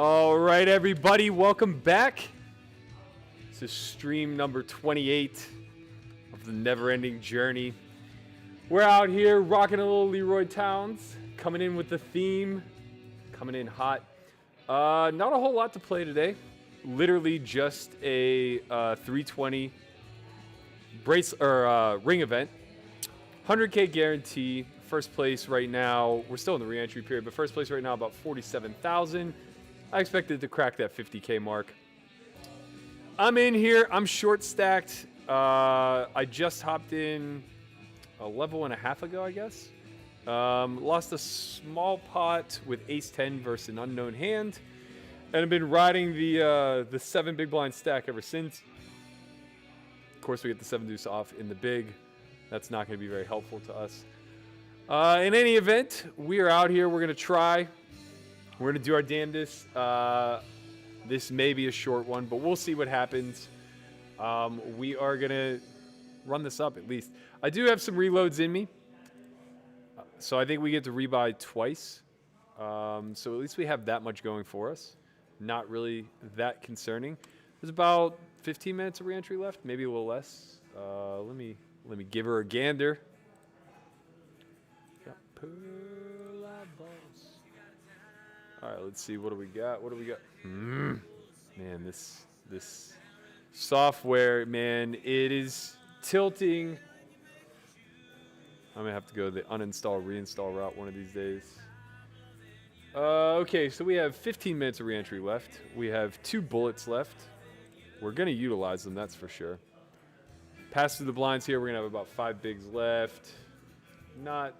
All right, everybody, welcome back to stream number 28 of the never-ending journey. We're out here rocking a little Leroy Towns, coming in with the theme, coming in hot. Not a whole lot to play today. Literally just a 320 ring event. 100K guarantee. First place right now, we're still in the re-entry period, but first place right now about 47,000. I expected to crack that 50K mark. I'm in here. I'm short stacked. I just hopped in a level and a half ago, I guess. Lost a small pot with ace 10 versus an unknown hand. And I've been riding the 7 big blind stack ever since. Of course, we get the 7 deuce off in the big. That's not going to be very helpful to us. In any event, we are out here. We're going to try. We're going to do our damnedest. This may be a short one, but we'll see what happens. We are going to run this up at least. I do have some reloads in me. So I think we get to rebuy twice. So at least we have that much going for us. Not really that concerning. There's about 15 minutes of reentry left, maybe a little less. Let me give her a gander. All right, let's see. What do we got? Man, this software, man, it is tilting. I'm gonna have to go the uninstall, reinstall route one of these days. Okay, so we have 15 minutes of reentry left. We have 2 bullets left. We're gonna utilize them, that's for sure. Pass through the blinds here. We're gonna have about 5 bigs left. Not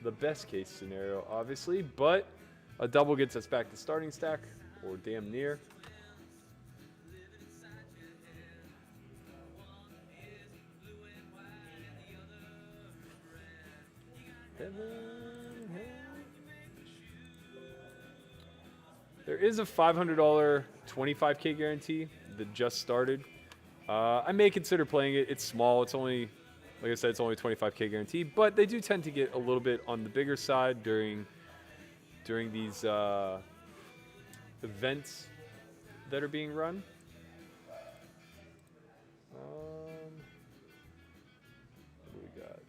the best case scenario, obviously, but a double gets us back to starting stack, or damn near. There is a $500 25K guarantee that just started. I may consider playing it. It's small. It's only, like I said, it's only a 25K guarantee, but they do tend to get a little bit on the bigger side during these events that are being run. What do we got?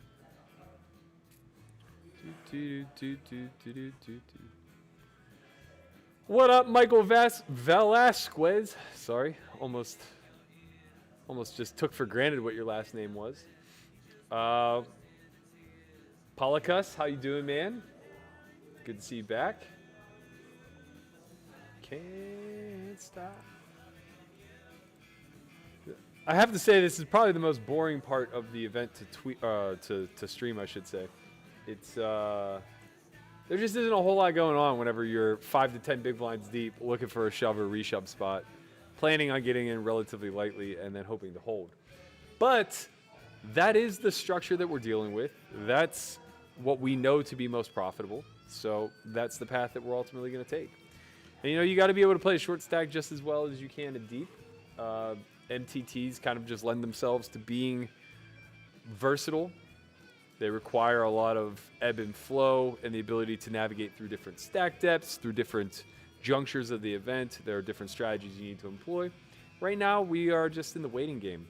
What up, Michael Velasquez? Sorry, almost just took for granted what your last name was. Polikas, how you doing, man? Good to see you back. Can't stop. I have to say, this is probably the most boring part of the event to stream, I should say. It's there just isn't a whole lot going on whenever you're 5 to 10 big blinds deep, looking for a shove or reshove spot, planning on getting in relatively lightly, and then hoping to hold. But that is the structure that we're dealing with. That's what we know to be most profitable. So that's the path that we're ultimately going to take. And you got to be able to play a short stack just as well as you can in deep. MTTs kind of just lend themselves to being versatile. They require a lot of ebb and flow and the ability to navigate through different stack depths, through different junctures of the event. There are different strategies you need to employ. Right now, we are just in the waiting game.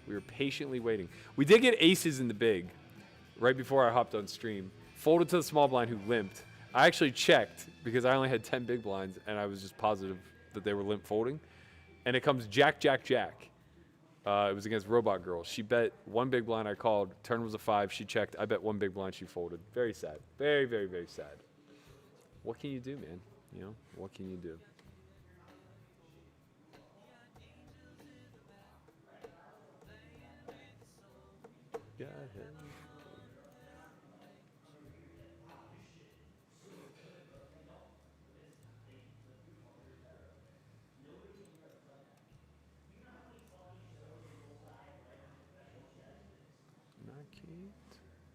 We are patiently waiting. We did get aces in the big right before I hopped on stream. Folded to the small blind who limped. I actually checked because I only had 10 big blinds and I was just positive that they were limp folding. And it comes Jack, Jack, Jack. It was against Robot Girl. She bet 1 big blind. I called. Turn was a 5. She checked. I bet 1 big blind. She folded. Very sad. Very, very, very sad. What can you do, man? What can you do? Go ahead.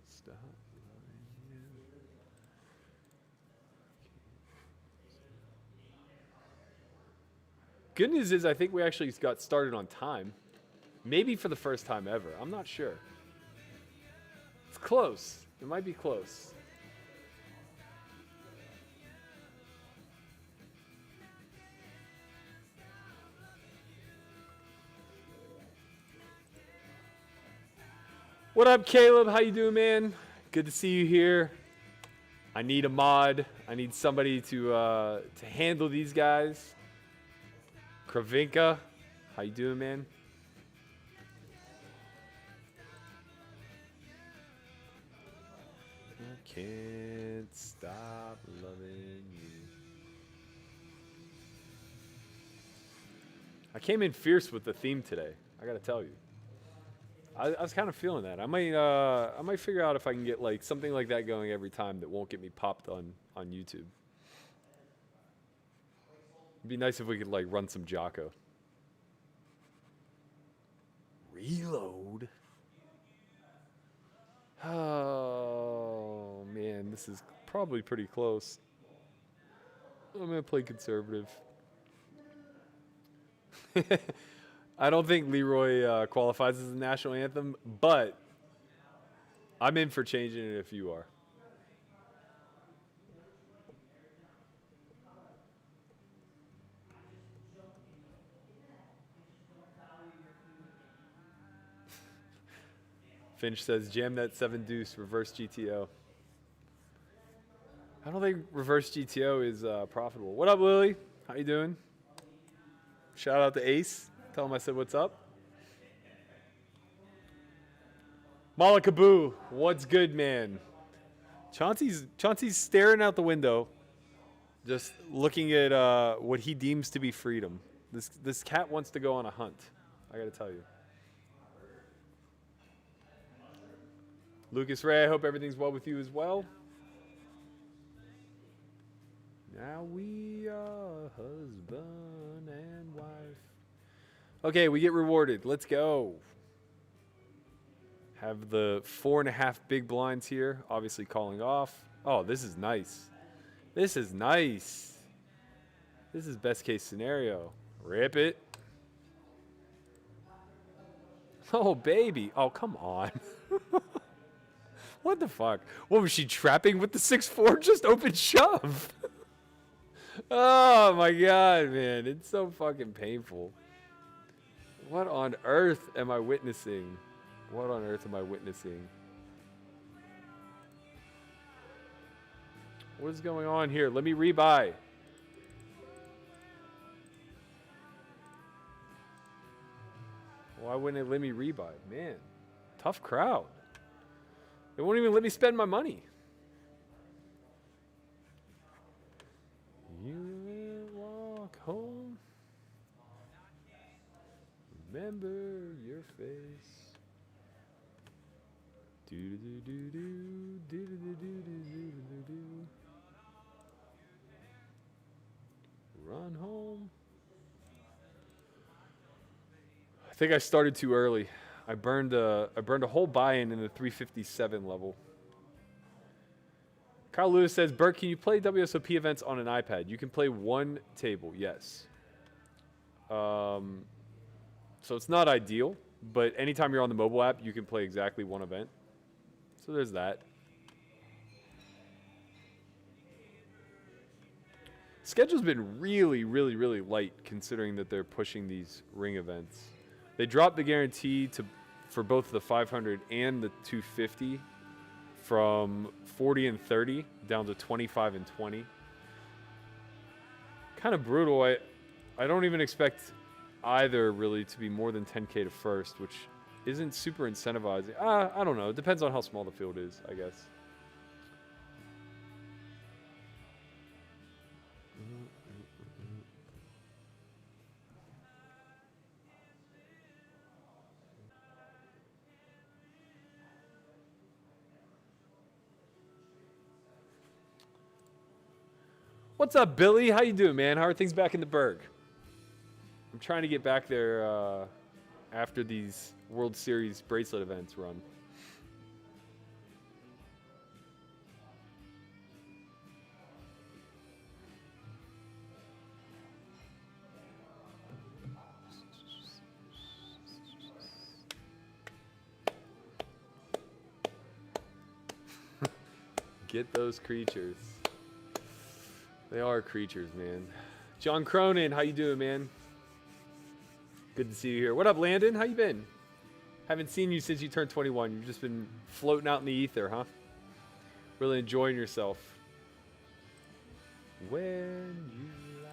Stop. Good news is I think we actually got started on time. Maybe for the first time ever. I'm not sure. It's close. It might be close. What up, Caleb? How you doing, man? Good to see you here. I need a mod. I need somebody to handle these guys. Kravinka, how you doing, man? I can't stop loving you. I came in fierce with the theme today. I gotta tell you. I was kind of feeling that. I might figure out if I can get like something like that going every time that won't get me popped on YouTube. It'd be nice if we could like run some Jocko. Reload. Oh man, this is probably pretty close. I'm gonna play conservative. I don't think Leroy qualifies as the national anthem, but I'm in for changing it if you are. Finch says, jam that 7 deuce, reverse GTO. I don't think reverse GTO is profitable. What up, Lily? How you doing? Shout out to Ace. Tell him I said what's up. Malakaboo, what's good, man? Chauncey's staring out the window, just looking at what he deems to be freedom. This cat wants to go on a hunt. I gotta tell you. Lucas Ray, I hope everything's well with you as well. Now we are husband and wife. Okay, we get rewarded. Let's go. Have the 4.5 big blinds here, obviously calling off. Oh, this is nice. This is nice. This is best case scenario. Rip it. Oh, baby. Oh, come on. What the fuck? What was she trapping with the 6-4? Just open shove. Oh, my God, man. It's so fucking painful. What on earth am I witnessing? What on earth am I witnessing? What is going on here? Let me rebuy. Why wouldn't it let me rebuy? Man, tough crowd. They won't even let me spend my money. You will walk home. Remember your face. Do do do do do do do do do do do. Run home. I think I started too early. I burned a whole buy-in the 357 level. Kyle Lewis says, Bert, can you play WSOP events on an iPad? You can play one table, yes. So it's not ideal, but anytime you're on the mobile app, you can play exactly one event. So there's that. Schedule's been really, really, really light considering that they're pushing these ring events. They dropped the guarantee for both the 500 and the 250 from 40 and 30 down to 25 and 20. Kind of brutal. I don't even expect either really to be more than 10K to first, which isn't super incentivizing. I don't know. It depends on how small the field is, I guess. What's up, Billy? How you doing, man? How are things back in the Berg? I'm trying to get back there after these World Series bracelet events run. Get those creatures. They are creatures, man. John Cronin, how you doing, man? Good to see you here. What up, Landon? How you been? Haven't seen you since you turned 21. You've just been floating out in the ether, huh? Really enjoying yourself. When you lie.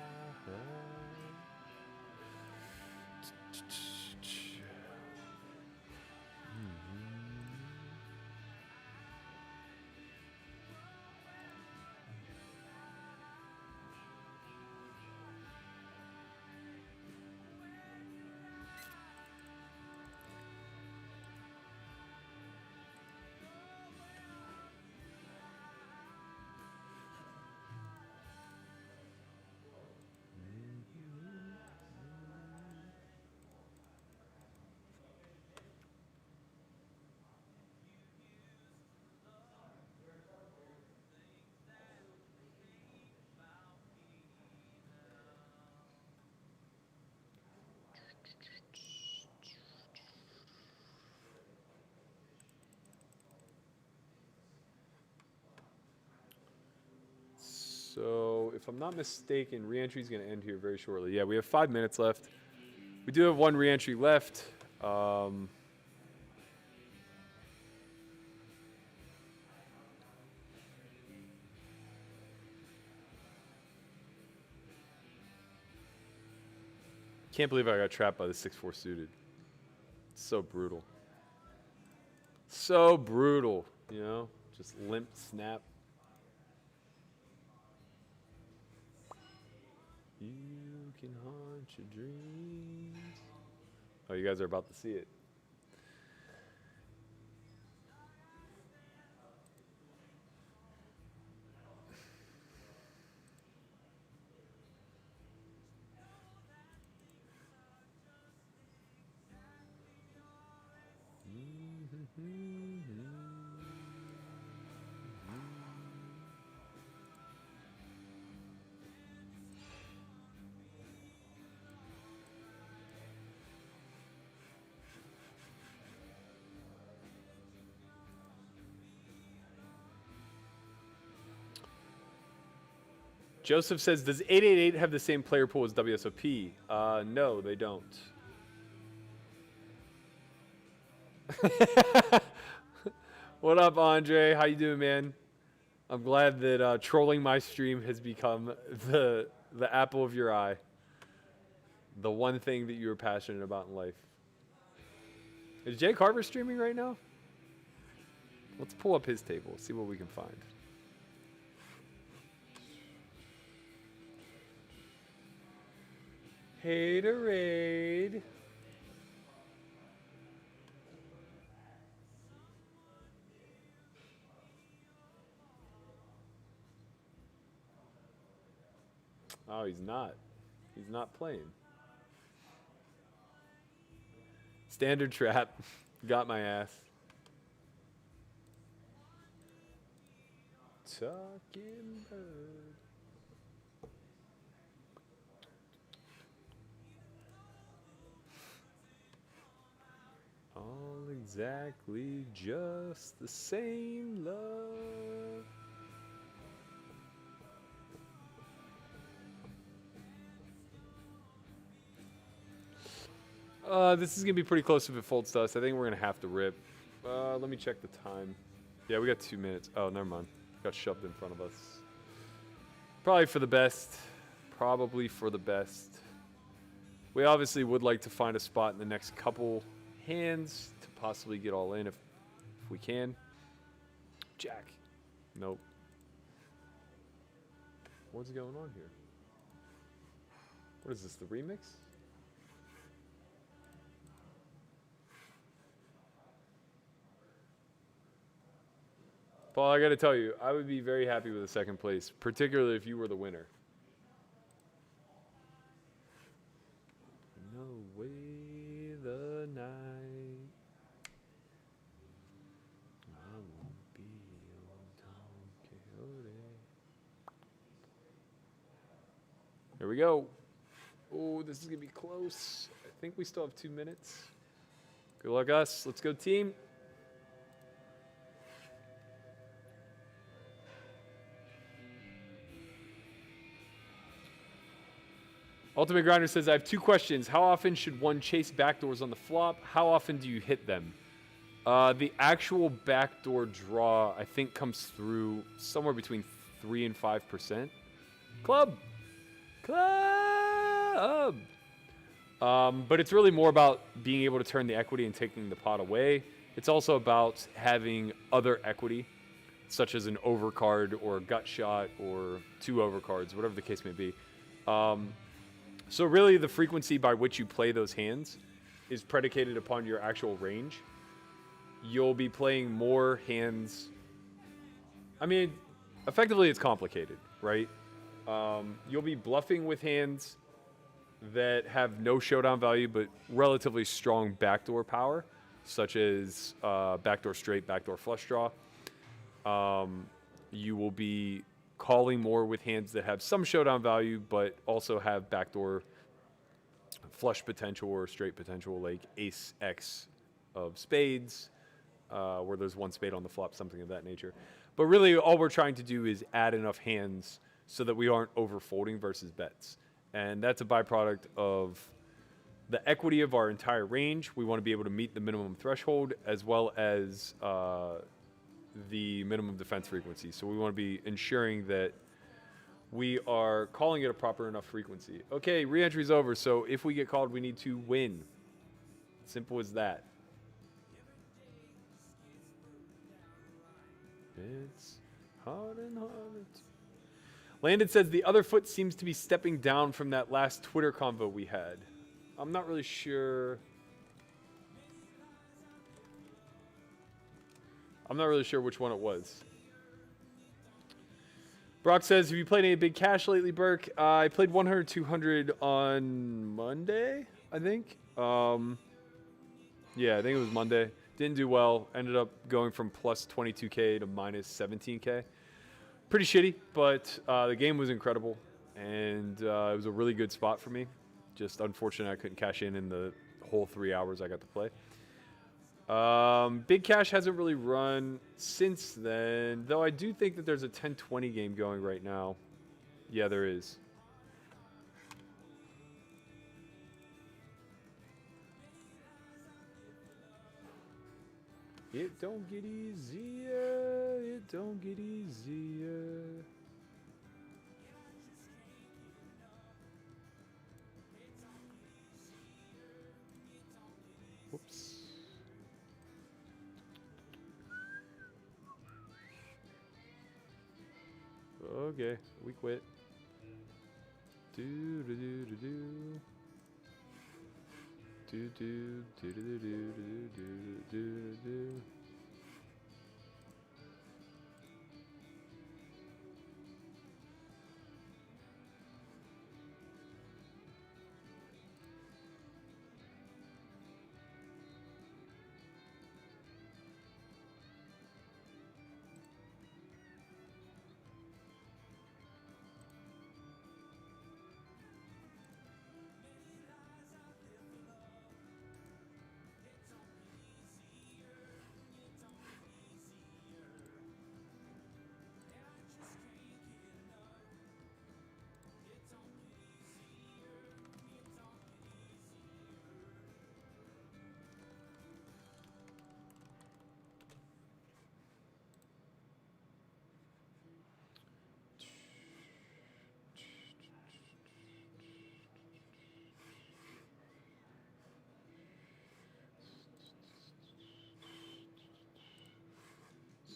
So, if I'm not mistaken, re-entry is going to end here very shortly. Yeah, we have 5 minutes left. We do have one re-entry left. Can't believe I got trapped by the 6-4 suited. It's so brutal. So brutal, you know? Just limp snap. You can haunt your dreams. Oh, you guys are about to see it. Joseph says, does 888 have the same player pool as WSOP? No, they don't. What up, Andre? How you doing, man? I'm glad that trolling my stream has become the apple of your eye. The one thing that you're passionate about in life. Is Jay Carver streaming right now? Let's pull up his table, see what we can find. Haterade. Oh, he's not. He's not playing. Standard trap. Got my ass. Talking bird. All exactly just the same love. This is going to be pretty close if it folds to us. I think we're going to have to rip. Let me check the time. Yeah, we got 2 minutes. Oh, never mind. Got shoved in front of us. Probably for the best. Probably for the best. We obviously would like to find a spot in the next couple hands to possibly get all in if we can. Jack. Nope. What's going on here? What is this, the remix? Paul, I got to tell you, I would be very happy with a second place, particularly if you were the winner. No way the night I won't be old Don Quixote. Here we go. Oh, this is going to be close. I think we still have 2 minutes. Good luck, us. Let's go, team. Ultimate Grinder says, I have 2 questions. How often should one chase backdoors on the flop? How often do you hit them? The actual backdoor draw, I think, comes through somewhere between 3 and 5%. Club! But it's really more about being able to turn the equity and taking the pot away. It's also about having other equity, such as an overcard or a gut shot or 2 overcards, whatever the case may be. So really the frequency by which you play those hands is predicated upon your actual range. You'll be playing more hands. I mean, effectively it's complicated, right? You'll be bluffing with hands that have no showdown value but relatively strong backdoor power, such as backdoor straight, backdoor flush draw. You will be calling more with hands that have some showdown value but also have backdoor flush potential or straight potential, like ace X of spades, where there's 1 spade on the flop, something of that nature. But really all we're trying to do is add enough hands so that we aren't over-folding versus bets. And that's a byproduct of the equity of our entire range. We want to be able to meet the minimum threshold as well as the minimum defense frequency. So we want to be ensuring that we are calling it a proper enough frequency. Okay, re-entry's over. So if we get called, we need to win. Simple as that. It's hard and hard. Landon says the other foot seems to be stepping down from that last Twitter convo we had. I'm not really sure. I'm not really sure which one it was. Brock says, have you played any big cash lately, Burke? I played 100, 200 on Monday, I think. Yeah, I think it was Monday. Didn't do well. Ended up going from plus 22K to minus 17K. Pretty shitty, but the game was incredible, and it was a really good spot for me. Just unfortunate I couldn't cash in the whole 3 hours I got to play. Big cash hasn't really run since then, though I do think that there's a 10-20 game going right now. Yeah, there is. It don't get easier, it don't get easier. Whoops. Okay, we quit. Do do do do do. Do do do do do do do do do.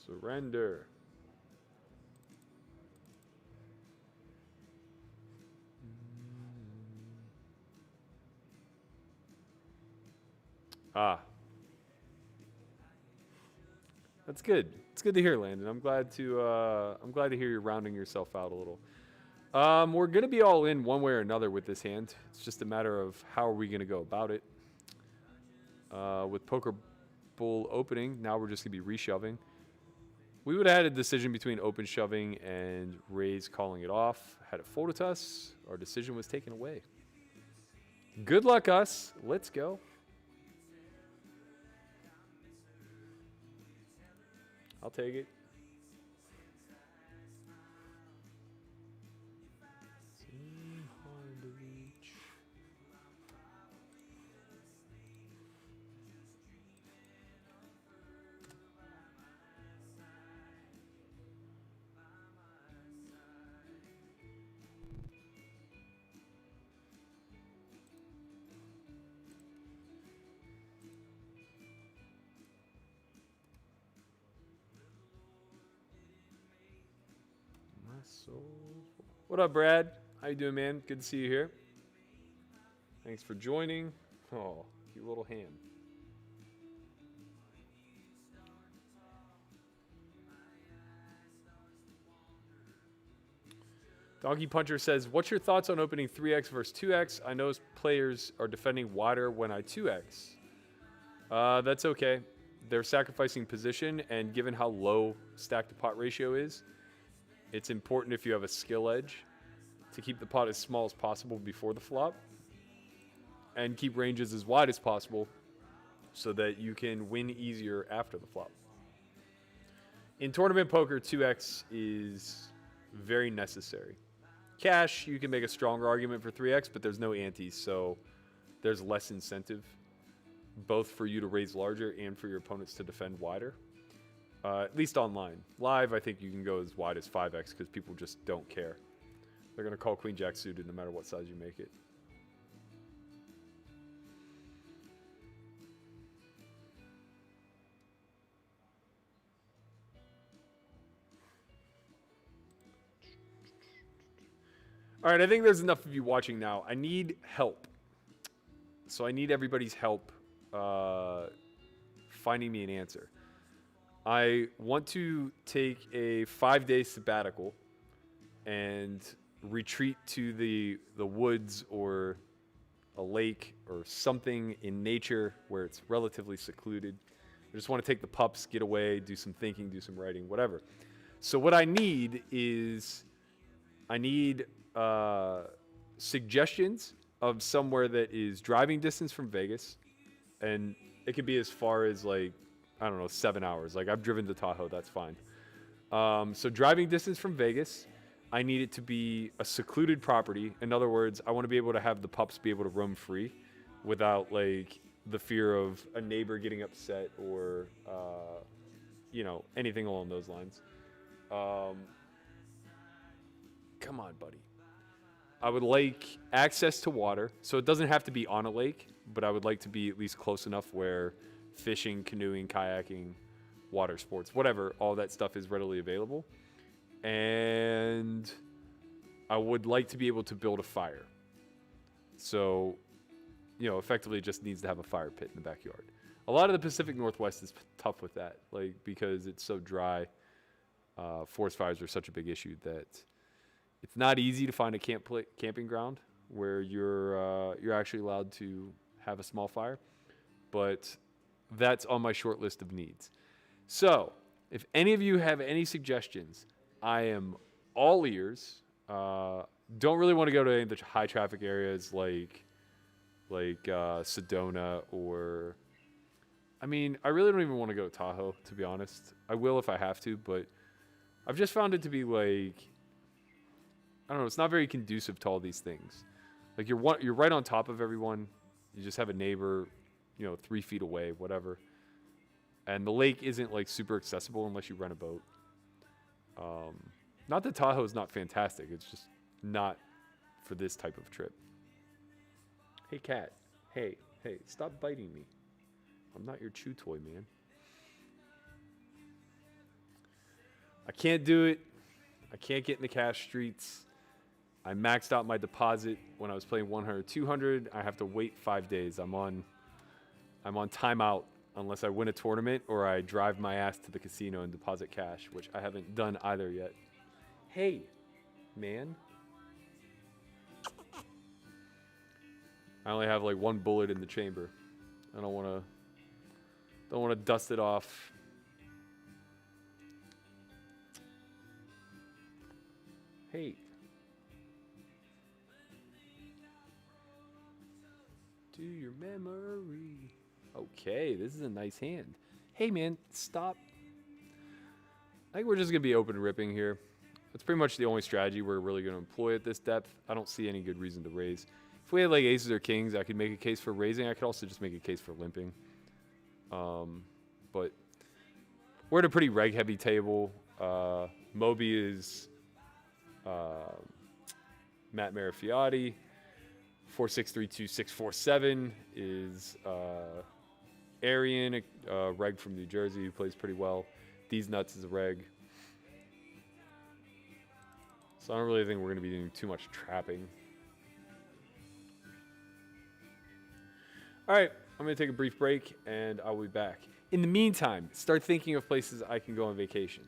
Surrender. Ah. That's good. It's good to hear, Landon. I'm glad to hear you're rounding yourself out a little. We're gonna be all in one way or another with this hand. It's just a matter of how are we gonna go about it. With Poker Bull opening, now we're just gonna be reshoving. We would have had a decision between open shoving and raise calling it off. Had it folded to us, our decision was taken away. Good luck, us. Let's go. I'll take it. Seem hard to reach. So, what up, Brad? How you doing, man? Good to see you here. Thanks for joining. Oh, cute little hand. Donkey Puncher says, what's your thoughts on opening 3x versus 2x? I know players are defending wider when I 2x. That's okay. They're sacrificing position, and given how low stack to pot ratio is, it's important if you have a skill edge to keep the pot as small as possible before the flop and keep ranges as wide as possible so that you can win easier after the flop. In tournament poker, 2x is very necessary. Cash, you can make a stronger argument for 3x, but there's no antes, so there's less incentive, both for you to raise larger and for your opponents to defend wider. At least online. Live, I think you can go as wide as 5x because people just don't care. They're going to call queen jack suited no matter what size you make it. All right, I think there's enough of you watching now. I need help. So I need everybody's help finding me an answer. I want to take a 5-day sabbatical and retreat to the woods or a lake or something in nature where it's relatively secluded. I just want to take the pups, get away, do some thinking, do some writing, whatever. So what I need is suggestions of somewhere that is driving distance from Vegas, and it could be as far as, like, I don't know, 7 hours. Like, I've driven to Tahoe, that's fine. So driving distance from Vegas, I need it to be a secluded property. In other words, I want to be able to have the pups be able to roam free without, like, the fear of a neighbor getting upset or, you know, anything along those lines. Come on, buddy. I would like access to water, so it doesn't have to be on a lake, but I would like to be at least close enough where fishing, canoeing, kayaking, water sports, whatever, all that stuff is readily available. And I would like to be able to build a fire. So, you know, effectively it just needs to have a fire pit in the backyard. A lot of the Pacific Northwest is tough with that, like, because it's so dry. Forest fires are such a big issue that it's not easy to find a camping ground where you're actually allowed to have a small fire, but that's on my short list of needs. So, if any of you have any suggestions, I am all ears. Don't really want to go to any of the high traffic areas like Sedona, or, I mean, I really don't even want to go to Tahoe, to be honest. I will if I have to, but I've just found it to be, like, I don't know, it's not very conducive to all these things. Like, you're right on top of everyone. You just have a neighbor, you know, 3 feet away, whatever. And the lake isn't, like, super accessible unless you rent a boat. Not that Tahoe is not fantastic. It's just not for this type of trip. Hey, cat. Hey, stop biting me. I'm not your chew toy, man. I can't do it. I can't get in the cash streets. I maxed out my deposit when I was playing 100, 200. I have to wait 5 days. I'm on timeout unless I win a tournament or I drive my ass to the casino and deposit cash, which I haven't done either yet. Hey, man. I only have, like, 1 bullet in the chamber. I don't want to dust it off. Hey. To your memory. Okay, this is a nice hand. Hey, man, stop. I think we're just going to be open ripping here. That's pretty much the only strategy we're really going to employ at this depth. I don't see any good reason to raise. If we had, like, aces or kings, I could make a case for raising. I could also just make a case for limping. But we're at a pretty reg-heavy table. Moby is Matt Marafiati. 4632647 is Arian, a reg from New Jersey who plays pretty well. These Nuts is a reg. So I don't really think we're going to be doing too much trapping. All right, I'm going to take a brief break, and I'll be back. In the meantime, start thinking of places I can go on vacation.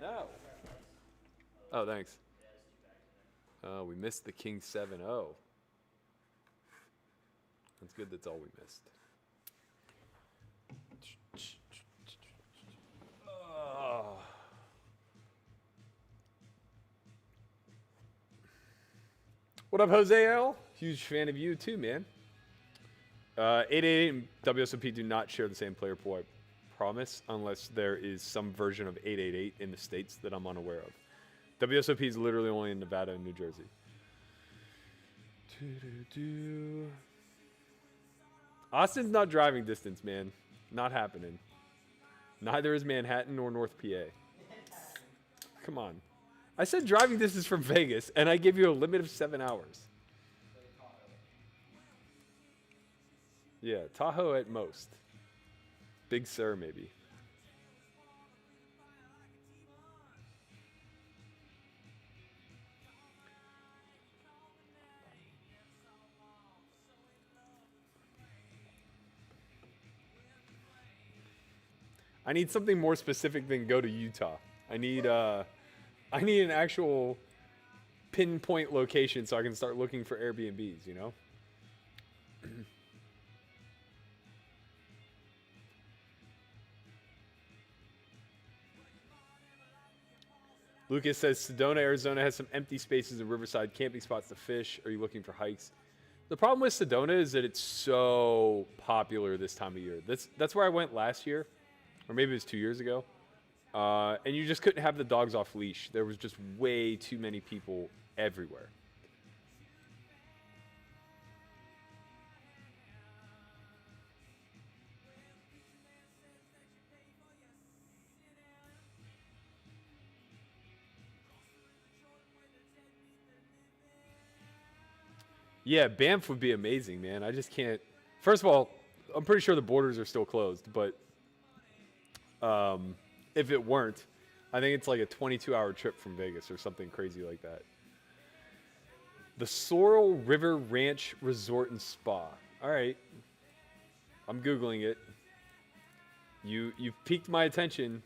No. Oh, thanks. Oh, we missed the King 7-0. That's good. That's all we missed. What up, Jose L? Huge fan of you too, man. 888 and WSOP do not share the same player pool, I promise, unless there is some version of 888 in the States that I'm unaware of. WSOP is literally only in Nevada and New Jersey. Austin's not driving distance, man. Not happening. Neither is Manhattan nor North PA. Come on. I said driving distance from Vegas, and I give you a limit of 7 hours. Yeah, Tahoe at most. Big Sur, maybe. I need something more specific than go to Utah. I need an actual pinpoint location so I can start looking for Airbnbs, you know? Lucas says Sedona, Arizona has some empty spaces and riverside camping spots to fish. Are you looking for hikes? The problem with Sedona is that it's so popular this time of year. That's where I went last year, or maybe it was 2 years ago. And you just couldn't have the dogs off leash. There was just way too many people everywhere. Yeah, Banff would be amazing, man. I just can't. First of all, I'm pretty sure the borders are still closed, but if it weren't, I think it's like a 22-hour trip from Vegas or something crazy like that. The Sorrel River Ranch Resort and Spa. All right. I'm Googling it. You've piqued my attention,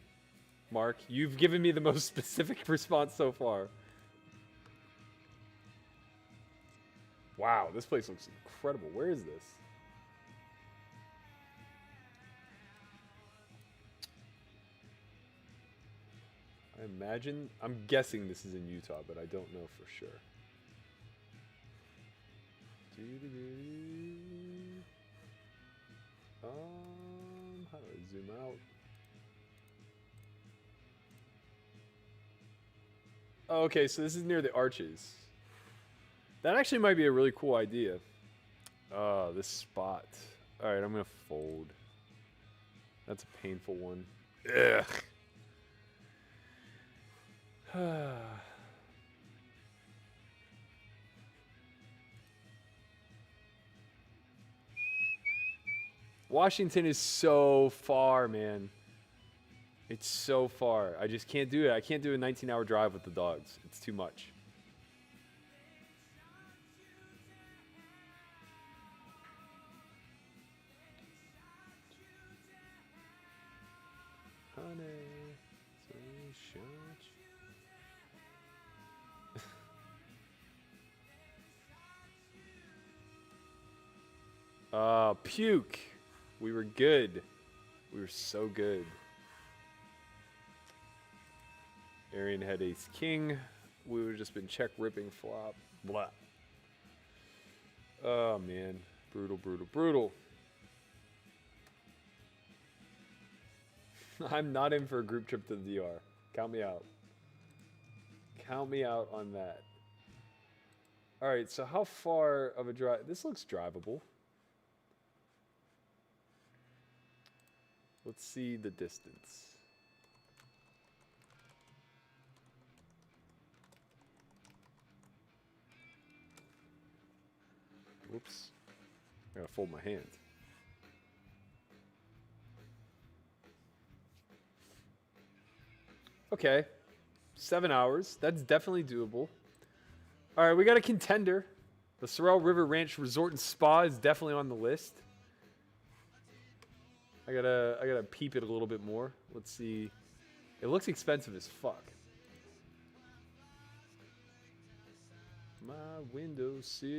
Mark. You've given me the most specific response so far. Wow, this place looks incredible. Where is this? I'm guessing this is in Utah, but I don't know for sure. How do I zoom out? Oh, okay, so this is near the Arches. That actually might be a really cool idea. This spot. All right, I'm gonna fold. That's a painful one. Ugh. Washington is so far, man. It's so far. I just can't do it. I can't do a 19-hour drive with the dogs. It's too much. Honey, so short. Puke. We were good. We were so good. Arian had ace king. We would have just been check ripping flop. Blah. Oh man. Brutal, brutal, brutal. I'm not in for a group trip to the DR. Count me out. Count me out on that. All right, so how far of a drive? This looks drivable. Let's see the distance. Whoops. I gotta fold my hands. Okay. 7 hours. That's definitely doable. All right, we got a contender. The Sorrel River Ranch Resort and Spa is definitely on the list. I gotta peep it a little bit more. Let's see. It looks expensive as fuck. My windowsill.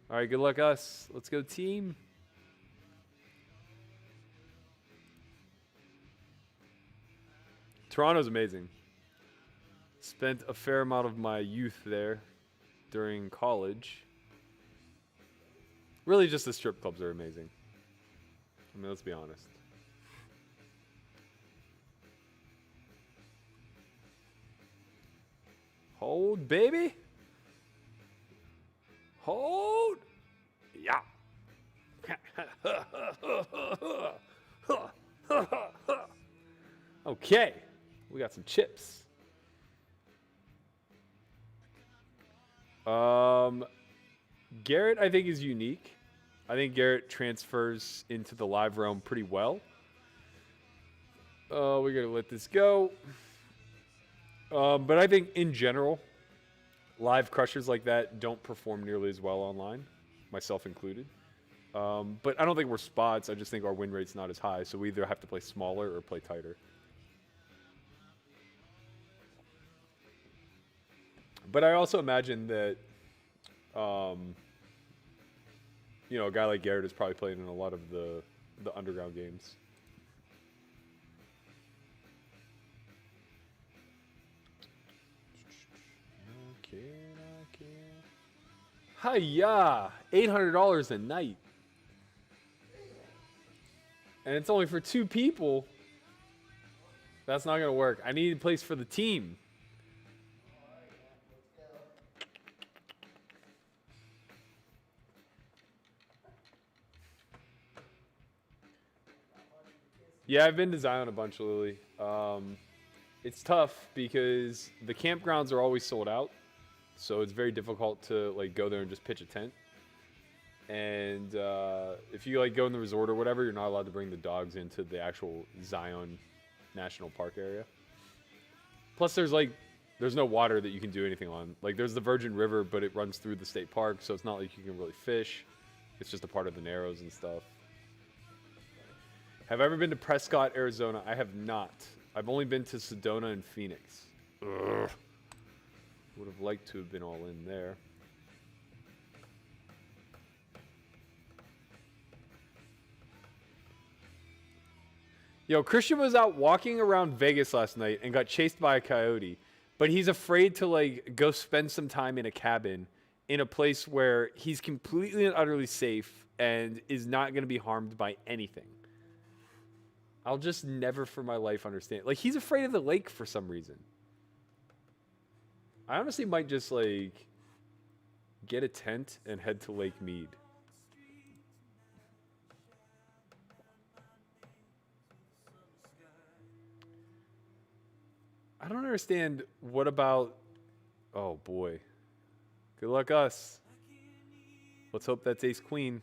All right, good luck us. Let's go team. Toronto's amazing. Spent a fair amount of my youth there during college. Really just the strip clubs are amazing. I mean, let's be honest. Hold, baby. Hold. Yeah. Okay. We got some chips. Garrett, I think, is unique. I think Garrett transfers into the live realm pretty well. We're going to let this go. But I think in general, live crushers like that don't perform nearly as well online, myself included. But I don't think we're spots. I just think our win rate's not as high. So we either have to play smaller or play tighter. But I also imagine that, you know, a guy like Garrett is probably playing in a lot of the underground games. Hiya! $800 a night. And it's only for 2 people. That's not going to work. I need a place for the team. Yeah, I've been to Zion a bunch, Lily. It's tough because the campgrounds are always sold out. So it's very difficult to like go there and just pitch a tent. And if you like go in the resort or whatever, you're not allowed to bring the dogs into the actual Zion National Park area. Plus there's no water that you can do anything on. Like there's the Virgin River, but it runs through the state park, so it's not like you can really fish. It's just a part of the Narrows and stuff. Have I ever been to Prescott, Arizona? I have not. I've only been to Sedona and Phoenix. Ugh. Would have liked to have been all in there. Yo, Christian was out walking around Vegas last night and got chased by a coyote. But he's afraid to like go spend some time in a cabin in a place where he's completely and utterly safe and is not going to be harmed by anything. I'll just never for my life understand. Like he's afraid of the lake for some reason. I honestly might just like get a tent and head to Lake Mead. I don't understand. What about... Oh boy. Good luck us. Let's hope that's ace queen.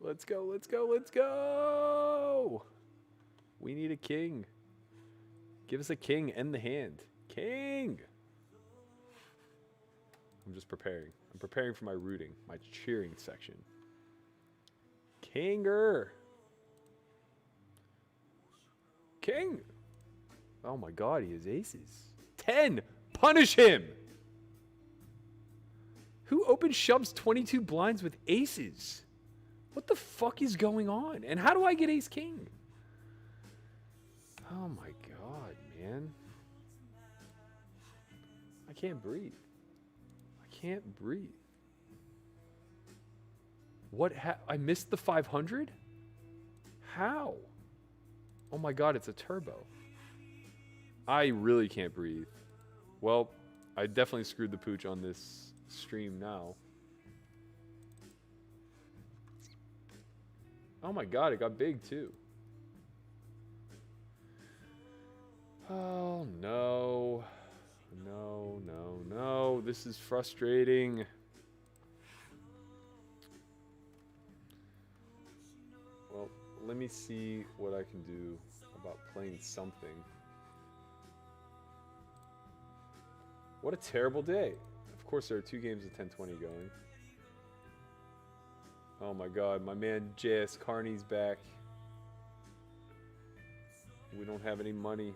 Let's go, let's go, let's go! We need a king. Give us a king and the hand. King! I'm just preparing. I'm preparing for my rooting, my cheering section. Kinger! King! Oh my god, he has aces. 10! Punish him! Who open shoves 22 blinds with aces? What the fuck is going on? And how do I get ace king? Oh my god, man. I can't breathe. I can't breathe. What I missed the 500? How? Oh my god, it's a turbo. I really can't breathe. Well, I definitely screwed the pooch on this stream now. Oh my god, it got big too. Oh no. No, no, no. This is frustrating. Well, let me see what I can do about playing something. What a terrible day. Of course, there are 2 games of 1020 going. Oh my god, my man JS Carney's back. We don't have any money.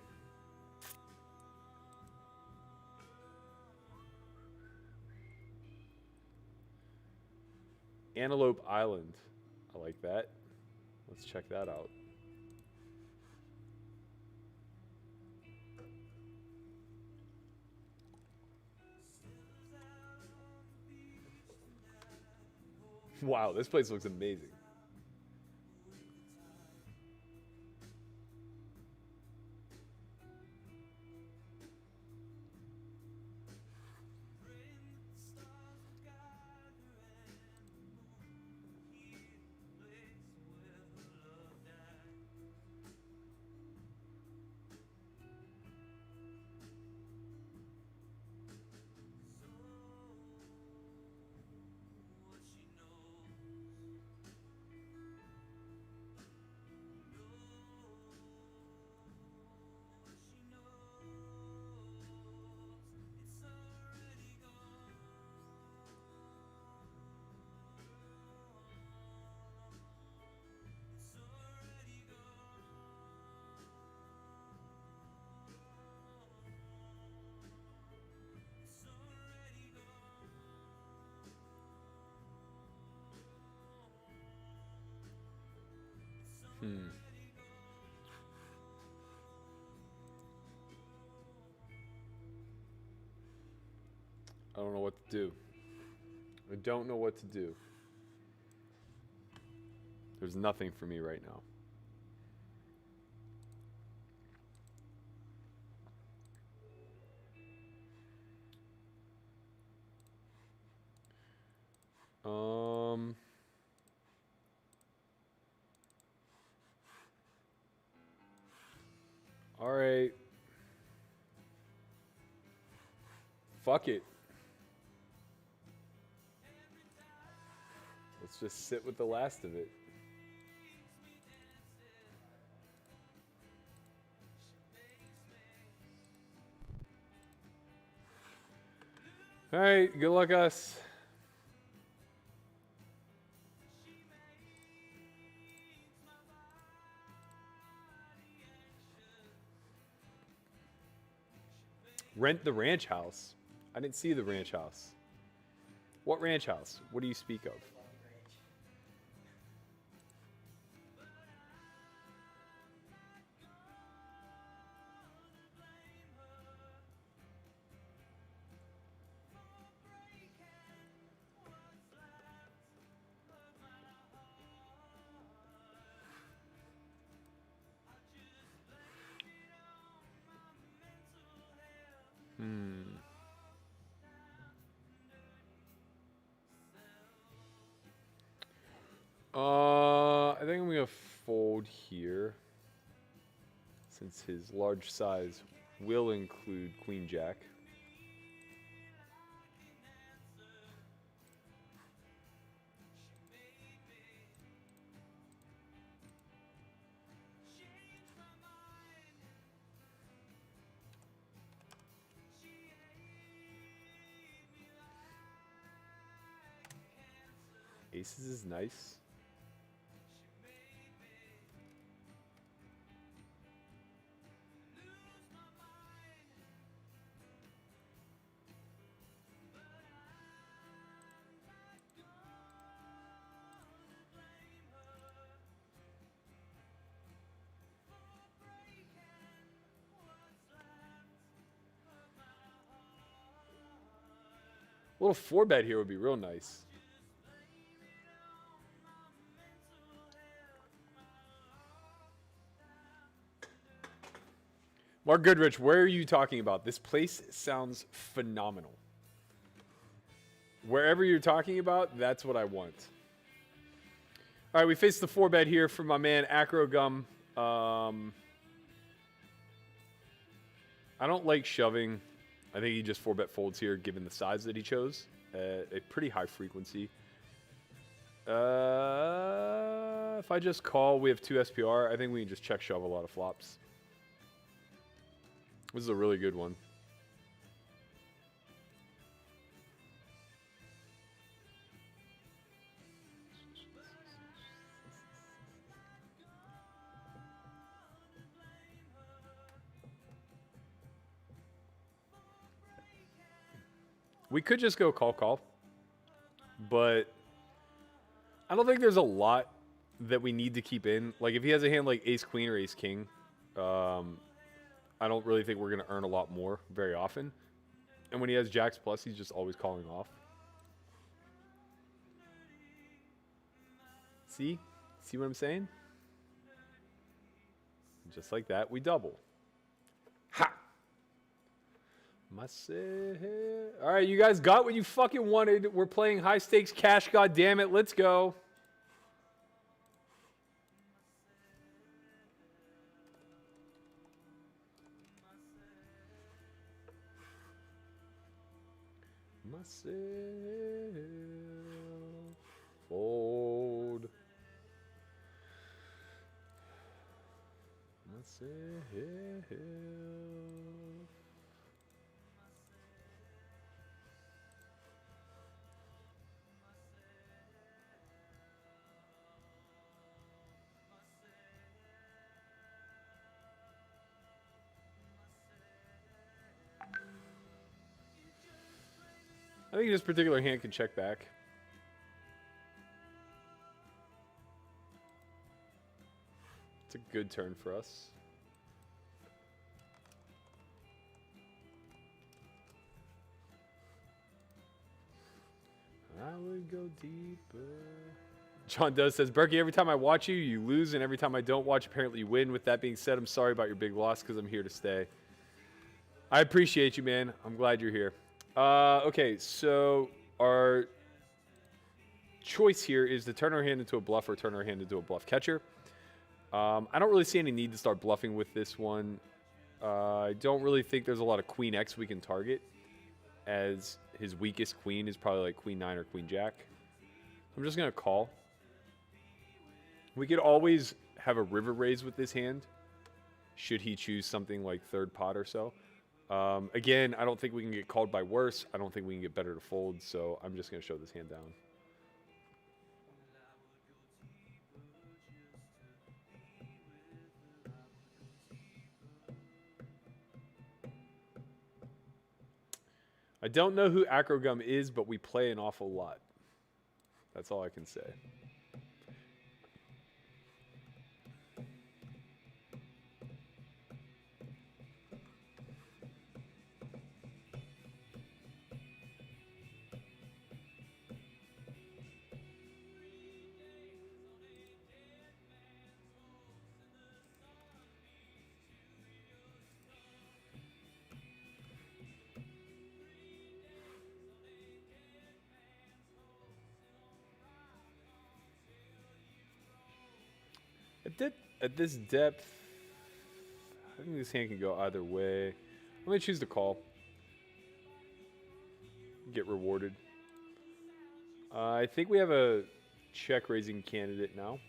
Antelope Island. I like that. Let's check that out. Wow, this place looks amazing. I don't know what to do. I don't know what to do. There's nothing for me right now. All right. Fuck it. Let's just sit with the last of it. All right, good luck, us. Rent the ranch house. I didn't see the ranch house. What ranch house? What do you speak of? I think I'm gonna fold here, since his large size will include Queen Jack. Aces is nice. A little 4-bet here would be real nice. Mark Goodrich, where are you talking about? This place sounds phenomenal. Wherever you're talking about, that's what I want. All right, we face the 4-bet here from my man Acro Gum. I don't like shoving. I think he just 4-bet folds here, given the size that he chose. A pretty high frequency. If I just call, we have 2 SPR. I think we can just check shove a lot of flops. This is a really good one. We could just go call, but I don't think there's a lot that we need to keep in. Like, if he has a hand like ace queen or ace king, I don't really think we're going to earn a lot more very often. And when he has jacks plus, he's just always calling off. See? See what I'm saying? Just like that, we double. Ha! All right, you guys got what you fucking wanted. We're playing high stakes cash, god damn it. Let's go. Myself. Fold. Myself. I think this particular hand can check back. It's a good turn for us. I would go deeper. John Doe says, Berkey, every time I watch you, you lose, and every time I don't watch, apparently you win. With that being said, I'm sorry about your big loss because I'm here to stay. I appreciate you, man. I'm glad you're here. Okay, so our choice here is to turn our hand into a bluff or turn our hand into a bluff catcher. I don't really see any need to start bluffing with this one. I don't really think there's a lot of queen X we can target, as his weakest queen is probably like queen 9 or queen jack. I'm just going to call. We could always have a river raise with this hand, should he choose something like third pot or so. Again, I don't think we can get called by worse. I don't think we can get better to fold, so I'm just going to show this hand down. I don't know who Acrogum is, but we play an awful lot. That's all I can say. At this depth, I think this hand can go either way. I'm going to choose to call. Get rewarded. I think we have a check raising candidate now.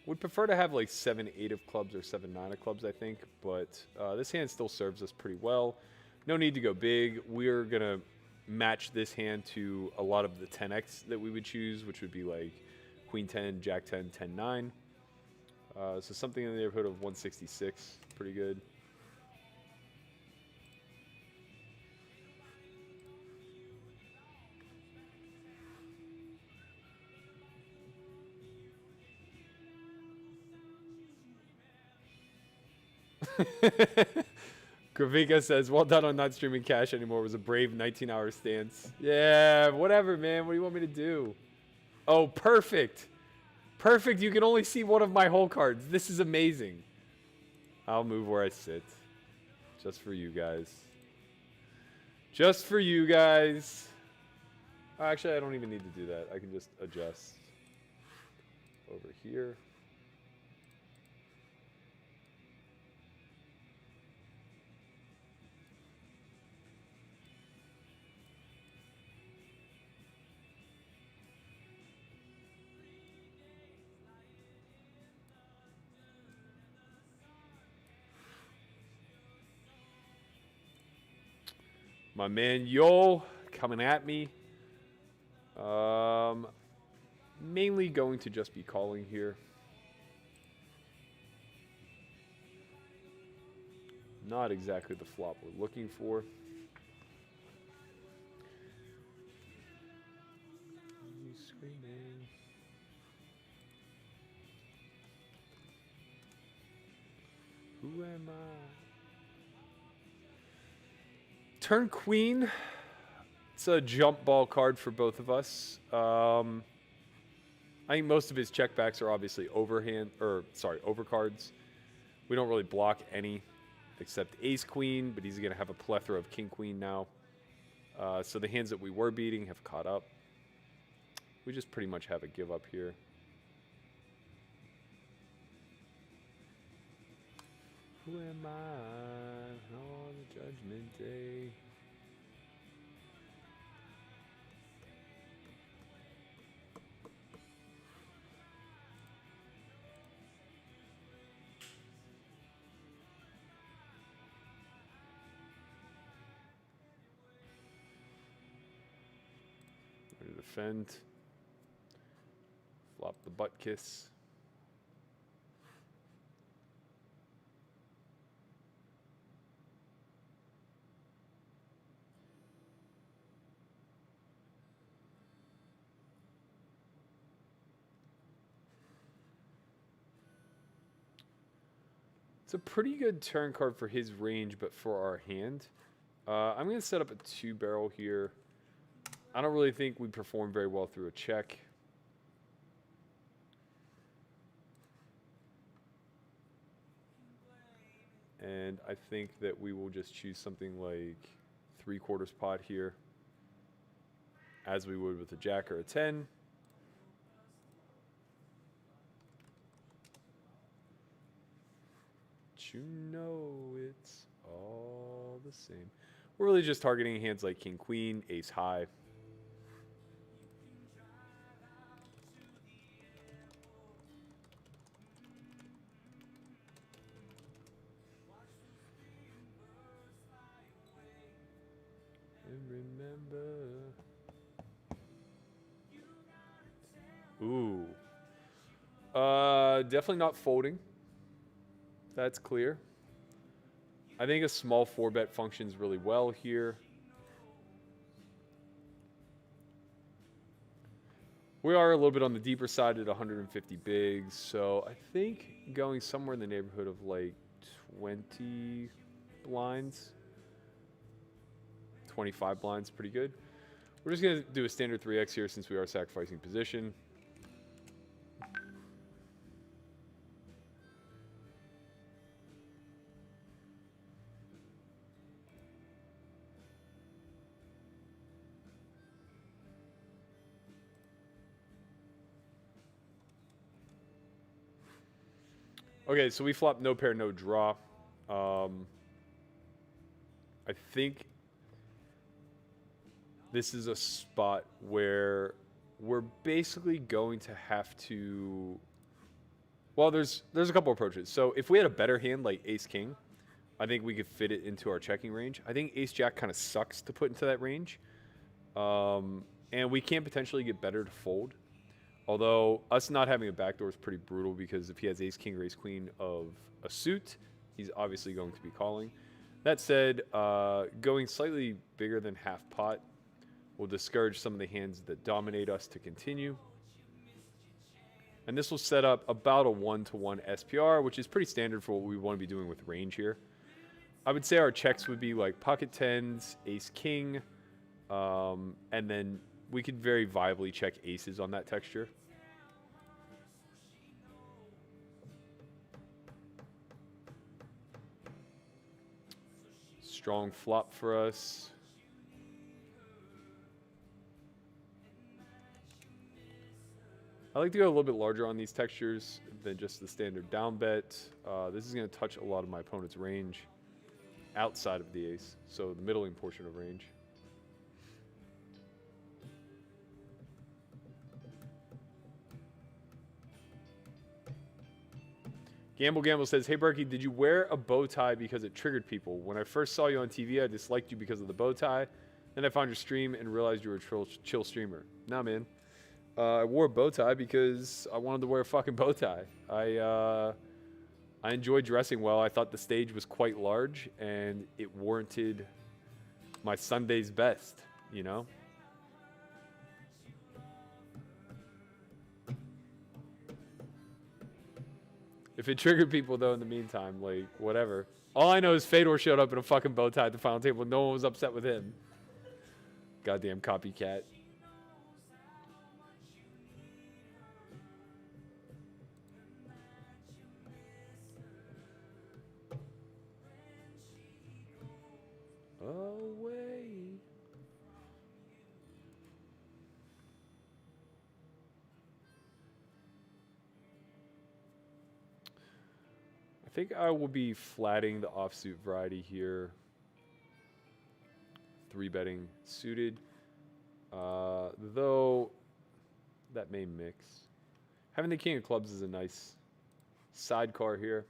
Would prefer to have like 7-8 of clubs or 7-9 of clubs, I think. But this hand still serves us pretty well. No need to go big. We're going to match this hand to a lot of the 10x that we would choose, which would be like queen 10, jack 10, 10, 9. So something in the neighborhood of 166, pretty good. Gravika says, well done on not streaming cash anymore. It was a brave 19-hour stance. Yeah, whatever, man. What do you want me to do? Oh, perfect. Perfect. You can only see one of my hole cards. This is amazing. I'll move where I sit. Just for you guys. Just for you guys. Actually, I don't even need to do that. I can just adjust over here. My man Yo coming at me. Mainly going to just be calling here. Not exactly the flop we're looking for. am I? Turn queen. It's a jump ball card for both of us. I think most of his checkbacks are obviously overcards. We don't really block any except ace queen, but he's going to have a plethora of king queen now. So the hands that we were beating have caught up. We just pretty much have a give up here. Who am I on Judgment Day? Ready to defend. Flop the butt kiss. It's a pretty good turn card for his range, but for our hand. I'm going to set up a 2-barrel here. I don't really think we perform very well through a check. And I think that we will just choose something like 3/4 pot here, as we would with a jack or a 10. You know it's all the same. We're really just targeting hands like king queen, ace high. And remember. Ooh. Definitely not folding. That's clear. I think a small 4-bet functions really well here. We are a little bit on the deeper side at 150 bigs, so I think going somewhere in the neighborhood of like 20 blinds, 25 blinds, pretty good. We're just going to do a standard 3x here since we are sacrificing position. Okay, so we flop no pair, no draw. I think this is a spot where we're basically going to have to... Well, there's a couple approaches. So if we had a better hand like ace-king, I think we could fit it into our checking range. I think ace-jack kind of sucks to put into that range. And we can potentially get better to fold. Although us not having a backdoor is pretty brutal because if he has ace-king or ace-queen of a suit, he's obviously going to be calling. That said, going slightly bigger than half pot will discourage some of the hands that dominate us to continue. And this will set up about a 1-to-1 SPR, which is pretty standard for what we want to be doing with range here. I would say our checks would be like pocket tens, ace-king, and then we could very viably check aces on that texture. Strong flop for us. I like to go a little bit larger on these textures than just the standard down bet. This is going to touch a lot of my opponent's range outside of the ace, so the middling portion of range. Gamble says, hey Berkey, did you wear a bow tie because it triggered people? When I first saw you on TV, I disliked you because of the bow tie. Then I found your stream and realized you were a chill streamer. Nah, man. I wore a bow tie because I wanted to wear a fucking bow tie. I enjoyed dressing well. I thought the stage was quite large and it warranted my Sunday's best, you know? If it triggered people, though, in the meantime, like, whatever. All I know is Fedor showed up in a fucking bow tie at the final table. No one was upset with him. Goddamn copycat. Away. I think I will be flatting the offsuit variety here. 3-betting suited. Though that may mix. Having the king of clubs is a nice sidecar here.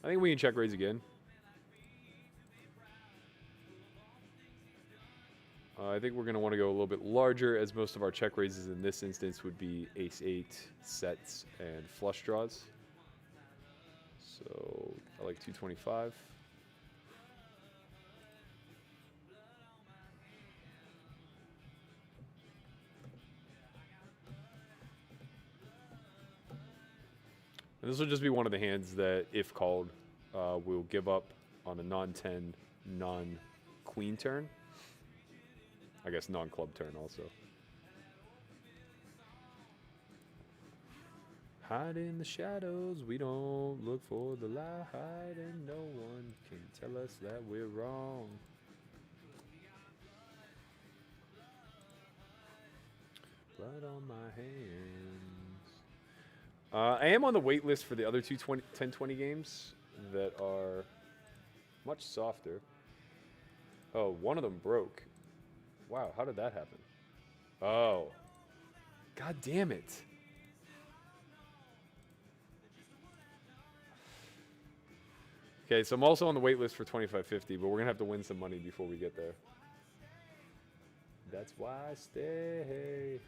I think we can check raise again. I think we're going to want to go a little bit larger, as most of our check raises in this instance would be ace-8 sets and flush draws. So I like 225. And this will just be one of the hands that, if called, will give up on a non-10, non-queen turn. I guess non-club turn also. Hide in the shadows, we don't look for the light, and no one can tell us that we're wrong. Blood on my hands. I am on the wait list for the other two 10-20 games that are much softer. Oh, one of them broke. Wow, how did that happen? Oh. God damn it. Okay, so I'm also on the wait list for 2550, but we're going to have to win some money before we get there. That's why I stay.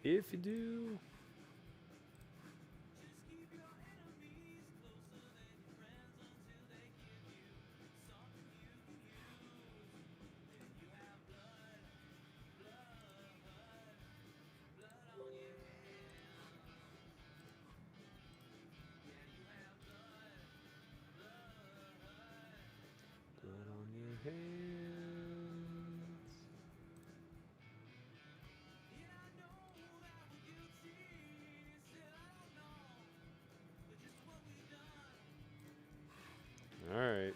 If you do. Blood on your hands. All right.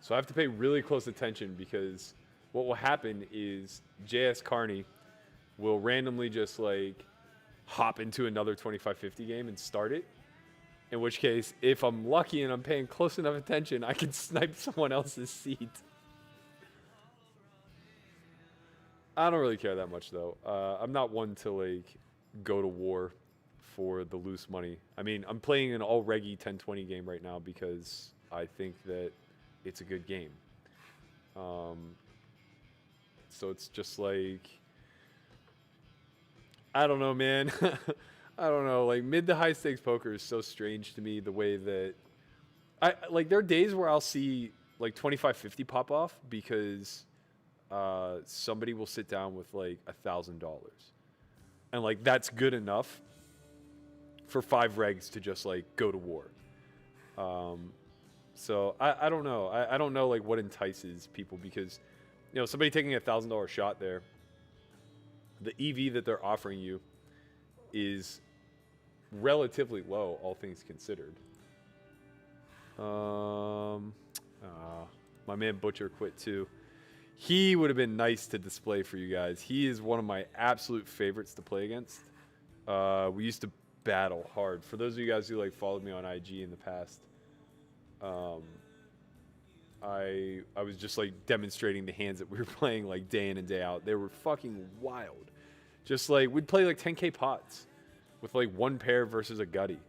So I have to pay really close attention, because what will happen is JS Carney will randomly just like hop into another 2550 game and start it. In which case, if I'm lucky and I'm paying close enough attention, I can snipe someone else's seat. I don't really care that much though. I'm not one to like go to war for the loose money. I mean, I'm playing an all-reggy 10-20 game right now because I think that it's a good game. So it's just like, I don't know, man. I don't know. Like, mid to high stakes poker is so strange to me, the way that there are days where I'll see like 2550 pop off because somebody will sit down with like $1,000, and like that's good enough for 5 regs to just like go to war. So I don't know. I don't know like what entices people, because somebody taking $1,000 shot there, the EV that they're offering you is relatively low, all things considered. My man Butcher quit too. He would have been nice to display for you guys. He is one of my absolute favorites to play against. We used to battle hard. For those of you guys who followed me on IG in the past, I was just demonstrating the hands that we were playing day in and day out. They were fucking wild. Just we'd play 10K pots with one pair versus a gutty.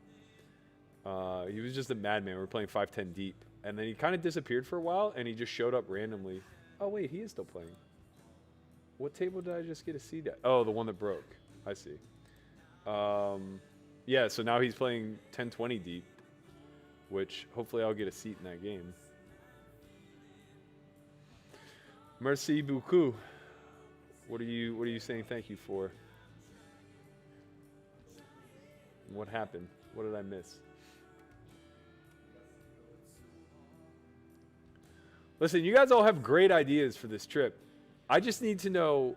He was just a madman. We were playing 5-10 deep. And then he kind of disappeared for a while, and he just showed up randomly. Oh, wait, he is still playing. What table did I just get a seat at? Oh, the one that broke. I see. Yeah, so now he's playing 10-20 deep, which hopefully I'll get a seat in that game. Merci beaucoup. What are you saying thank you for? What happened? What did I miss? Listen, you guys all have great ideas for this trip. I just need to know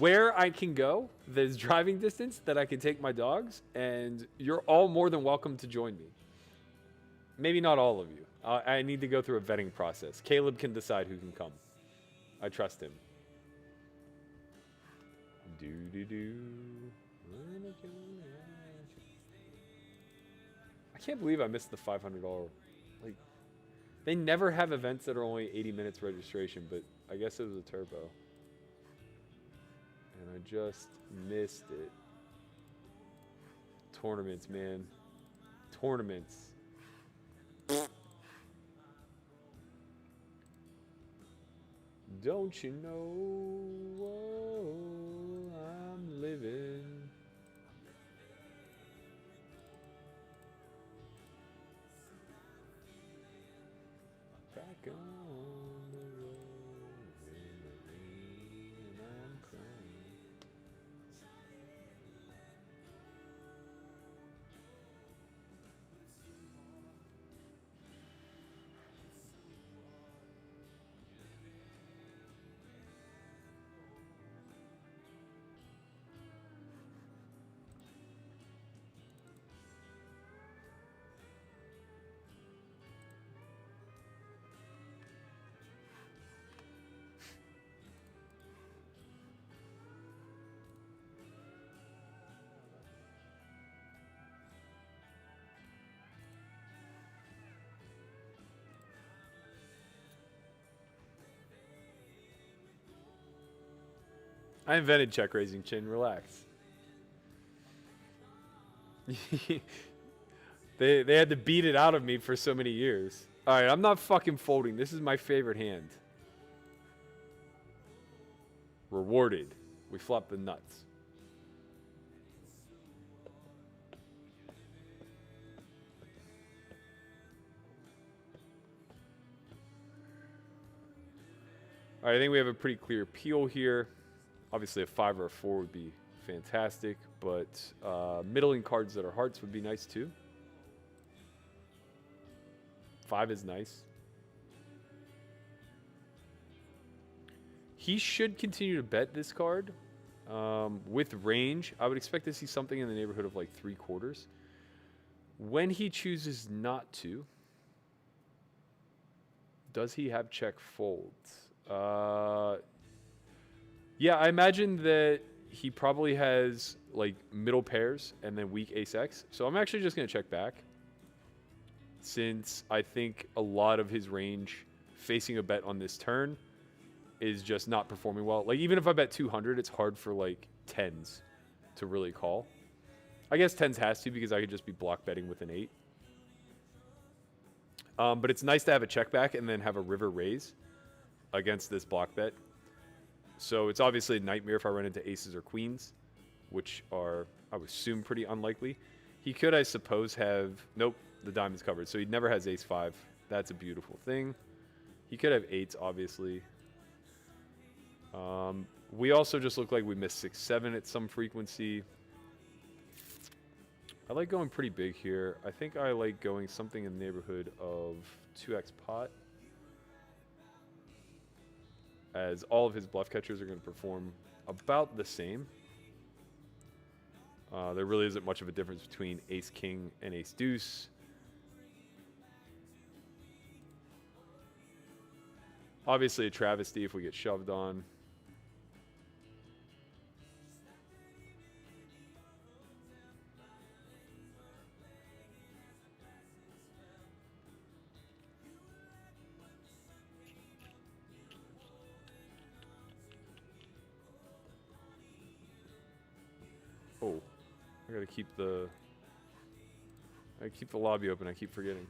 where I can go, there's driving distance that I can take my dogs, and you're all more than welcome to join me. Maybe not all of you. I need to go through a vetting process. Caleb can decide who can come. I trust him. I can't believe I missed the $500. They never have events that are only 80 minutes registration, but I guess it was a turbo. And I just missed it. Tournaments, man. Tournaments. Don't you know I'm living? Back on the road in the rain, and I'm crying. I invented check raising, Chin. Relax. They had to beat it out of me for so many years. All right, I'm not fucking folding. This is my favorite hand. Rewarded. We flop the nuts. All right, I think we have a pretty clear peel here. Obviously, a 5 or a 4 would be fantastic, but middling cards that are hearts would be nice too. 5 is nice. He should continue to bet this card. With range, I would expect to see something in the neighborhood of 3/4. When he chooses not to, does he have check folds? Yeah, I imagine that he probably has middle pairs and then weak ace-x. So I'm actually just going to check back, since I think a lot of his range facing a bet on this turn is just not performing well. Even if I bet 200, it's hard for 10s to really call. I guess 10s has to, because I could just be block betting with an 8. But it's nice to have a check back and then have a river raise against this block bet. So it's obviously a nightmare if I run into aces or queens, which are, I would assume, pretty unlikely. He could, I suppose, have... Nope, the diamond's covered. So he never has ace-5. That's a beautiful thing. He could have 8s, obviously. We also just look like we missed 6-7 at some frequency. I like going pretty big here. I think I like going something in the neighborhood of 2x pot. as all of his bluff catchers are going to perform about the same. There really isn't much of a difference between ace king and ace deuce. Obviously a travesty if we get shoved on. Oh, I gotta keep the lobby open. I keep forgetting.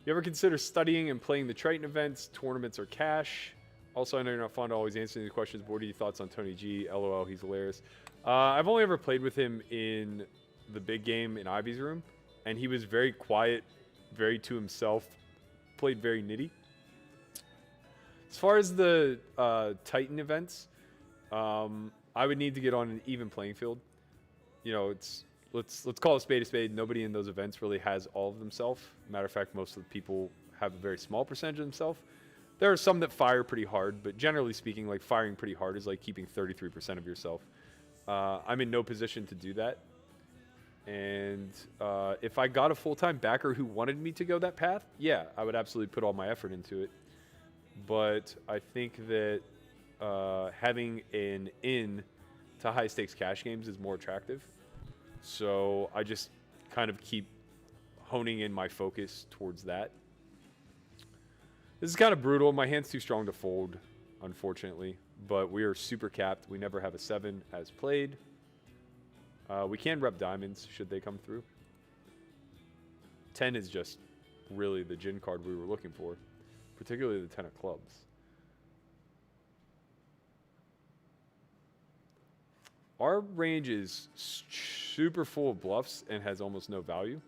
You ever consider studying and playing the Triton events, tournaments, or cash? Also, I know you're not fond of always answering these questions, but what are your thoughts on Tony G? LOL, he's hilarious. I've only ever played with him in the big game in Ivy's room, and he was very quiet, very to himself, played very nitty. As far as the Titan events, I would need to get on an even playing field. You know, let's call a spade. Nobody in those events really has all of themselves. Matter of fact, most of the people have a very small percentage of themselves. There are some that fire pretty hard, but generally speaking, like firing pretty hard is like keeping 33% of yourself. I'm in no position to do that. And if I got a full-time backer who wanted me to go that path, yeah, I would absolutely put all my effort into it. But I think that having an in to high-stakes cash games is more attractive. So I just kind of keep honing in my focus towards that. This is kind of brutal. My hand's too strong to fold, unfortunately. But we are super capped. We never have a 7 as played. We can rep diamonds should they come through. 10 is just really the gin card we were looking for, particularly the 10 of clubs. Our range is super full of bluffs and has almost no value.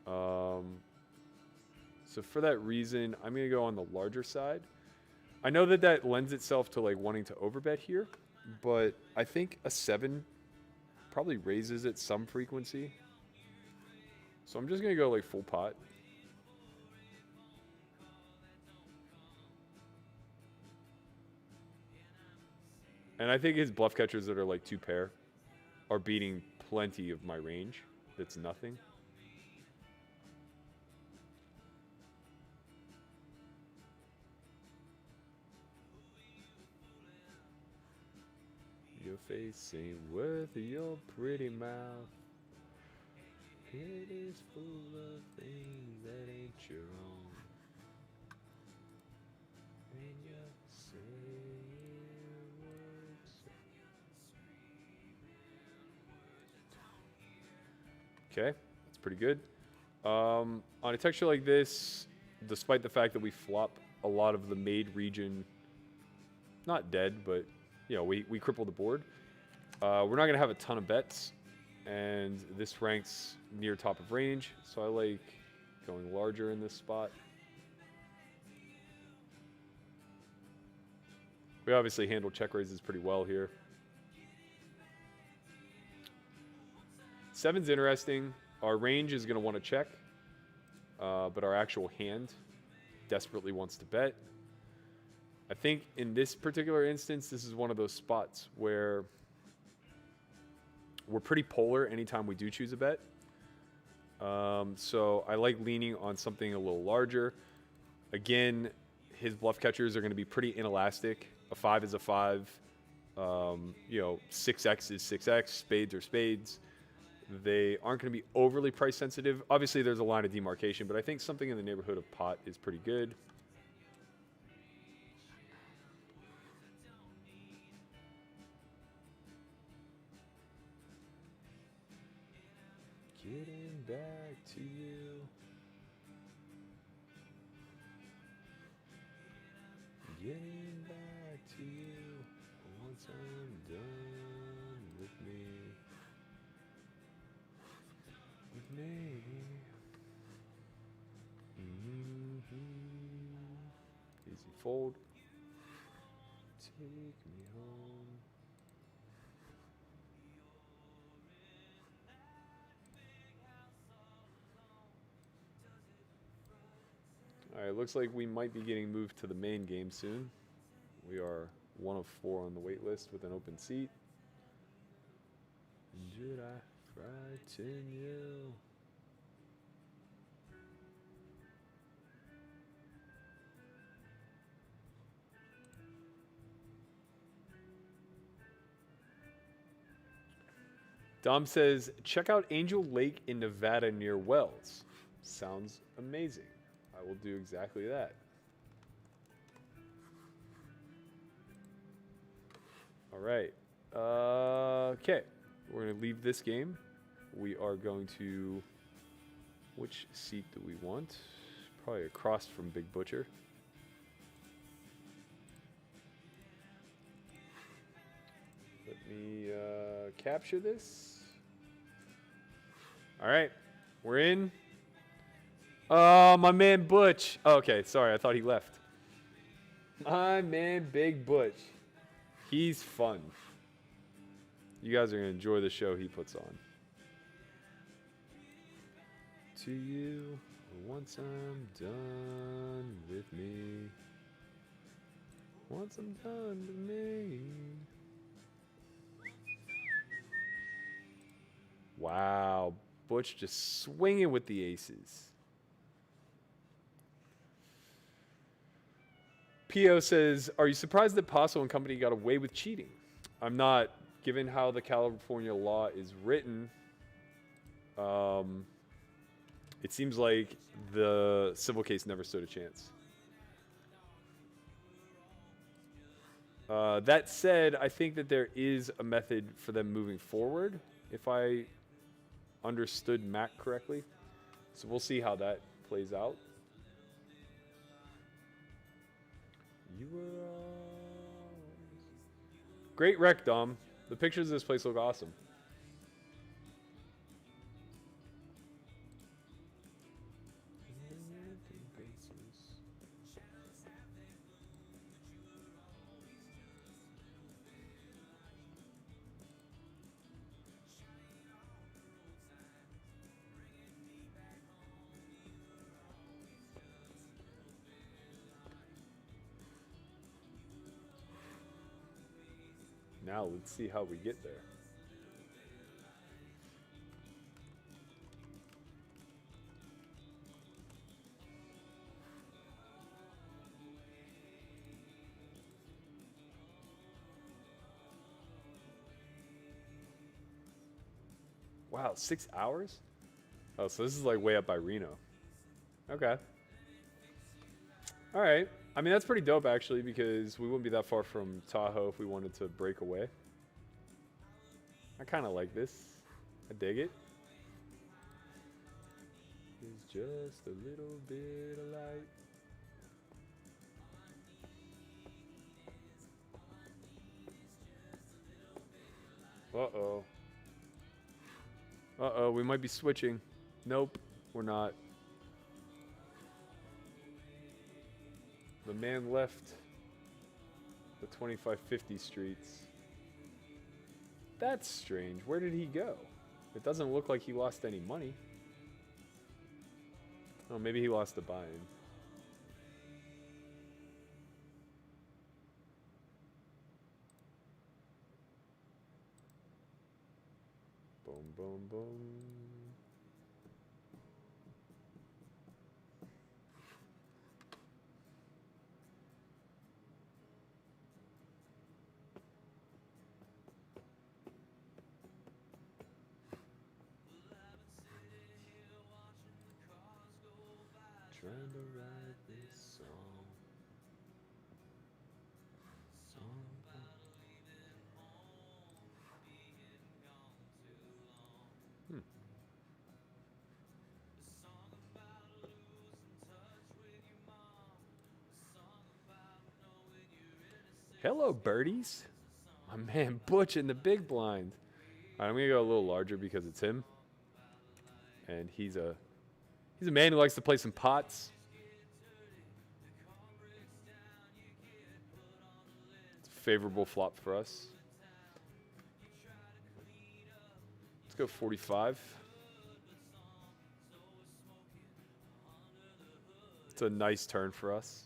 So for that reason, I'm going to go on the larger side. I know that that lends itself to like wanting to overbet here, but I think a 7 probably raises at some frequency. So I'm just going to go like full pot. And I think his bluff catchers that are like 2 pair are beating plenty of my range. That's nothing. Your face ain't worth your pretty mouth. It is full of things that ain't your own. And you're saying words. Okay, that's pretty good. On a texture like this, despite the fact that we flop a lot of the made region, not dead, but you know, we cripple the board. We're not going to have a ton of bets, and this ranks near top of range, so I like going larger in this spot. We obviously handle check raises pretty well here. 7's interesting. Our range is going to want to check, but our actual hand desperately wants to bet. I think in this particular instance, this is one of those spots where we're pretty polar anytime we do choose a bet. So I like leaning on something a little larger. Again, his bluff catchers are going to be pretty inelastic. A 5 is a 5. You know, 6x is 6x. Spades are spades. They aren't going to be overly price sensitive. Obviously, there's a line of demarcation, but I think something in the neighborhood of pot is pretty good. Getting back to you. Getting back to you. Once I'm done with me. With me. Easy fold. Take me home. All right, looks like we might be getting moved to the main game soon. We are 1 of 4 on the wait list with an open seat. Did I frighten you? Dom says, check out Angel Lake in Nevada near Wells. Sounds amazing. I will do exactly that. All right. Okay. We're going to leave this game. We are going to... Which seat do we want? Probably across from Big Butcher. Let me capture this. All right. We're in. Oh, my man Butch. Oh, okay, sorry. I thought he left. My man Big Butch. He's fun. You guys are going to enjoy the show he puts on. To you, once I'm done with me. Once I'm done with me. Wow. Butch just swinging with the aces. P.O. says, are you surprised that Paso and company got away with cheating? I'm not, given how the California law is written. It seems like the civil case never stood a chance. That said, I think that there is a method for them moving forward, if I understood Matt correctly. So we'll see how that plays out. You were great wreck, Dom. The pictures of this place look awesome. Now let's see how we get there. Wow, 6 hours? Oh, so this is like way up by Reno. Okay. All right. I mean, that's pretty dope, actually, because we wouldn't be that far from Tahoe if we wanted to break away. I kind of like this. I dig it. It's just a little bit of light. Uh-oh. Uh-oh, we might be switching. Nope, we're not. The man left the 2550 streets. That's strange. Where did he go? It doesn't look like he lost any money. Oh, maybe he lost the buy-in. Boom, boom, boom. Trying to write this song. Hello, birdies. My man Butch in the big blind. All right, I'm gonna go a little larger because it's him, and he's a man who likes to play some pots. It's favorable flop for us. Let's go 45. It's a nice turn for us.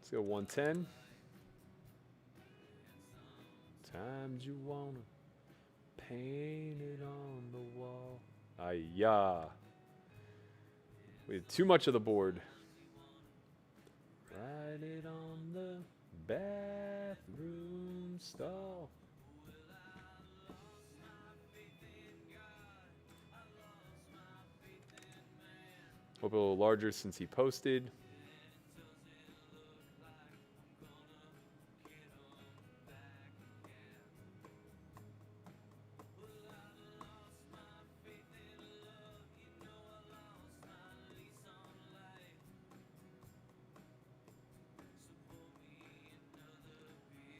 Let's go 110. Times you wanna paint it on the wall. Ay-ya. We had too much of the board. Write it on the bathroom stall. Hope a little larger since he posted.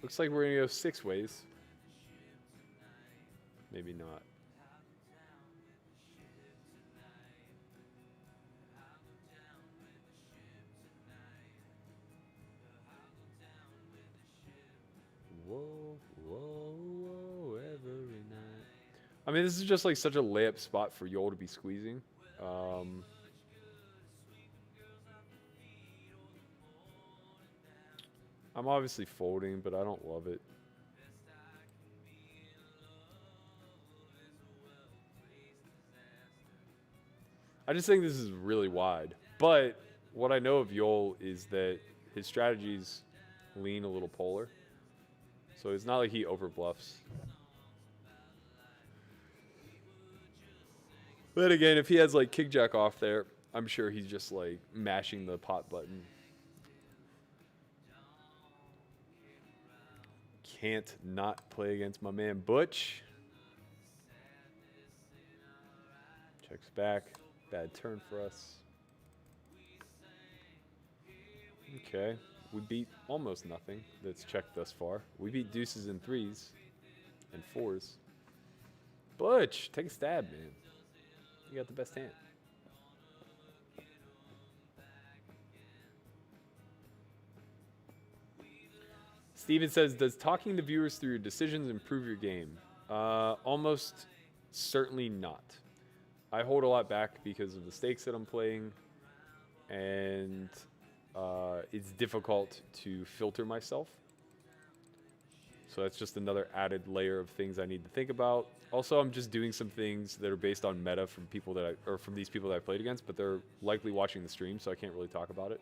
Looks like we're gonna go 6 ways. Maybe not. Whoa, whoa, whoa, every night. I mean, this is just like such a layup spot for Yol to be squeezing. I'm obviously folding, but I don't love it. I just think this is really wide. But what I know of Yol is that his strategies lean a little polar. So it's not like he overbluffs. But again, if he has like kick jack off there, I'm sure he's just like mashing the pot button. Can't not play against my man Butch. Checks back. Bad turn for us. Okay. We beat almost nothing that's checked thus far. We beat deuces and 3s and 4s. Butch, take a stab, man. You got the best hand. Steven says, does talking to viewers through your decisions improve your game? Almost certainly not. I hold a lot back because of the stakes that I'm playing, and it's difficult to filter myself. So that's just another added layer of things I need to think about. Also, I'm just doing some things that are based on meta from people that from these people that I played against, but they're likely watching the stream, so I can't really talk about it.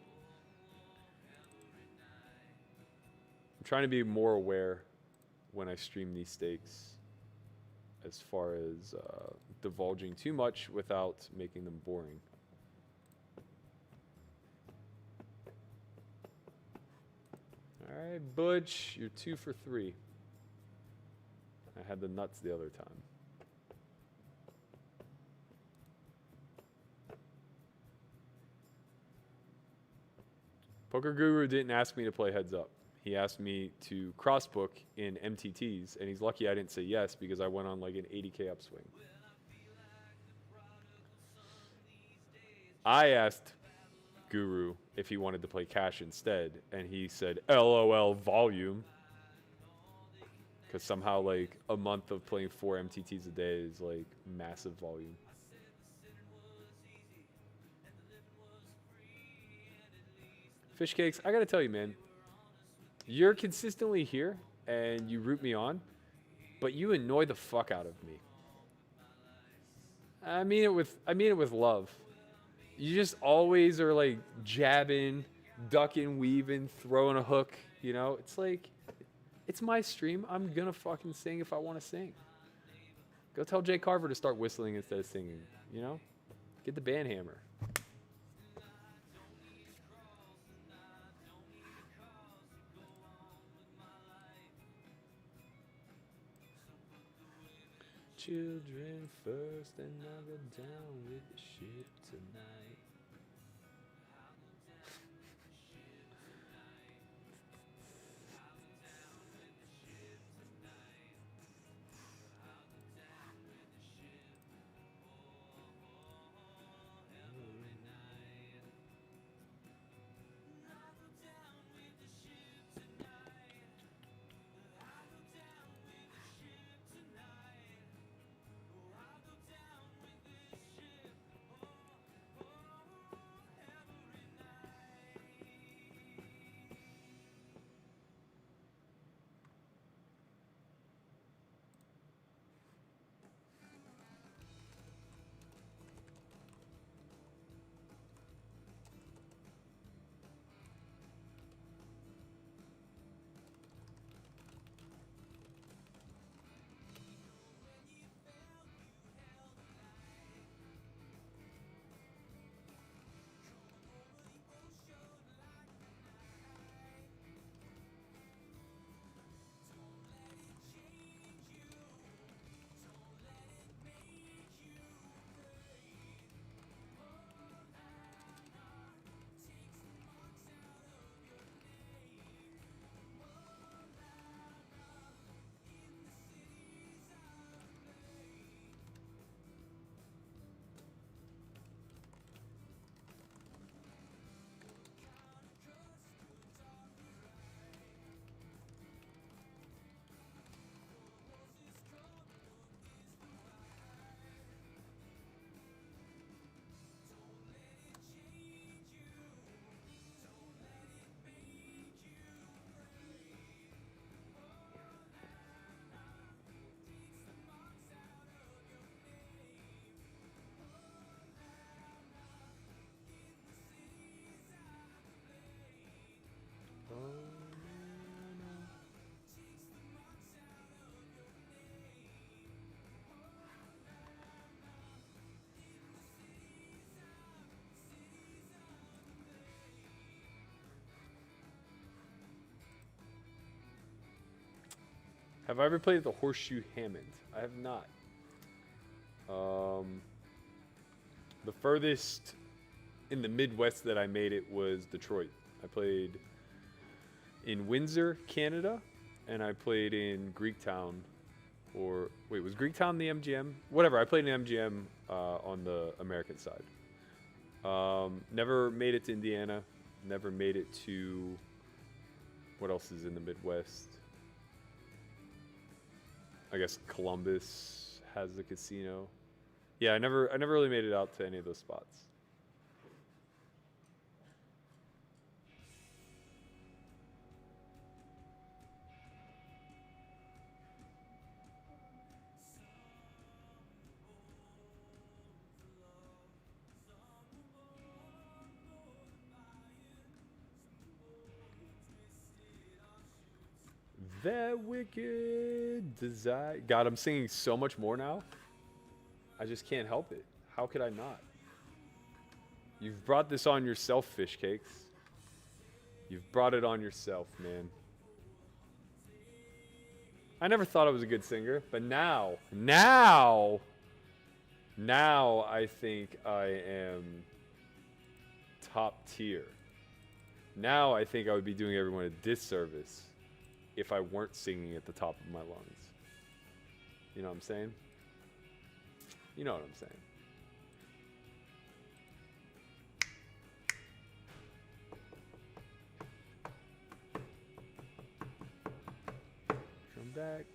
I'm trying to be more aware when I stream these stakes as far as divulging too much without making them boring. All right, Butch, you're 2 for 3. I had the nuts the other time. Poker Guru didn't ask me to play heads up. He asked me to crossbook in MTTs, and he's lucky I didn't say yes because I went on like an 80K upswing. I asked Guru if he wanted to play cash instead, and he said, LOL volume. Because somehow like a month of playing 4 MTTs a day is like massive volume. Fish cakes, I gotta tell you, man, you're consistently here and you root me on, but you annoy the fuck out of me. I mean it with love. You just always are like jabbing, ducking, weaving, throwing a hook, you know? It's like, it's my stream. I'm gonna fucking sing if I want to sing. Go tell Jay Carver to start whistling instead of singing, you know? Get the band hammer. Children first, and I'll go down with the ship tonight. Have I ever played at the Horseshoe Hammond? I have not. The furthest in the Midwest that I made it was Detroit. I played in Windsor, Canada, and I played in Greektown. Or wait, was Greektown the MGM? Whatever. I played in MGM on the American side. Never made it to Indiana. Never made it to what else is in the Midwest? I guess Columbus has a casino. Yeah, I never really made it out to any of those spots. That wicked desire. God, I'm singing so much more now. I just can't help it. How could I not? You've brought this on yourself, Fish Cakes. You've brought it on yourself, man. I never thought I was a good singer, but now I think I am top tier. Now I think I would be doing everyone a disservice if I weren't singing at the top of my lungs. You know what I'm saying? You know what I'm saying.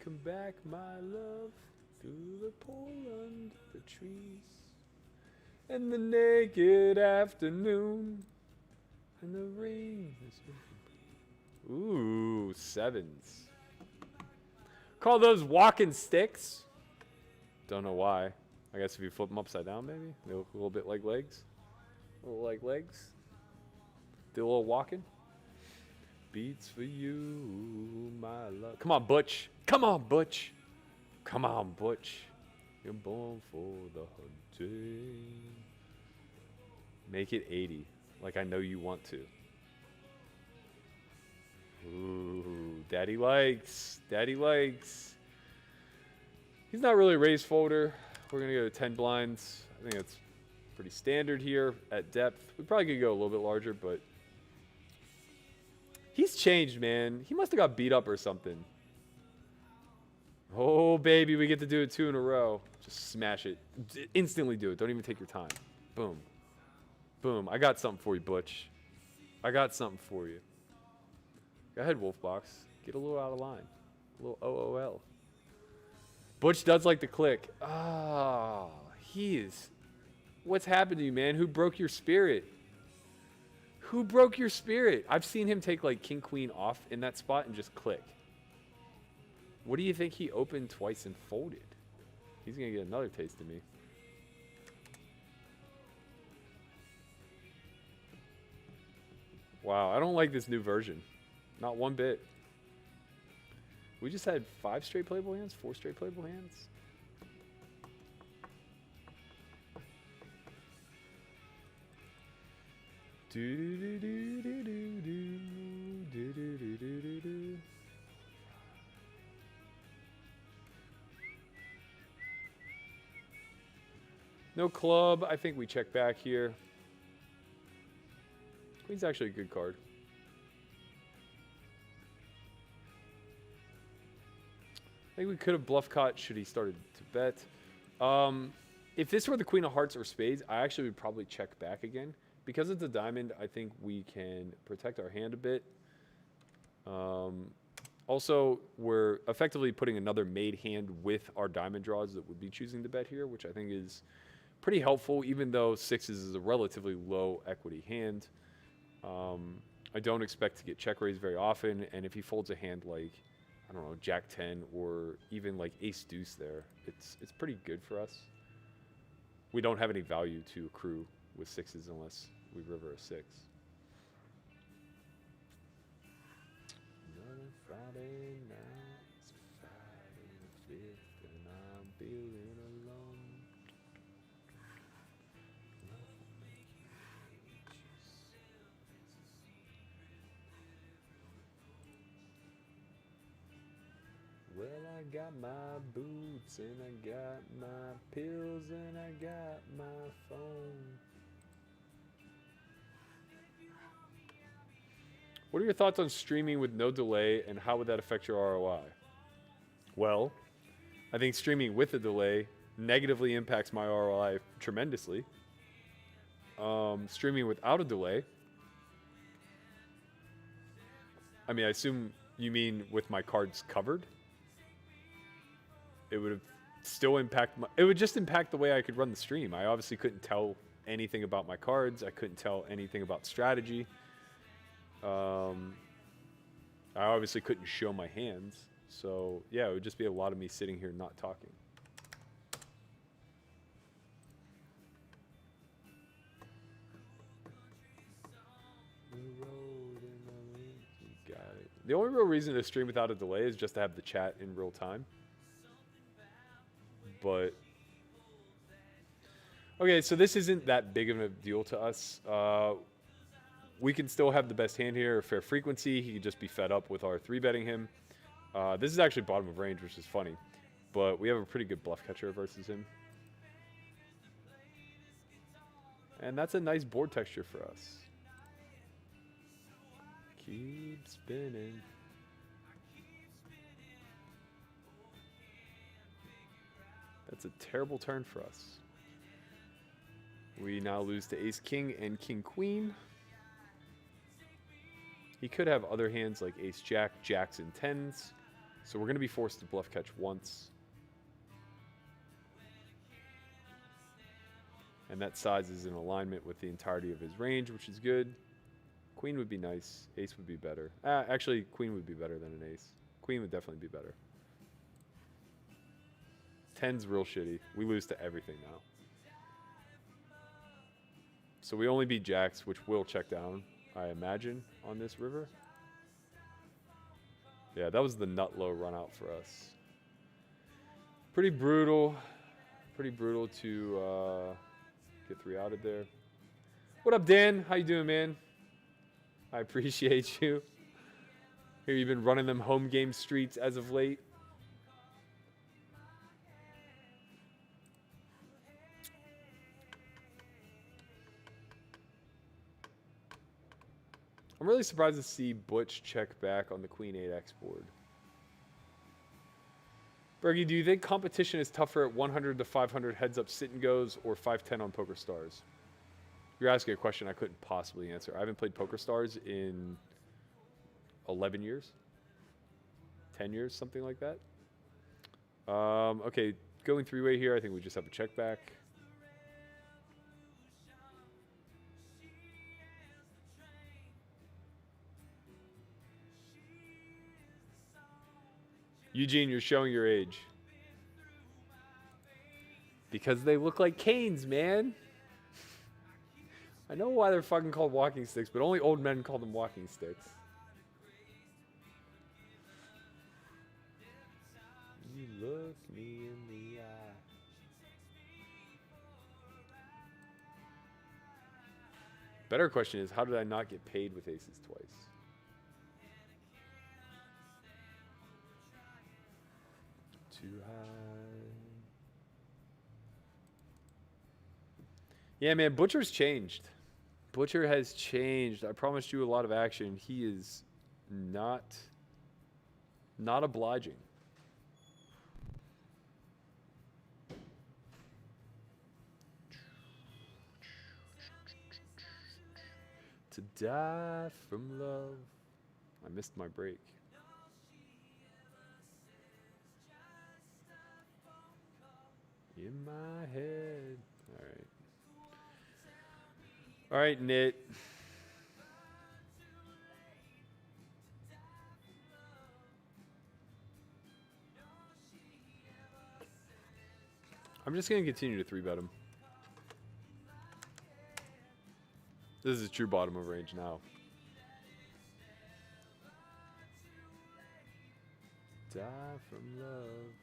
Come back, my love, through the Poland, the trees, and the naked afternoon, and the rain. Ooh, sevens. Call those walking sticks. Don't know why. I guess if you flip them upside down, maybe they look a little bit like legs. A little like legs. Do a little walking. Beats for you, my love. Come on, Butch. Come on, Butch. Come on, Butch. You're born for the hunting. Make it 80, like I know you want to. Ooh, daddy likes. Daddy likes. He's not really a raised folder. We're going to go to 10 blinds. I think that's pretty standard here at depth. We probably could go a little bit larger, but he's changed, man. He must have got beat up or something. Oh, baby, we get to do it 2 in a row. Just smash it. Instantly do it. Don't even take your time. Boom. Boom. I got something for you, Butch. I got something for you. Go ahead, Wolfbox. Get a little out of line. A little OOL. Butch does like to click. Ah, he is. What's happened to you, man? Who broke your spirit? Who broke your spirit? I've seen him take like king queen off in that spot and just click. What do you think he opened twice and folded? He's gonna get another taste of me. Wow, I don't like this new version. Not one bit. We just had 5 straight playable hands, 4 straight playable hands. No club. I think we check back here. Queen's actually a good card. I think we could have bluff caught should he started to bet. If this were the queen of hearts or spades, I actually would probably check back again. Because it's a diamond, I think we can protect our hand a bit. Also, we're effectively putting another made hand with our diamond draws that would be choosing to bet here, which I think is pretty helpful, even though 6s is a relatively low equity hand. I don't expect to get check raised very often, and if he folds a hand like, I don't know, Jack 10 or even like Ace Deuce there, it's pretty good for us. We don't have any value to accrue with 6s unless we river a 6. Another Friday night, it's Friday the 5th, and I'm feeling alone. Well, got my boots, and I got my pills, and I got my phone. What are your thoughts on streaming with no delay, and how would that affect your ROI? Well, I think streaming with a delay negatively impacts my ROI tremendously. Streaming without a delay, I mean, I assume you mean with my cards covered? It would have still impact my, it would just impact the way I could run the stream. I obviously couldn't tell anything about my cards. I couldn't tell anything about strategy. I obviously couldn't show my hands. So, yeah, it would just be a lot of me sitting here not talking. Got it. The only real reason to stream without a delay is just to have the chat in real time. But, okay, so this isn't that big of a deal to us. We can still have the best hand here, fair frequency. He could just be fed up with our 3-betting him. This is actually bottom of range, which is funny. But we have a pretty good bluff catcher versus him. And that's a nice board texture for us. Keep spinning. That's a terrible turn for us. We now lose to ace-king and king-queen. He could have other hands like ace-jack, jacks, and tens. So we're going to be forced to bluff catch once. And that size is in alignment with the entirety of his range, which is good. Queen would be nice. Ace would be better. Actually, queen would be better than an ace. Queen would definitely be better. Ten's real shitty. We lose to everything now. So we only beat jacks, which will check down, I imagine, on this river. Yeah, that was the nut low run out for us. Pretty brutal. Pretty brutal to get 3 outed there. What up, Dan? How you doing, man? I appreciate you. Here you've been running them home game streets as of late. I'm really surprised to see Butch check back on the Queen 8X board. Berkey, do you think competition is tougher at 100 to 500 heads up sit and goes or 510 on Poker Stars? You're asking a question I couldn't possibly answer. I haven't played Poker Stars in 11 years, 10 years, something like that. Okay, going 3-way here. I think we just have a check back. Eugene, you're showing your age. Because they look like canes, man. I know why they're fucking called walking sticks, but only old men call them walking sticks. You look me in the eye. Better question is, how did I not get paid with aces twice? Too high. Yeah, man, Butcher's changed. Butcher has changed. I promised you a lot of action. He is not obliging. To die from love. I missed my break. In my head. All right. All right, Nit. I'm just going to continue to 3-bet him. This is true bottom of range now. Die from love.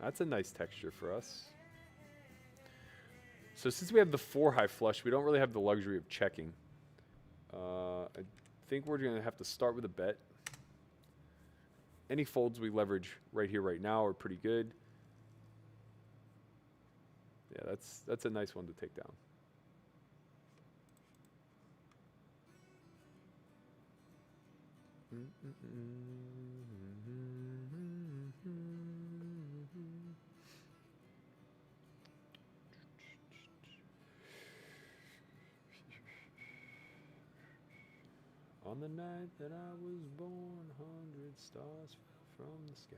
That's a nice texture for us. So since we have the 4 high flush, we don't really have the luxury of checking. I think we're going to have to start with a bet. Any folds we leverage right here, right now are pretty good. Yeah, that's a nice one to take down. On the night that I was born, 100 stars from the skies.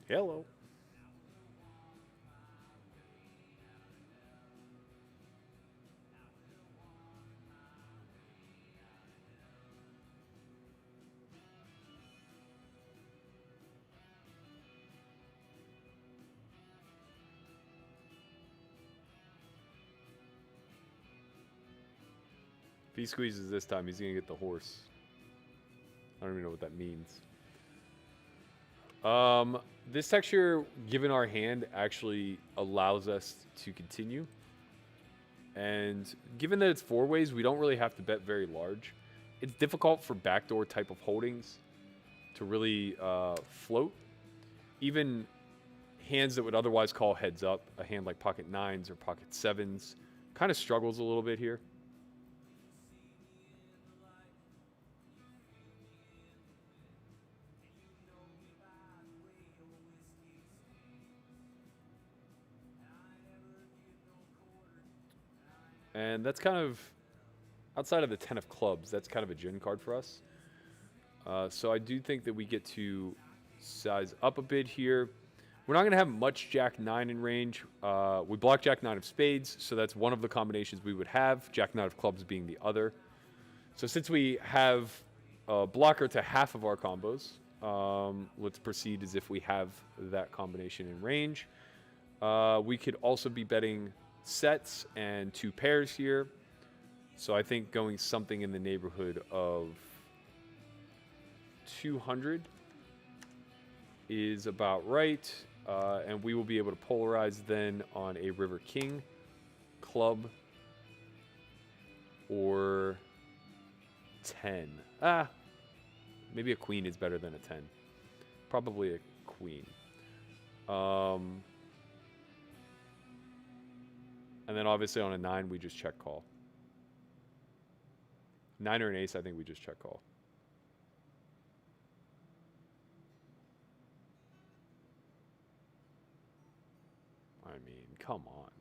Hello. If he squeezes this time, he's going to get the horse. I don't even know what that means. This texture, given our hand, actually allows us to continue. And given that it's 4 ways, we don't really have to bet very large. It's difficult for backdoor type of holdings to really float. Even hands that would otherwise call heads up, a hand like pocket 9s or pocket 7s, kind of struggles a little bit here. And that's kind of, outside of the 10 of clubs, that's kind of a gin card for us. So I do think that we get to size up a bit here. We're not going to have much Jack 9 in range. We block Jack 9 of spades, so that's one of the combinations we would have, Jack 9 of clubs being the other. So since we have a blocker to half of our combos, let's proceed as if we have that combination in range. We could also be betting sets and 2 pairs here. So I think going something in the neighborhood of 200 is about right. And we will be able to polarize then on a river king, club, or 10. Maybe a queen is better than a 10. Probably a queen. And then obviously on a 9, we just check call. 9 or an ace, I think we just check call. I mean, come on.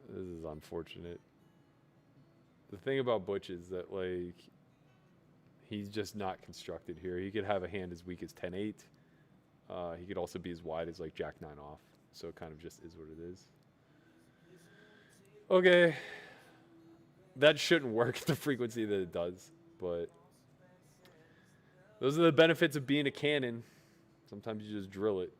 This is unfortunate. The thing about Butch is that, like, he's just not constructed here. He could have a hand as weak as 10-8. He could also be as wide as, like, Jack 9 off. So it kind of just is what it is. Okay. That shouldn't work at the frequency that it does, but those are the benefits of being a cannon. Sometimes you just drill it.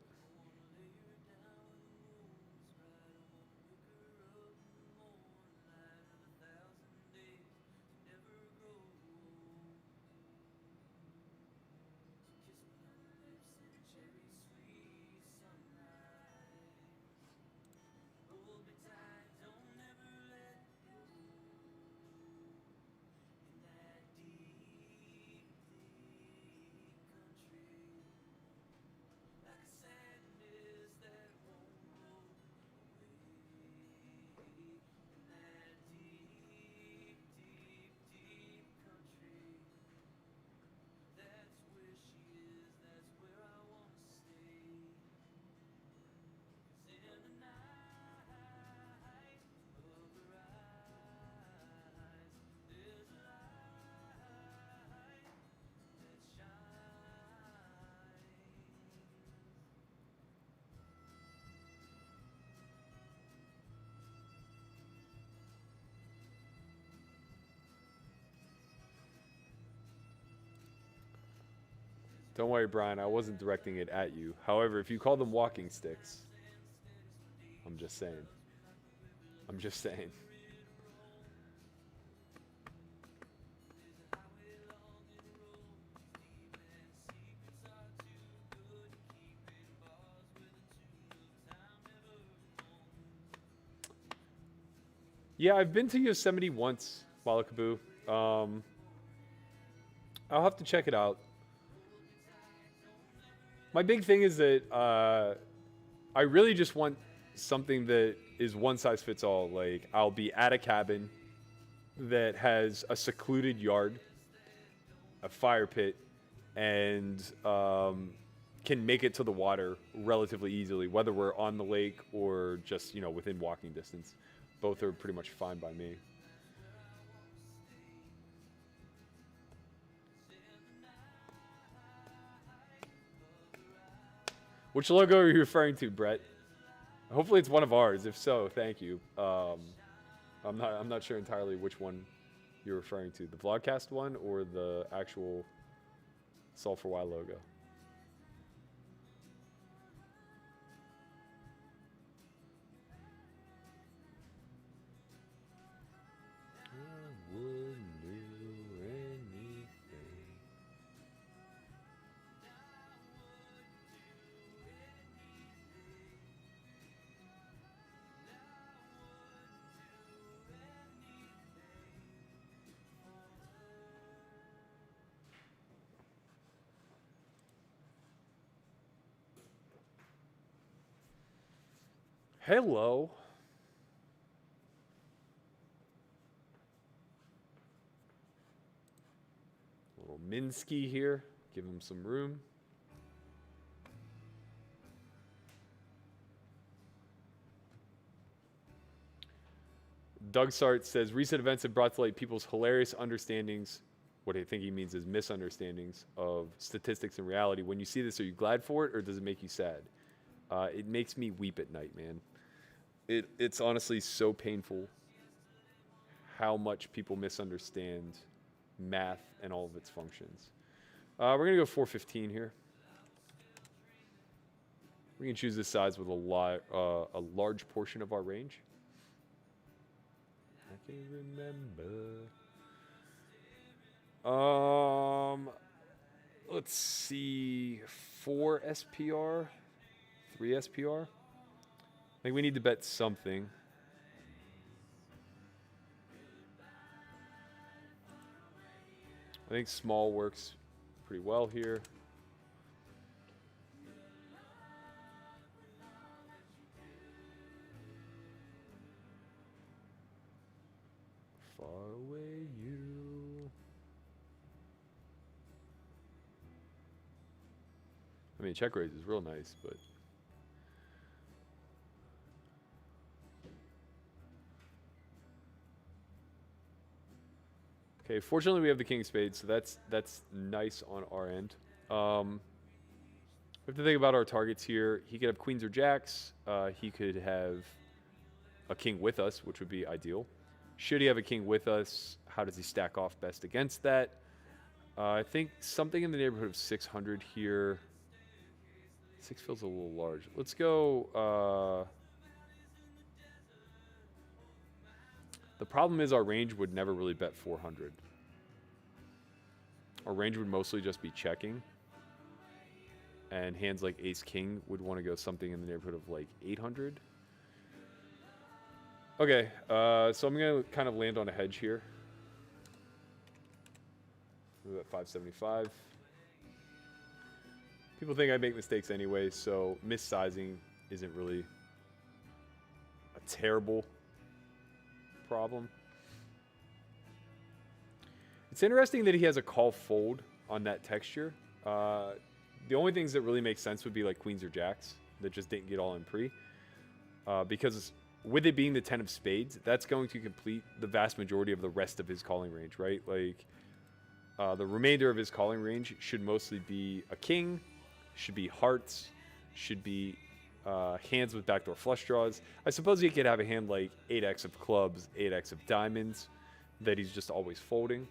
Don't worry, Brian. I wasn't directing it at you. However, if you call them walking sticks, I'm just saying. I'm just saying. Yeah, I've been to Yosemite once, Malakaboo. I'll have to check it out. My big thing is that I really just want something that is one size fits all. Like, I'll be at a cabin that has a secluded yard, a fire pit, and can make it to the water relatively easily, whether we're on the lake or just, within walking distance. Both are pretty much fine by me. Which logo are you referring to, Brett? Hopefully it's one of ours. If so, thank you. I'm not sure entirely which one you're referring to, the Vlogcast one or the actual S4Y logo. Hello. Little Minsky here. Give him some room. Doug Sart says, recent events have brought to light people's hilarious understandings. What I think he means is misunderstandings of statistics and reality. When you see this, are you glad for it or does it make you sad? It makes me weep at night, man. It's honestly so painful how much people misunderstand math and all of its functions. We're going to go 415 here. We can choose this size with a large portion of our range. I can remember. Let's see. 4 SPR, 3 SPR. I think we need to bet something. I think small works pretty well here. Far away you. I mean, check raise is real nice, but okay, fortunately we have the king of spades, so that's nice on our end. We have to think about our targets here. He could have queens or jacks. He could have a king with us, which would be ideal. Should he have a king with us, how does he stack off best against that? I think something in the neighborhood of 600 here 6 feels a little large. Let's go. The problem is our range would never really bet 400. Our range would mostly just be checking. And hands like ace king would want to go something in the neighborhood of like 800. Okay, so I'm going to kind of land on a hedge here. Move at 575. People think I make mistakes anyway, so missizing isn't really a terrible problem. It's interesting that he has a call fold on that texture. The only things that really make sense would be like queens or jacks that just didn't get all in pre. Because with it being the 10 of spades, that's going to complete the vast majority of the rest of his calling range, right? Like the remainder of his calling range should mostly be a king, should be hearts, should be hands with backdoor flush draws. I suppose he could have a hand like 8x of clubs, 8x of diamonds that he's just always folding.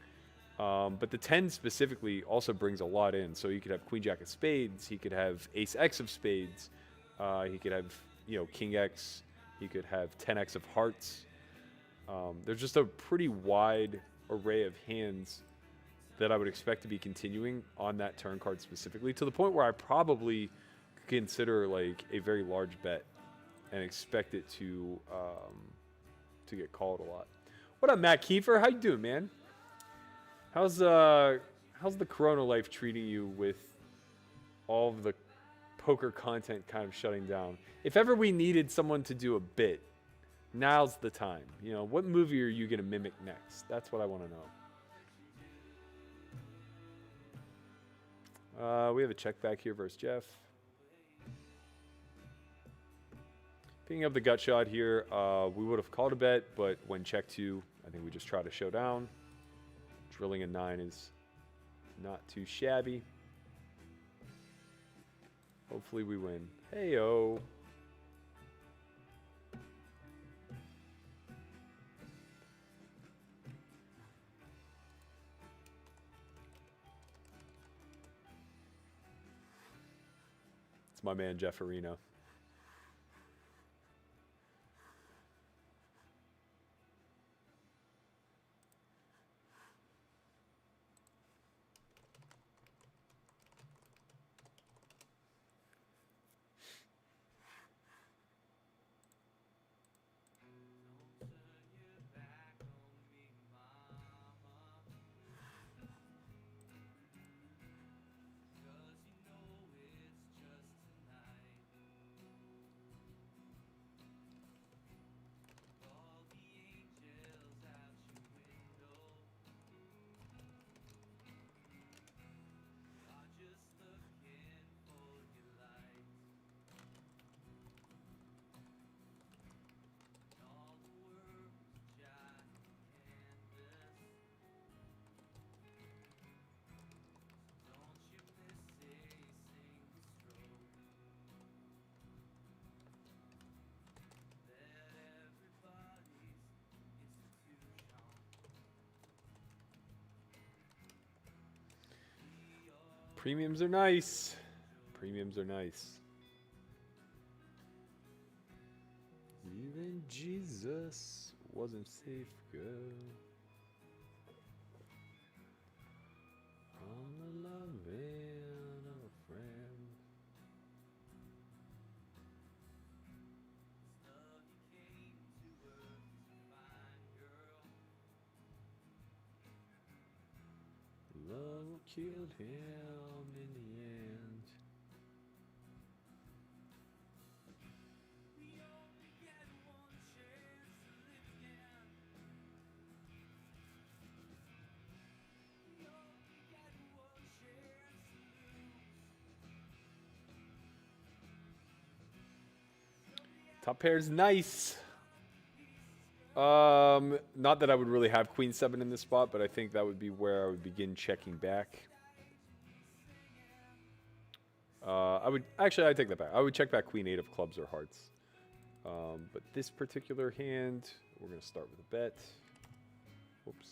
But the 10 specifically also brings a lot in. So you could have queen jack of spades. He could have ace x of spades. He could have, king x. He could have 10x of hearts. There's just a pretty wide array of hands that I would expect to be continuing on that turn card specifically, to the point where I probably could consider like a very large bet and expect it to get called a lot. What up, Matt Kiefer? How you doing, man? How's the Corona life treating you with all of the poker content kind of shutting down? If ever we needed someone to do a bit, now's the time. What movie are you going to mimic next? That's what I want to know. We have a check back here versus Jeff. Picking up the gut shot here, we would have called a bet, but when check 2, I think we just try to show down. Drilling a 9 is not too shabby. Hopefully we win. Hey-o. It's my man, Jeff Arena. Premiums are nice. Premiums are nice. Even Jesus wasn't safe, girl. On the loving of a friend. Love killed him in the end. Top pair's nice. Not that I would really have Queen 7 in this spot, but I think that would be where I would begin checking back. I'd take that back. I would check back Queen 8 of clubs or hearts. But this particular hand, we're going to start with a bet. Whoops.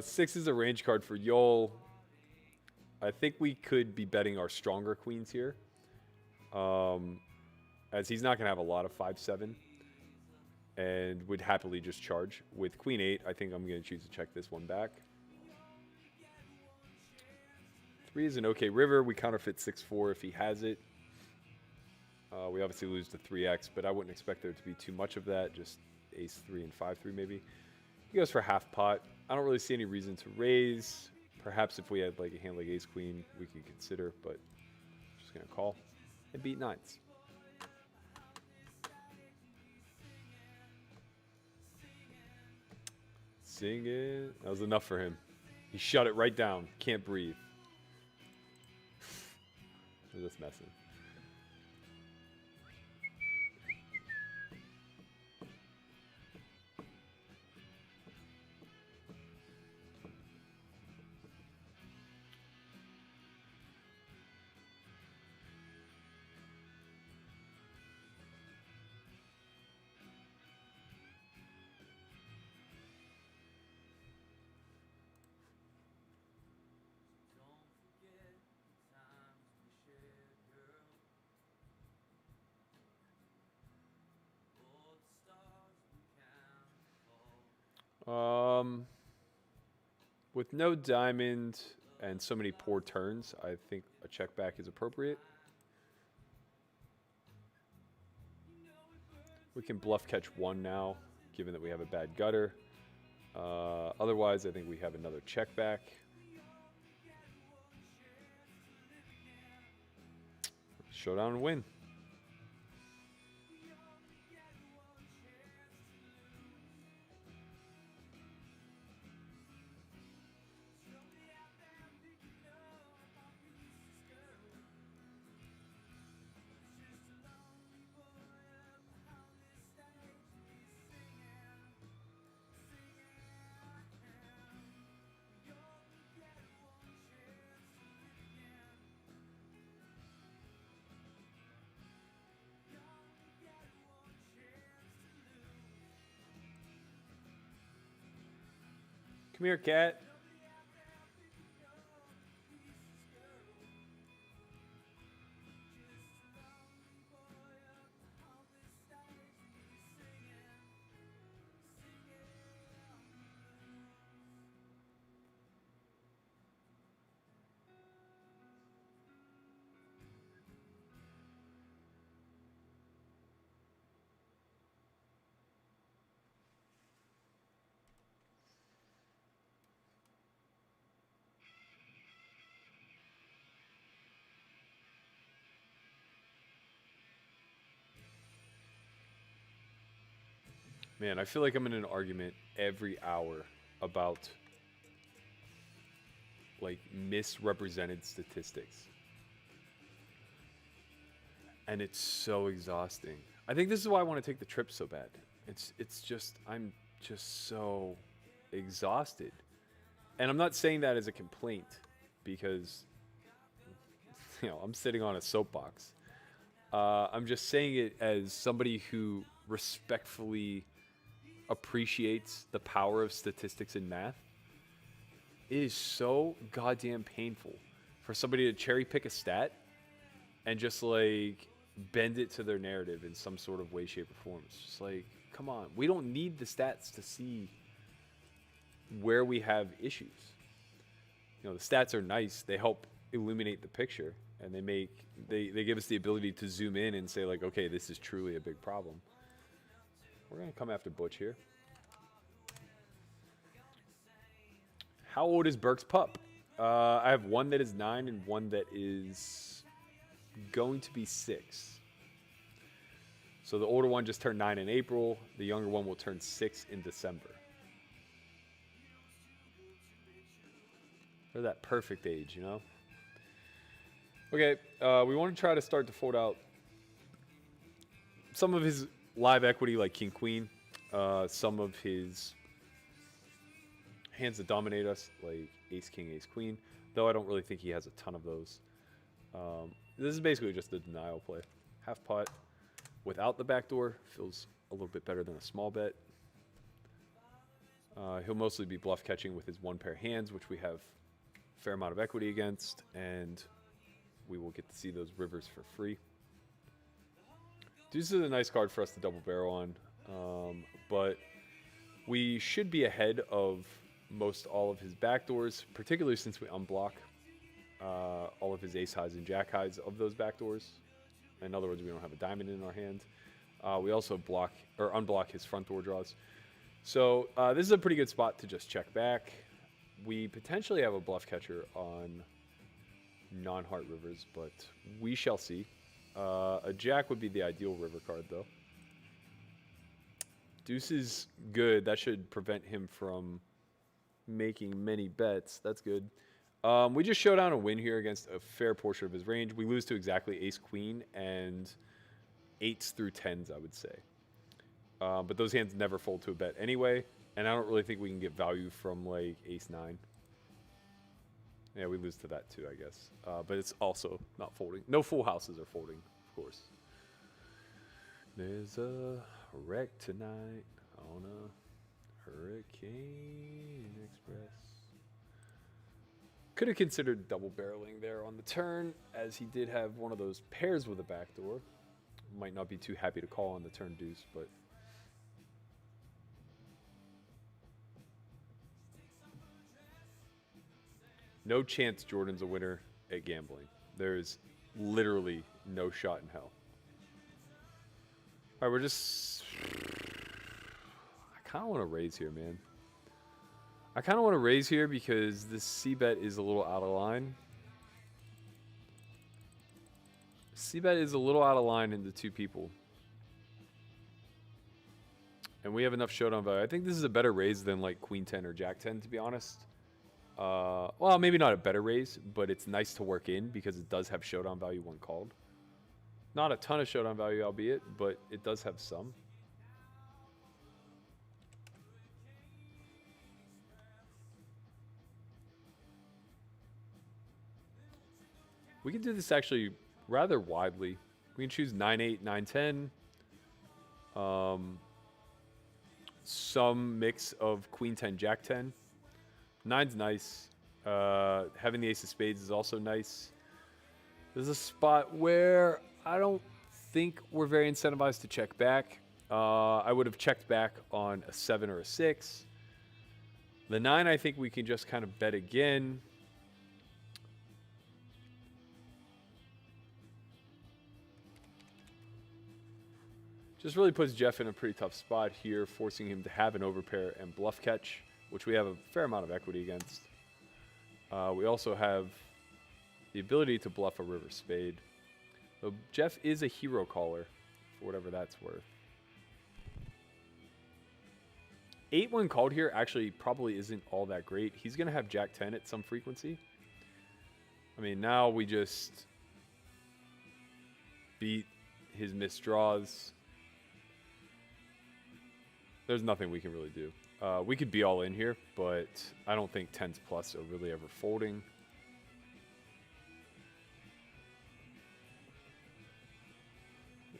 6 is a range card for Yol. I think we could be betting our stronger queens here. As he's not going to have a lot of 5-7. And would happily just charge. With Queen 8, I think I'm going to choose to check this one back. 3 is an okay river. We counterfeit 6-4 if he has it. We obviously lose the 3x, but I wouldn't expect there to be too much of that. Just ace 3 and 5-3 maybe. He goes for half pot. I don't really see any reason to raise. Perhaps if we had like a hand like ace queen, we could consider, but just going to call and beat 9s. Sing it. That was enough for him. He shut it right down. Can't breathe. We're just messing. With no diamond and so many poor turns, I think a check back is appropriate. We can bluff catch 1 now, given that we have a bad gutter. Otherwise, I think we have another check back. Showdown and win. Come here, cat. Man, I feel like I'm in an argument every hour about like misrepresented statistics. And it's so exhausting. I think this is why I want to take the trip so bad. It's just I'm just so exhausted. And I'm not saying that as a complaint because I'm sitting on a soapbox. I'm just saying it as somebody who respectfully appreciates the power of statistics in math. It is so goddamn painful for somebody to cherry pick a stat and just like bend it to their narrative in some sort of way, shape, or form. It's just like, come on. We don't need the stats to see where we have issues. The stats are nice. They help illuminate the picture, and they give us the ability to zoom in and say like, okay, this is truly a big problem. We're going to come after Butch here. How old is Burke's pup? I have one that is 9 and one that is going to be 6. So the older one just turned 9 in April. The younger one will turn 6 in December. They're that perfect age, Okay, we want to try to start to fold out some of his live equity like King Queen, some of his hands that dominate us like Ace King, Ace Queen, though I don't really think he has a ton of those. This is basically just a denial play. Half pot without the backdoor feels a little bit better than a small bet. He'll mostly be bluff catching with his one pair hands, which we have a fair amount of equity against, and we will get to see those rivers for free. Deuce is a nice card for us to double barrel on, but we should be ahead of most all of his backdoors, particularly since we unblock all of his ace highs and jack highs of those backdoors. In other words, we don't have a diamond in our hand. We also block or unblock his front door draws. So this is a pretty good spot to just check back. We potentially have a bluff catcher on non-heart rivers, but we shall see. A jack would be the ideal river card, though. Deuce is good. That should prevent him from making many bets. That's good. We just showed down a win here against a fair portion of his range. We lose to exactly ace-queen and 8s through 10s, I would say. But those hands never fold to a bet anyway, and I don't really think we can get value from, like, ace-9. Yeah, we lose to that too, I guess. But it's also not folding. No full houses are folding, of course. There's a wreck tonight on a Hurricane Express. Could have considered double barreling there on the turn, as he did have one of those pairs with a backdoor. Might not be too happy to call on the turn deuce, but... No chance Jordan's a winner at gambling. There's literally no shot in hell. All right, we're just... I kind of want to raise here, man. I kind of want to raise here because this C-bet is a little out of line. C-bet is a little out of line into two people. And we have enough showdown value. I think this is a better raise than like Queen 10 or Jack 10, to be honest. Well, maybe not a better raise, but it's nice to work in because it does have showdown value when called. Not a ton of showdown value, albeit, but it does have some. We can do this actually rather widely. We can choose 9-8, 9-10. Some mix of Queen 10, Jack 10. 9's nice. Having the ace of spades is also nice. There's a spot where I don't think we're very incentivized to check back. I would have checked back on a 7 or a 6. The 9, I think we can just kind of bet again. Just really puts Jeff in a pretty tough spot here, forcing him to have an overpair and bluff catch, which we have a fair amount of equity against. We also have the ability to bluff a river spade. So Jeff is a hero caller, for whatever that's worth. 8 when called here actually probably isn't all that great. He's going to have Jack 10 at some frequency. I mean, now we just beat his missed draws. There's nothing we can really do. We could be all in here, but I don't think 10s plus are really ever folding.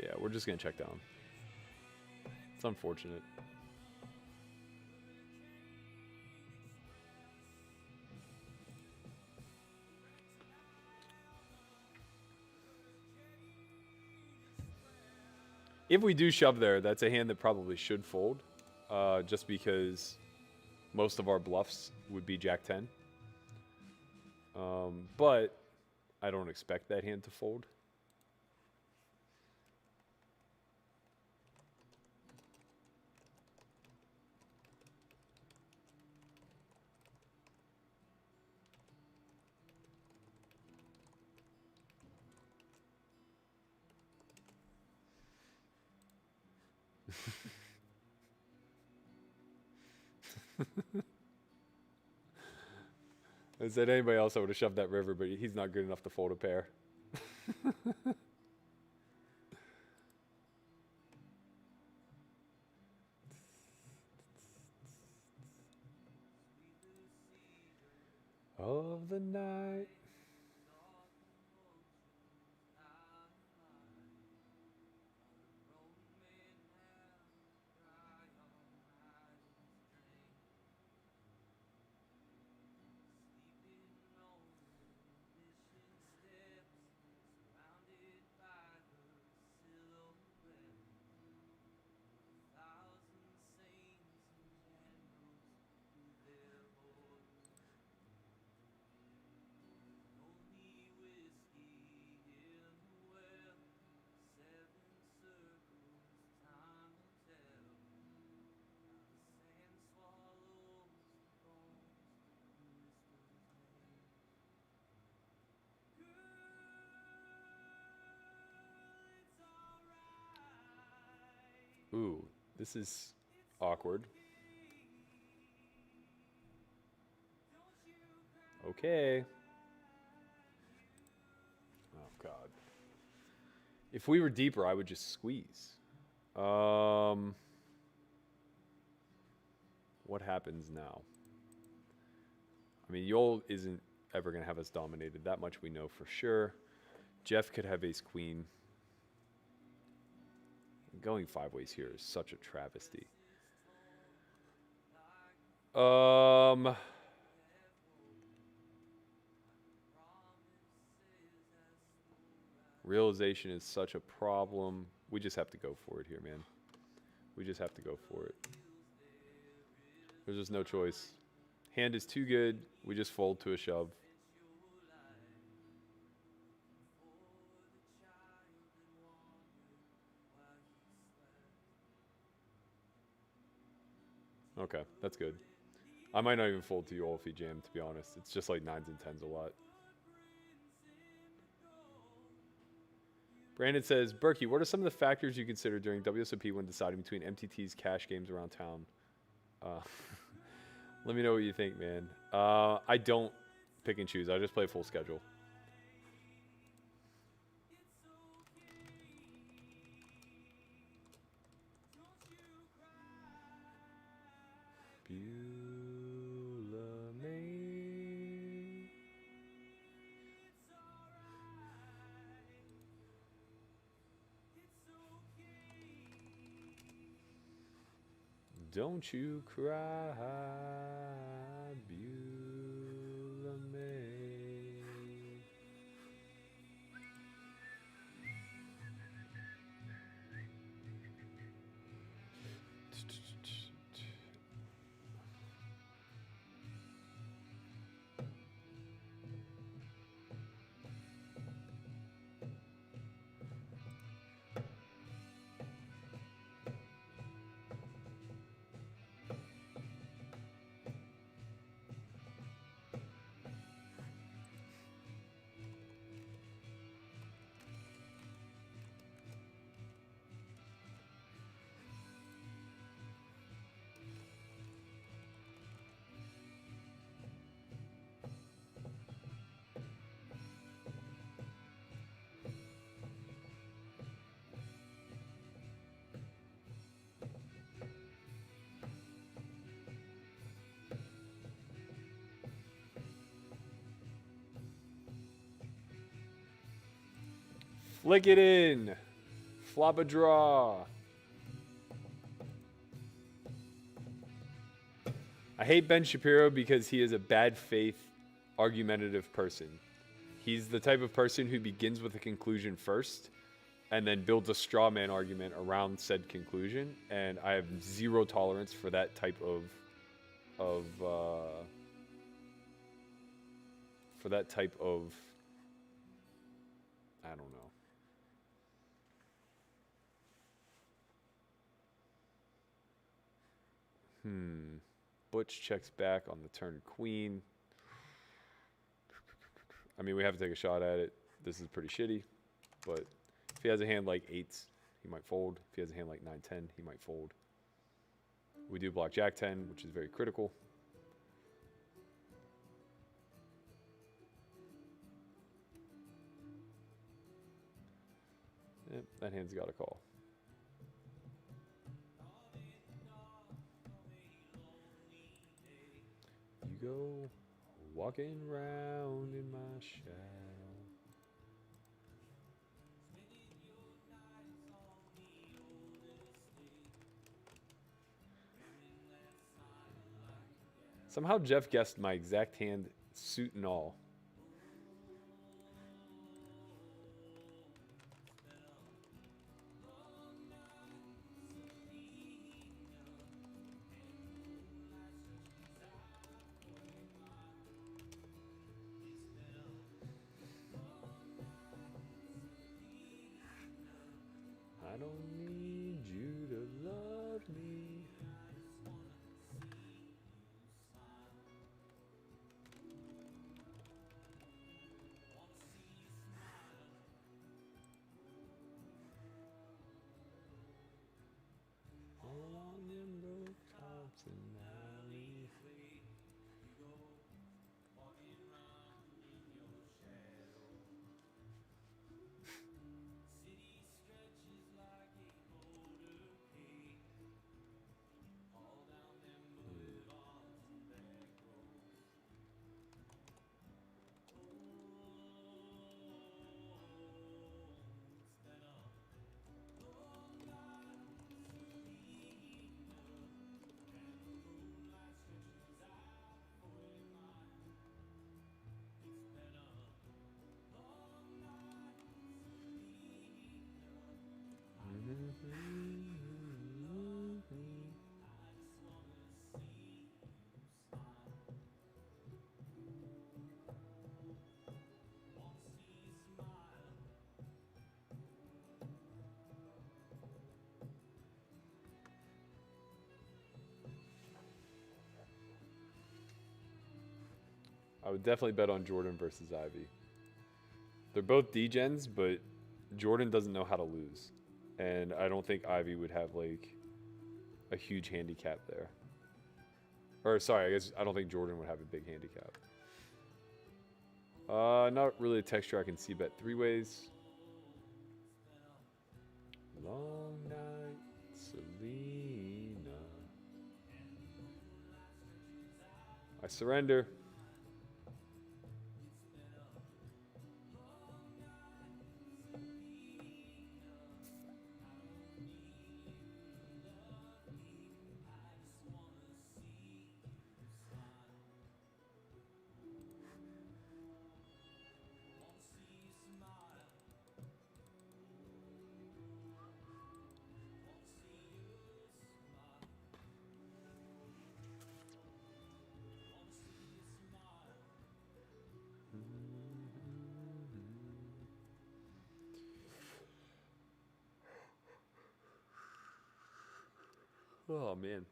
Yeah, we're just going to check down. It's unfortunate. If we do shove there, that's a hand that probably should fold. Just because most of our bluffs would be Jack 10. But I don't expect that hand to fold. I said anybody else I would have shoved that river, but he's not good enough to fold a pair. Of the night. Ooh, this is awkward. Okay. Oh, God. If we were deeper, I would just squeeze. What happens now? I mean, Yol isn't ever going to have us dominated. That much we know for sure. Jeff could have ace queen. Going 5 ways here is such a travesty. Realization is such a problem. We just have to go for it here, man. We just have to go for it. There's just no choice. Hand is too good. We just fold to a shove. Okay, that's good. I might not even fold to you all if he jammed, to be honest. It's just like 9s and 10s a lot. Brandon says, Berkey, what are some of the factors you consider during WSOP when deciding between MTT's cash games around town? Let me know what you think, man. I don't pick and choose. I just play full schedule. Don't you cry, Beulah May. Flick it in. Flop a draw. I hate Ben Shapiro because he is a bad faith, argumentative person. He's the type of person who begins with a conclusion first and then builds a straw man argument around said conclusion. And I have zero tolerance for that type of I don't know. Butch checks back on the turn queen. I mean, we have to take a shot at it. This is pretty shitty, but if he has a hand like 8s, he might fold. If he has a hand like 9-10, he might fold. We do block Jack-10, which is very critical. Yep, that hand's got a call. You go walking round in my shadow. Somehow Jeff guessed my exact hand, suit and all. I don't need you to love me. I would definitely bet on Jordan versus Ivy. They're both degens, but Jordan doesn't know how to lose. And I don't think Ivy would have, like, a huge handicap there. Or, sorry, I guess I don't think Jordan would have a big handicap. Not really a texture I can see bet three ways. Long night, Selena. I surrender. Oh, man.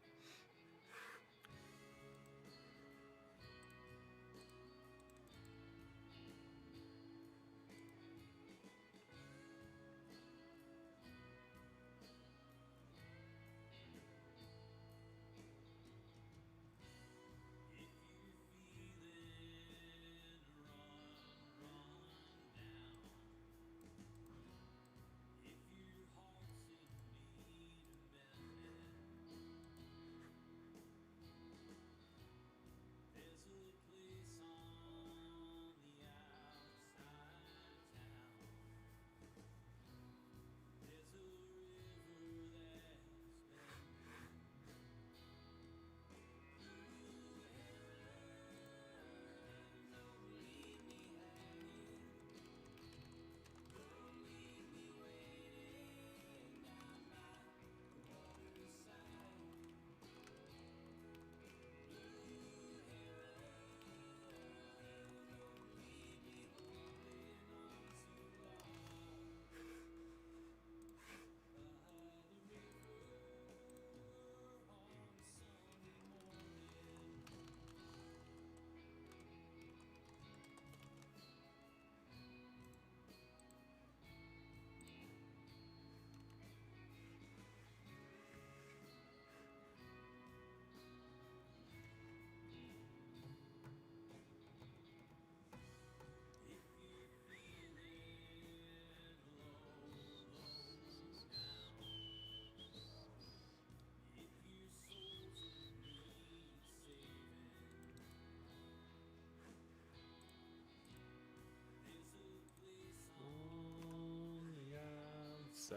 Side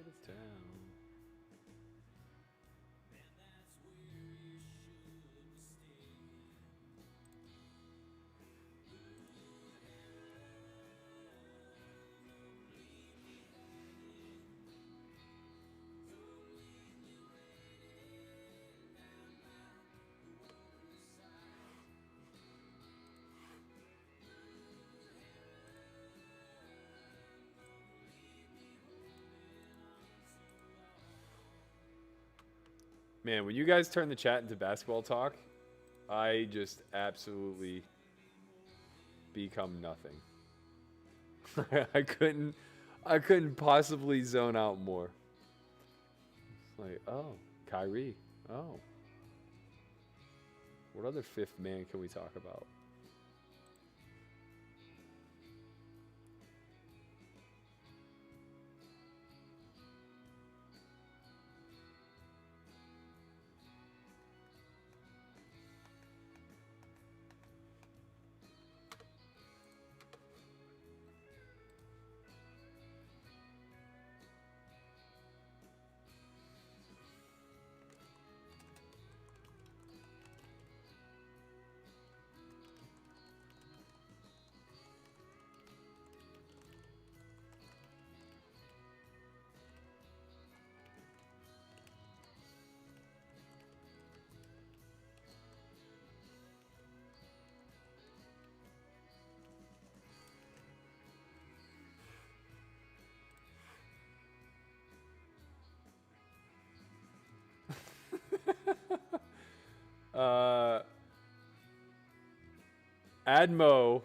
of town. Man, when you guys turn the chat into basketball talk, I just absolutely become nothing. I couldn't possibly zone out more. It's like, oh, Kyrie. Oh. What other fifth man can we talk about? Admo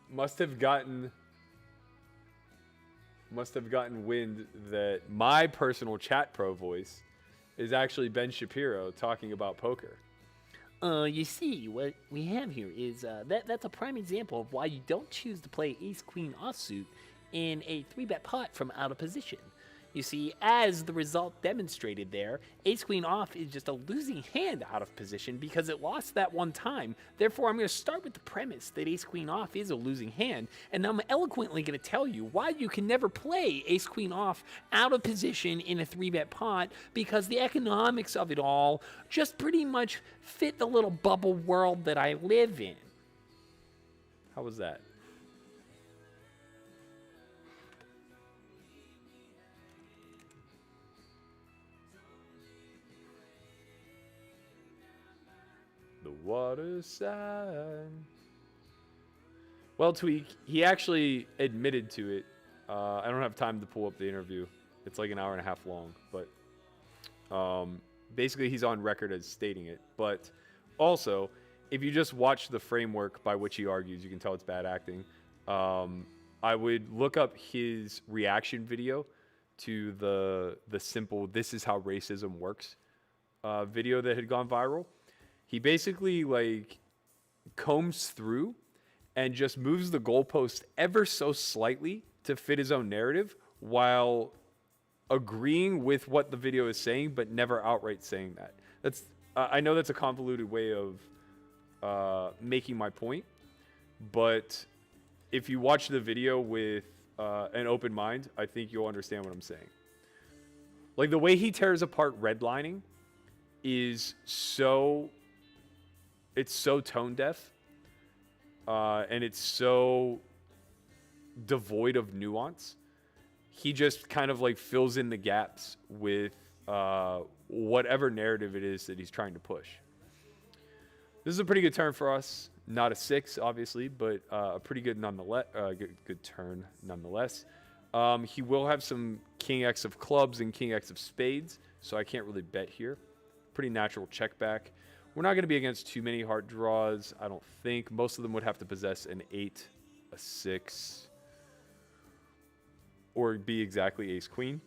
must have gotten wind that my personal chat pro voice is actually Ben Shapiro talking about poker. You see, what we have here is that's a prime example of why you don't choose to play ace-queen offsuit in a 3-bet pot from out of position. You see, as the result demonstrated there, ace-queen off is just a losing hand out of position because it lost that one time. Therefore, I'm going to start with the premise that ace-queen off is a losing hand, and I'm eloquently going to tell you why you can never play ace-queen off out of position in a 3-bet pot, because the economics of it all just pretty much fit the little bubble world that I live in. How was that? The water side. Well, Tweak, he actually admitted to it. I don't have time to pull up the interview. It's like an hour and a half long, but basically he's on record as stating it. But also, if you just watch the framework by which he argues, you can tell it's bad acting. I would look up his reaction video to the simple "This is how racism works" video that had gone viral. He basically like combs through and just moves the goalpost ever so slightly to fit his own narrative while agreeing with what the video is saying, but never outright saying that. That's I know that's a convoluted way of making my point, but if you watch the video with an open mind, I think you'll understand what I'm saying. Like the way he tears apart redlining is so tone deaf, and it's so devoid of nuance. He just kind of like fills in the gaps with whatever narrative it is that he's trying to push. This is a pretty good turn for us. Not a 6, obviously, but a pretty good nonetheless. Good turn nonetheless. He will have some King X of clubs and King X of spades, so I can't really bet here. Pretty natural check back. We're not going to be against too many hard draws, I don't think. Most of them would have to possess an 8, a 6, or be exactly ace-queen.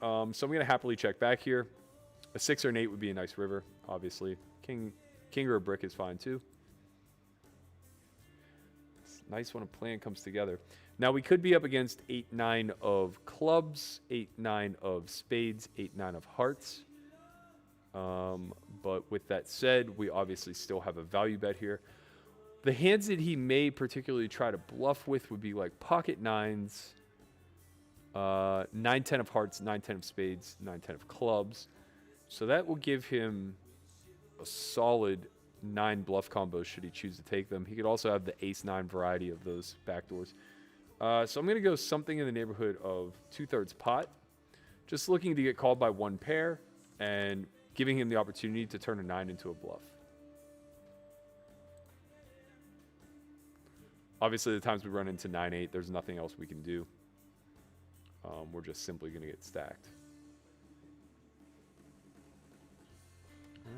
So I'm going to happily check back here. A 6 or an 8 would be a nice river, obviously. King or a brick is fine, too. It's nice when a plan comes together. Now, we could be up against 8-9 of clubs, 8-9 of spades, 8-9 of hearts. But with that said, we obviously still have a value bet here. The hands that he may particularly try to bluff with would be like pocket 9s, 9-10 of hearts, 9-10 of spades, 9-10 of clubs. So that will give him a solid 9 bluff combos should he choose to take them. He could also have the ace-9 variety of those backdoors. So I'm going to go something in the neighborhood of 2/3 pot. Just looking to get called by one pair and giving him the opportunity to turn a 9 into a bluff. Obviously, the times we run into 9-8, there's nothing else we can do. We're just simply going to get stacked. I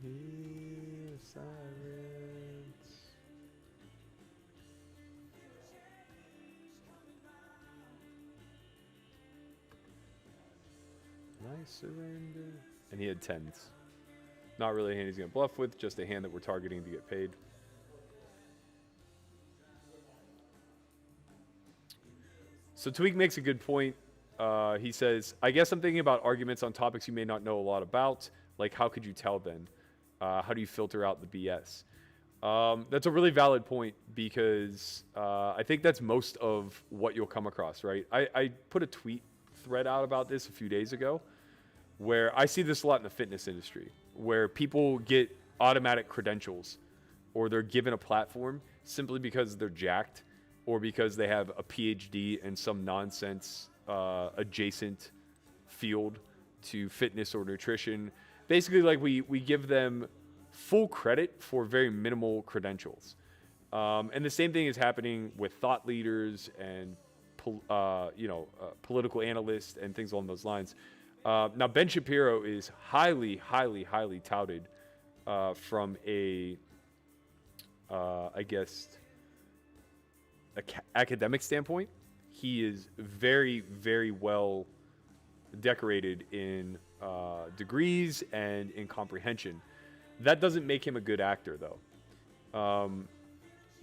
hear silence. Nice surrender. And he had 10s. Not really a hand he's going to bluff with, just a hand that we're targeting to get paid. So Tweak makes a good point. He says, I guess I'm thinking about arguments on topics you may not know a lot about. Like, how could you tell then? How do you filter out the BS? That's a really valid point because I think that's most of what you'll come across, right? I put a tweet thread out about this a few days ago where I see this a lot in the fitness industry, where people get automatic credentials or they're given a platform simply because they're jacked or because they have a PhD in some nonsense adjacent field to fitness or nutrition. Basically, like we give them full credit for very minimal credentials. And the same thing is happening with thought leaders and political analysts and things along those lines. Now, Ben Shapiro is highly, highly, highly touted from a I guess, academic standpoint, he is very, very well decorated in degrees and in comprehension. That doesn't make him a good actor, though.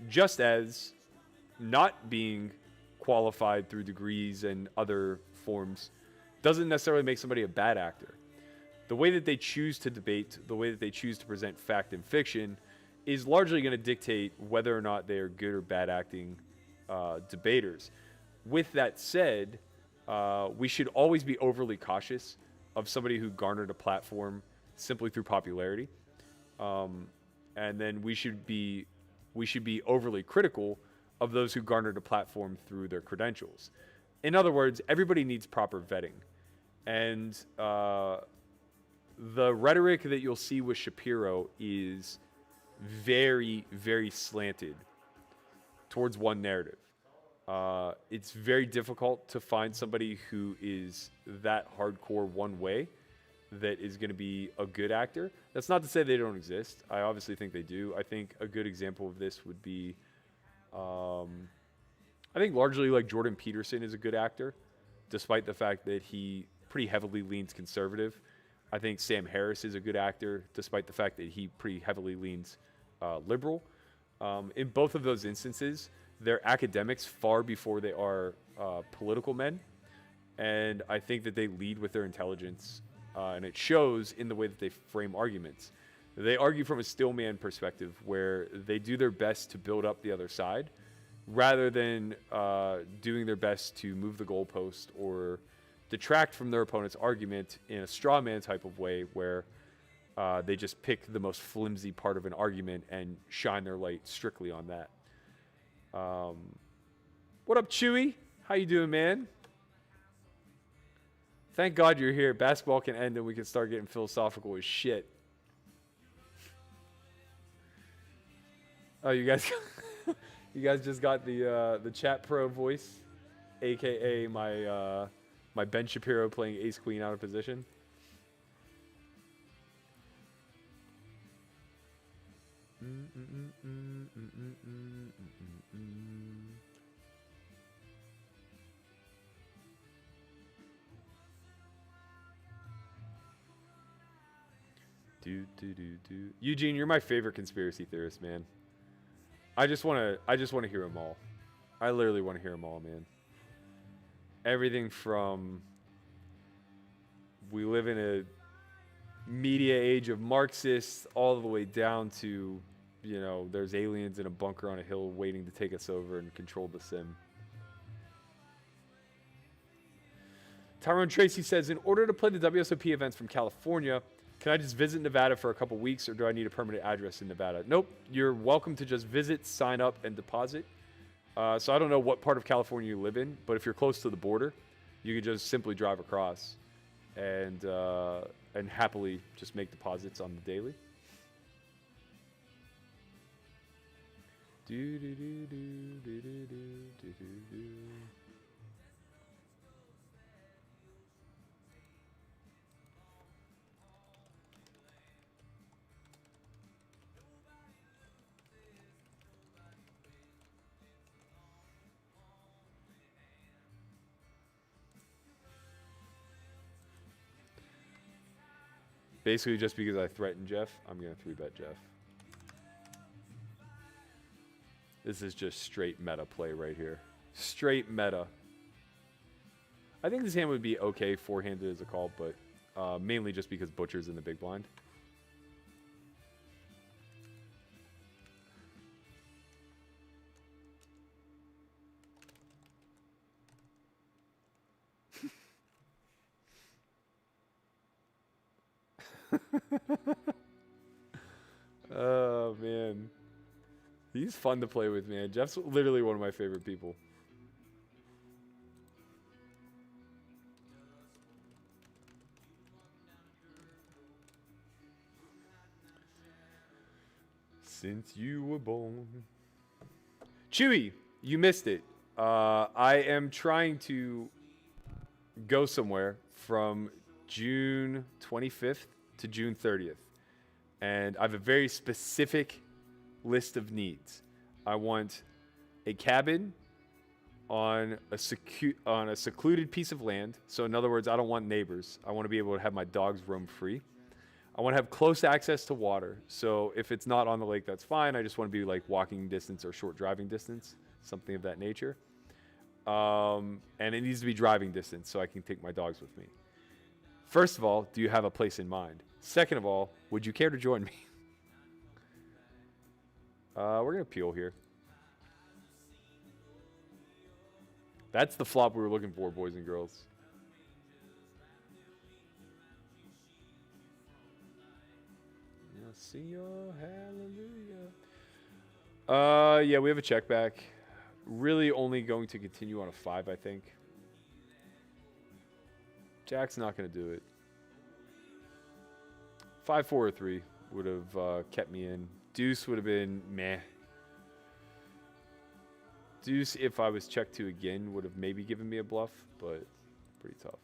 Just as not being qualified through degrees and other forms doesn't necessarily make somebody a bad actor. The way that they choose to debate, the way that they choose to present fact and fiction is largely going to dictate whether or not they are good or bad acting debaters. With that said, we should always be overly cautious of somebody who garnered a platform simply through popularity. And then we should be overly critical of those who garnered a platform through their credentials. In other words, everybody needs proper vetting. And the rhetoric that you'll see with Shapiro is very, very slanted towards one narrative. It's very difficult to find somebody who is that hardcore one way that is going to be a good actor. That's not to say they don't exist. I obviously think they do. I think a good example of this would be, I think largely like Jordan Peterson is a good actor, despite the fact that he pretty heavily leans conservative. I think Sam Harris is a good actor, despite the fact that he pretty heavily leans liberal. In both of those instances, they're academics far before they are political men. And I think that they lead with their intelligence, and it shows in the way that they frame arguments. They argue from a stillman perspective, where they do their best to build up the other side, rather than doing their best to move the goalpost or detract from their opponent's argument in a straw man type of way, where they just pick the most flimsy part of an argument and shine their light strictly on that. What up, Chewy? How you doing, man? Thank God you're here. Basketball can end and we can start getting philosophical as shit. Oh, you guys, you guys just got the chat pro voice, aka my Ben Shapiro playing Ace Queen out of position. Eugene, you're my favorite conspiracy theorist, man. I just want to hear them all. I literally want to hear them all, man. Everything from we live in a media age of Marxists all the way down to, you know, there's aliens in a bunker on a hill waiting to take us over and control the sim. Tyrone Tracy says, in order to play the WSOP events from California, can I just visit Nevada for a couple weeks, or do I need a permanent address in Nevada? Nope. You're welcome to just visit, sign up, and deposit. So I don't know what part of California you live in, but if you're close to the border, you can just simply drive across and happily just make deposits on the daily. Basically, just because I threatened Jeff, I'm going to 3-bet Jeff. This is just straight meta play right here. Straight meta. I think this hand would be okay four-handed as a call, but mainly just because Butcher's in the big blind. Oh, man. He's fun to play with, man. Jeff's literally one of my favorite people. Since you were born. Chewy, you missed it. I am trying to go somewhere from June 25th to June 30th. And I have a very specific list of needs. I want a cabin on a secluded piece of land. So in other words, I don't want neighbors. I want to be able to have my dogs roam free. I want to have close access to water. So if it's not on the lake, that's fine. I just want to be like walking distance or short driving distance, something of that nature. And it needs to be driving distance so I can take my dogs with me. First of all, do you have a place in mind? Second of all, would you care to join me? We're going to peel here. That's the flop we were looking for, boys and girls. See your hallelujah. Yeah, we have a check back. Really only going to continue on a 5, I think. Jack's not going to do it. 5, 4, or 3 would have kept me in. Deuce would have been meh. Deuce, if I was checked to again, would have maybe given me a bluff, but pretty tough.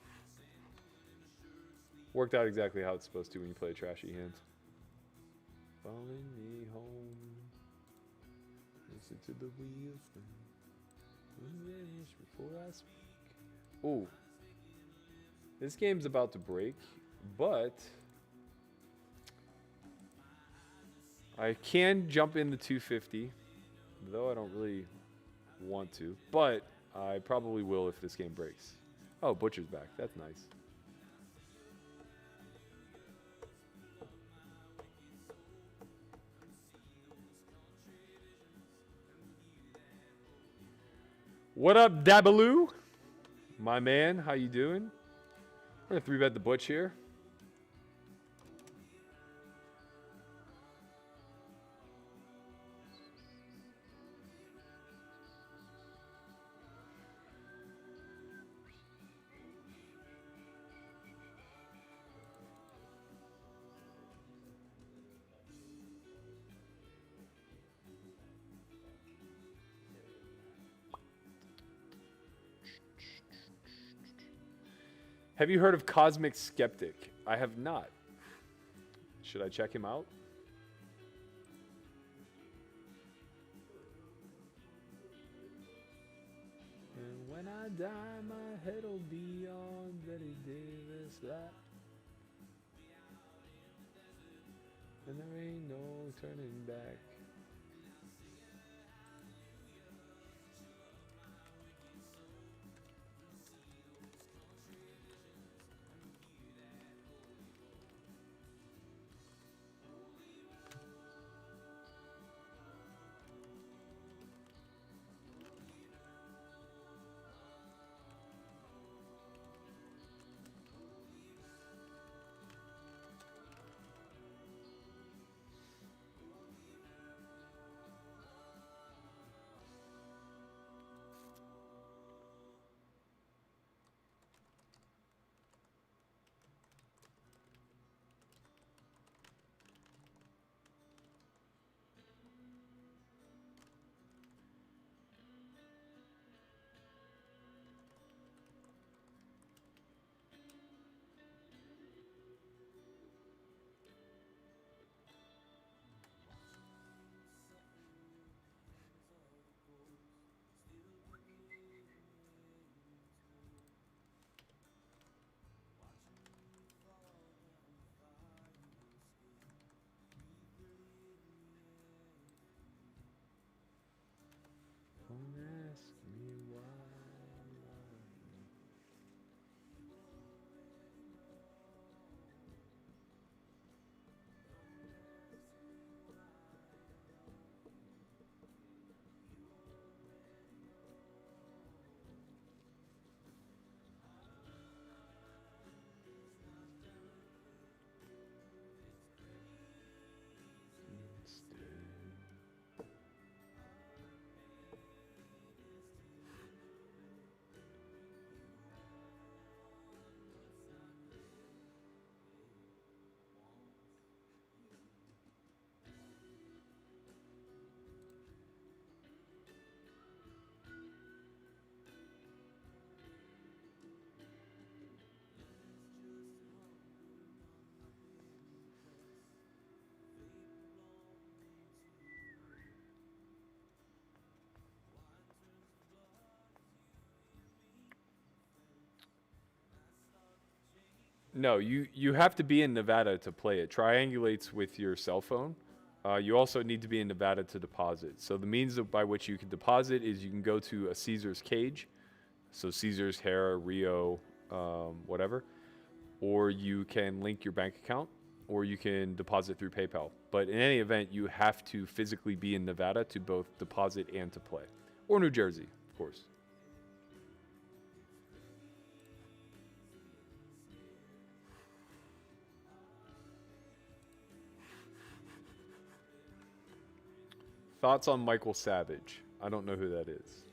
Worked out exactly how it's supposed to when you play a trashy hand. Following me home. Listen to the wheels before I speak. Ooh. This game's about to break, but I can jump in the 250, though I don't really want to, but I probably will if this game breaks. Oh, Butcher's back. That's nice. What up, Dabaloo? My man, how you doing? We're gonna 3-bet the Butch here. Have you heard of Cosmic Skeptic? I have not. Should I check him out? And when I die, my head'll be on Betty Davis' lap. And there ain't no turning back. No, you have to be in Nevada to play it. Triangulates with your cell phone. You also need to be in Nevada to deposit. So the means by which you can deposit is you can go to a Caesar's Cage, so Caesar's, Hera, Rio, whatever, or you can link your bank account, or you can deposit through PayPal. But in any event, you have to physically be in Nevada to both deposit and to play, or New Jersey, of course. Thoughts on Michael Savage? I don't know who that is.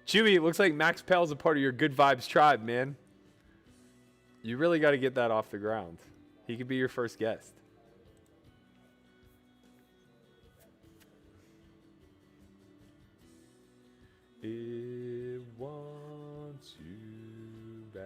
Chewy, it looks like Max Pell's a part of your Good Vibes tribe, man. You really got to get that off the ground. He could be your first guest. It wants you back.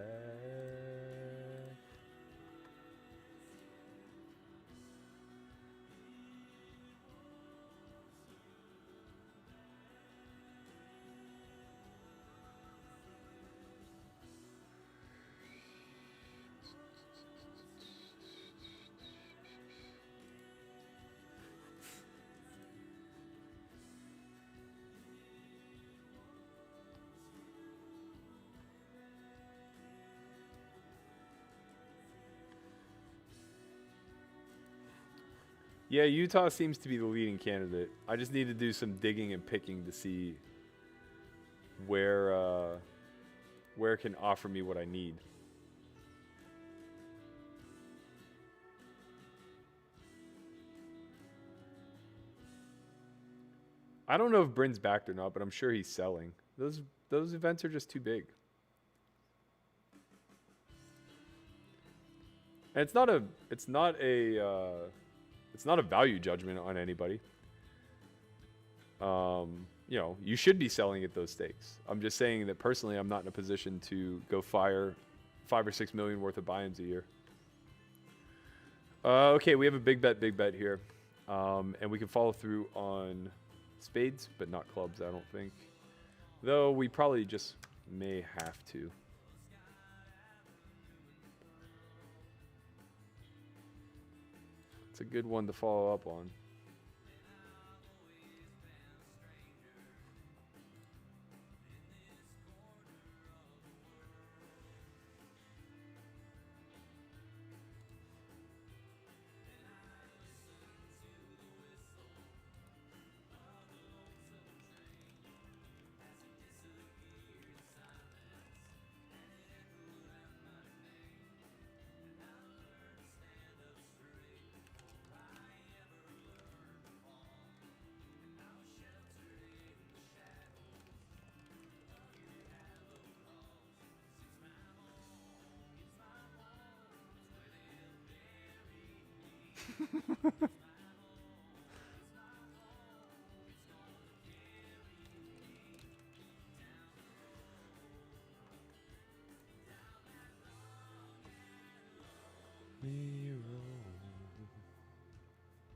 Yeah, Utah seems to be the leading candidate. I just need to do some digging and picking to see where it can offer me what I need. I don't know if Bryn's backed or not, but I'm sure he's selling. Those events are just too big. And it's not a value judgment on anybody. You should be selling at those stakes. I'm just saying that personally, I'm not in a position to go fire $5 or $6 million worth of buy-ins a year. Okay, we have a big bet here. And we can follow through on spades, but not clubs, I don't think. Though we probably just may have to. It's a good one to follow up on.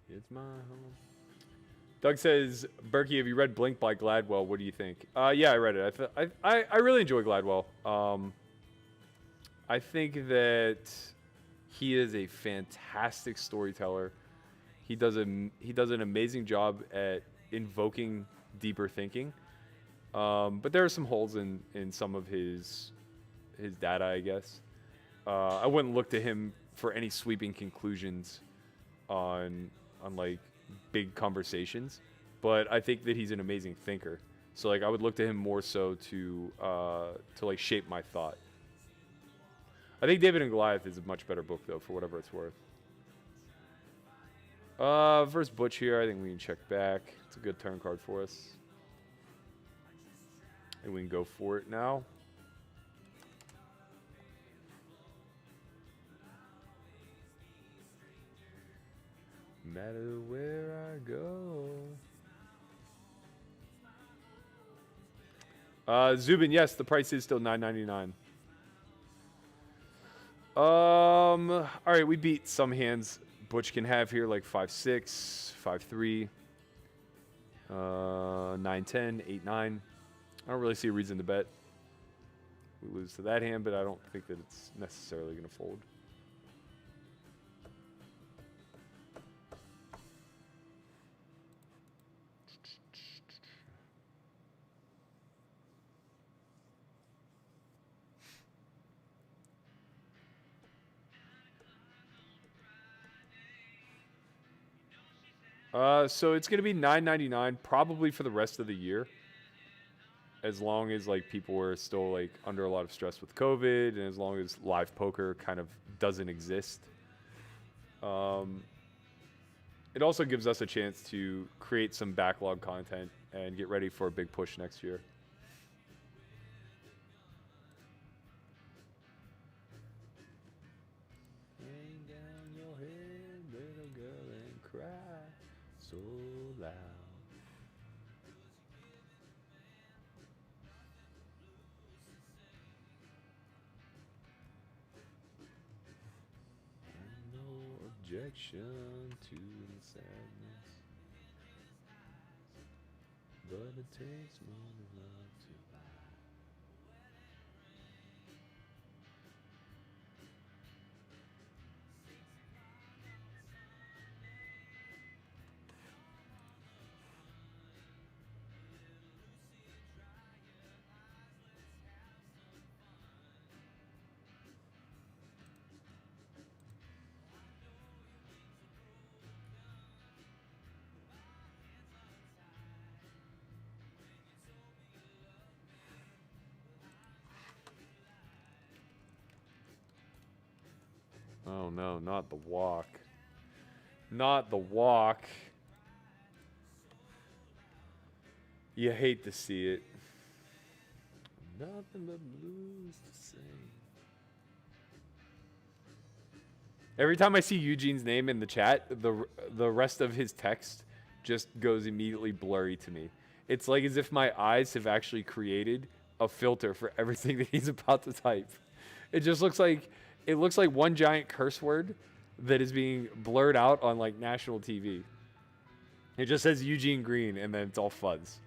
It's my home. Doug says, Berkey, have you read Blink by Gladwell? What do you think? Yeah, I read it. I really enjoy Gladwell. I think that he is a fantastic storyteller. He does an amazing job at invoking deeper thinking. But there are some holes in some of his data, I guess. I wouldn't look to him for any sweeping conclusions on like big conversations, but I think that he's an amazing thinker. So like I would look to him more so to like shape my thought. I think David and Goliath is a much better book though, for whatever it's worth. Versus Butch here, I think we can check back. It's a good turn card for us. And we can go for it now. Matter where I go. Zubin, yes, the price is still $9.99. All right, we beat some hands Butch can have here, like 5-6, 5-3. 9-10, 8-9. I don't really see a reason to bet. We lose to that hand, but I don't think that it's necessarily going to fold. So it's going to be $9.99 probably for the rest of the year. As long as like people are still like under a lot of stress with COVID, and as long as live poker kind of doesn't exist. It also gives us a chance to create some backlog content and get ready for a big push next year. Hang down your head, little girl, and cry so loud. No objection to the sadness, but it takes more than love to buy. Oh no, not the walk. Not the walk. You hate to see it. Nothing but blues to say. Every time I see Eugene's name in the chat, the rest of his text just goes immediately blurry to me. It's like as if my eyes have actually created a filter for everything that he's about to type. It just looks like one giant curse word that is being blurred out on like national TV. It just says Eugene Green and then it's all fuzz.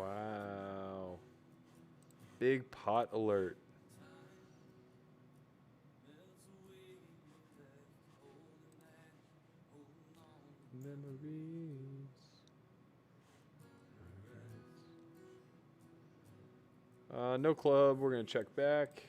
Wow. Big pot alert. Memories. No club. We're going to check back.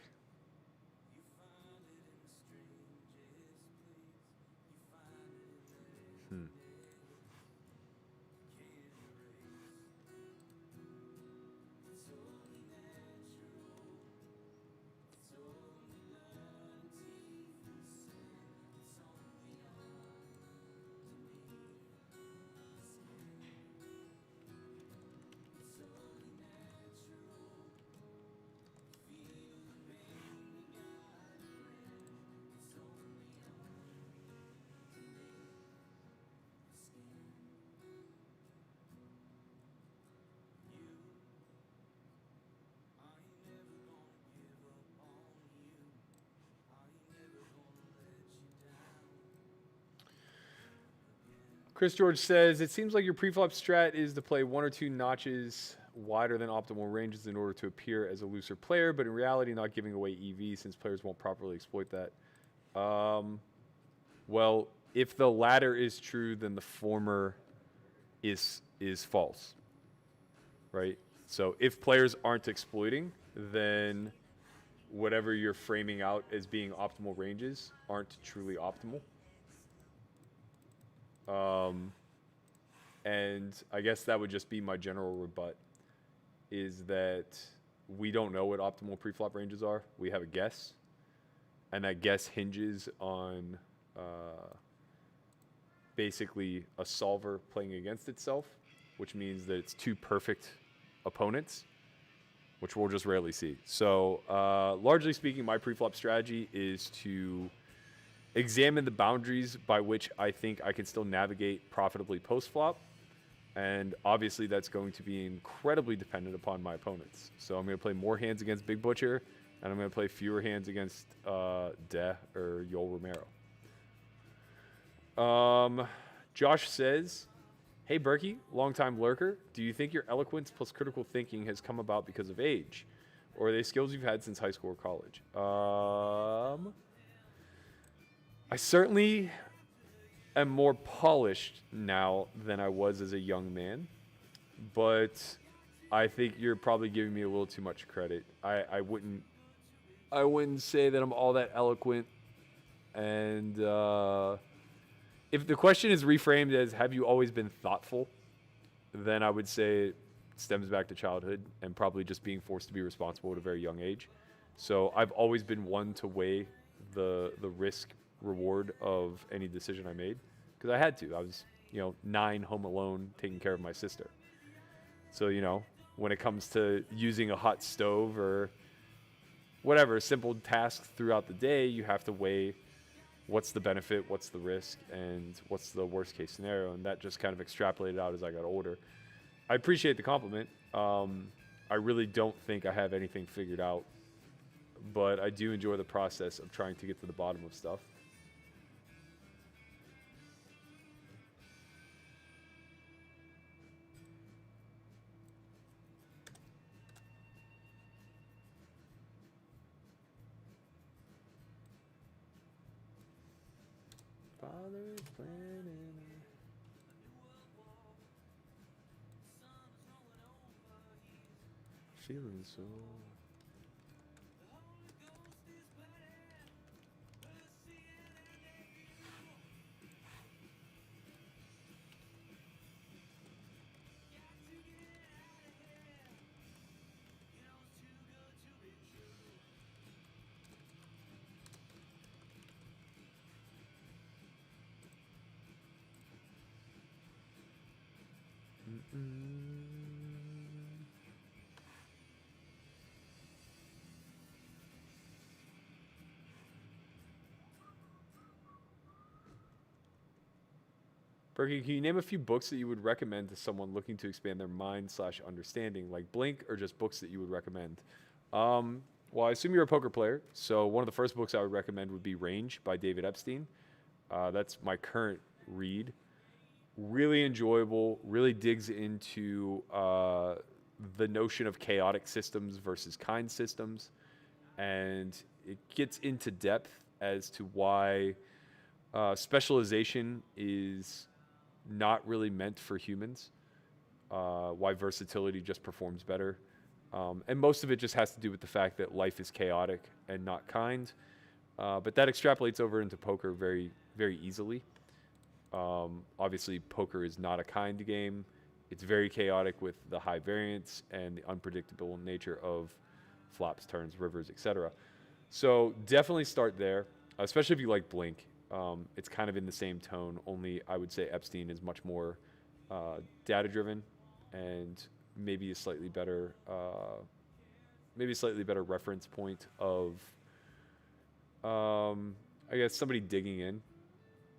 Chris George says, it seems like your preflop strat is to play one or two notches wider than optimal ranges in order to appear as a looser player, but in reality not giving away EV since players won't properly exploit that. Well, if the latter is true, then the former is false, right? So if players aren't exploiting, then whatever you're framing out as being optimal ranges aren't truly optimal. And I guess that would just be my general rebut, is that we don't know what optimal preflop ranges are. We have a guess, and that guess hinges on basically a solver playing against itself, which means that it's two perfect opponents, which we'll just rarely see. So largely speaking, my preflop strategy is to examine the boundaries by which I think I can still navigate profitably post-flop. And obviously that's going to be incredibly dependent upon my opponents. So I'm going to play more hands against Big Butcher, and I'm going to play fewer hands against De or Yoel Romero. Josh says, hey Berkey, longtime lurker, do you think your eloquence plus critical thinking has come about because of age? Or are they skills you've had since high school or college? I certainly am more polished now than I was as a young man, but I think you're probably giving me a little too much credit. I wouldn't say that I'm all that eloquent. And if the question is reframed as have you always been thoughtful, then I would say it stems back to childhood and probably just being forced to be responsible at a very young age. So I've always been one to weigh the risk reward of any decision I made, because I had to. I was 9, home alone, taking care of my sister. So when it comes to using a hot stove or whatever simple tasks throughout the day, you have to weigh what's the benefit, what's the risk, and what's the worst case scenario, and that just kind of extrapolated out as I got older. I appreciate the compliment. I really don't think I have anything figured out, but I do enjoy the process of trying to get to the bottom of stuff. Father planning. Feeling so. Berkey, can you name a few books that you would recommend to someone looking to expand their mind/understanding, like Blink, or just books that you would recommend? Well, I assume you're a poker player, so one of the first books I would recommend would be Range by David Epstein. That's my current read. Really enjoyable, really digs into the notion of chaotic systems versus kind systems, and it gets into depth as to why specialization is not really meant for humans, why versatility just performs better. And most of it just has to do with the fact that life is chaotic and not kind. But that extrapolates over into poker very, very easily. Obviously, poker is not a kind game. It's very chaotic with the high variance and the unpredictable nature of flops, turns, rivers, etc. So definitely start there, especially if you like Blink. It's kind of in the same tone, only I would say Epstein is much more data-driven and maybe a slightly better reference point of, I guess, somebody digging in.